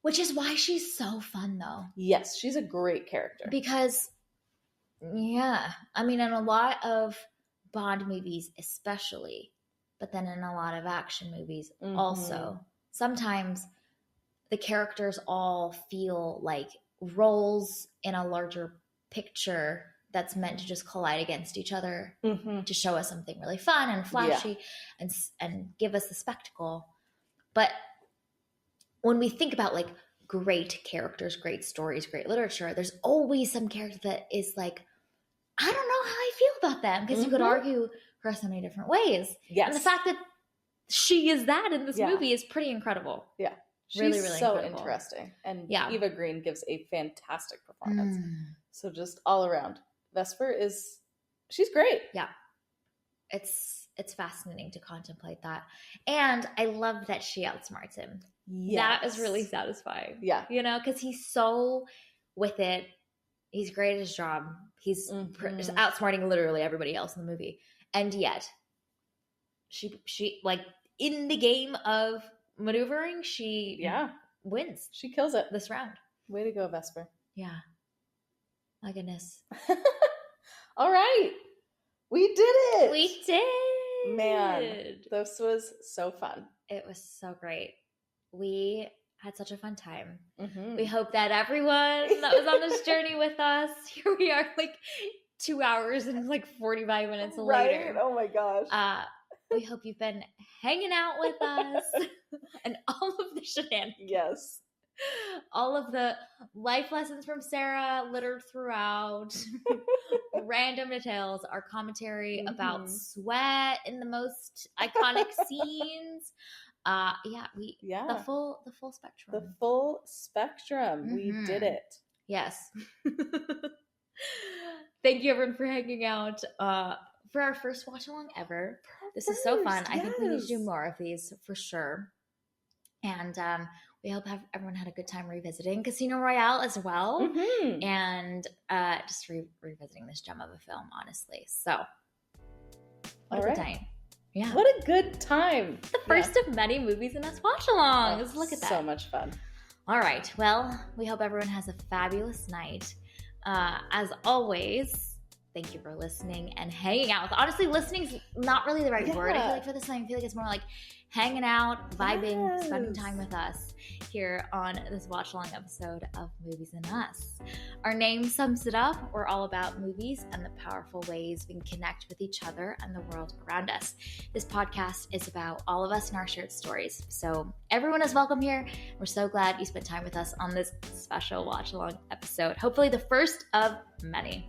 Which is why she's so fun, though. Yes, she's a great character. Because, I mean, in a lot of Bond movies especially, but then in a lot of action movies also, sometimes the characters all feel like roles in a larger picture that's meant to just collide against each other to show us something really fun and flashy and give us the spectacle. But when we think about like great characters, great stories, great literature, there's always some character that is like, I don't know how I feel about them, because you could argue her so many different ways. Yes. And the fact that she is that in this movie is pretty incredible. Yeah. She's really, really so incredible. interesting. And Eva Green gives a fantastic performance. So just all around. Vesper she's great. Yeah. It's fascinating to contemplate that. And I love that she outsmarts him. Yes. That is really satisfying. Yeah. You know, because he's so with it. He's great at his job. He's outsmarting literally everybody else in the movie. And yet, she like, in the game of maneuvering, she wins. She kills it this round. Way to go, Vesper. Yeah. My goodness. All right. We did it. We did. Man, this was so fun. It was so great. We had such a fun time. We hope that everyone that was on this journey with us, here we are like 2 hours and like 45 minutes later. Oh my gosh. We hope you've been hanging out with us and all of the shenanigans. Yes. All of the life lessons from Sarah littered throughout, random details, our commentary about sweat in the most iconic scenes. The full spectrum. The full spectrum. We did it. Yes. Thank you everyone for hanging out for our first watch along ever. This is so fun. I think we need to do more of these for sure. And we hope everyone had a good time revisiting Casino Royale as well. And just revisiting this gem of a film, honestly. So, what a good time. Yeah. What a good time. The first of many movies in us watch-alongs. Look at that. So much fun. All right. Well, we hope everyone has a fabulous night. As always, thank you for listening and hanging out with. Honestly, listening's not really the right word. I feel like for this time, I feel like it's more like hanging out, vibing, spending time with us here on this watch-along episode of Movies and Us. Our name sums it up. We're all about movies and the powerful ways we can connect with each other and the world around us. This podcast is about all of us and our shared stories. So everyone is welcome here. We're so glad you spent time with us on this special watch-along episode. Hopefully the first of many.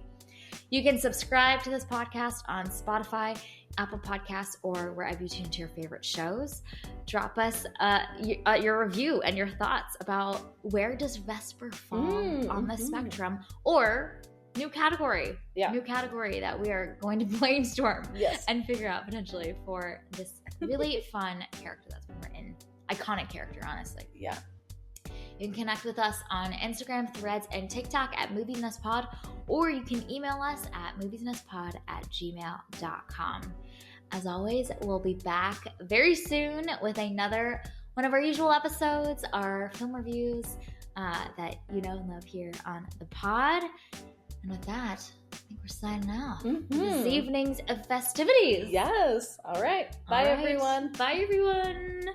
You can subscribe to this podcast on Spotify, Apple Podcasts, or wherever you tune to your favorite shows. Drop us your review and your thoughts about where does Vesper fall on the spectrum, or new category that we are going to brainstorm and figure out potentially for this really fun character that's been written. Iconic character, honestly. Yeah. You can connect with us on Instagram, Threads, and TikTok at moviesandUsPod, or you can email us at moviesandUsPod@gmail.com. As always, we'll be back very soon with another one of our usual episodes, our film reviews that you know and love here on the pod. And with that, I think we're signing off. This evening's festivities. Yes. All right. Bye, everyone. Bye, everyone.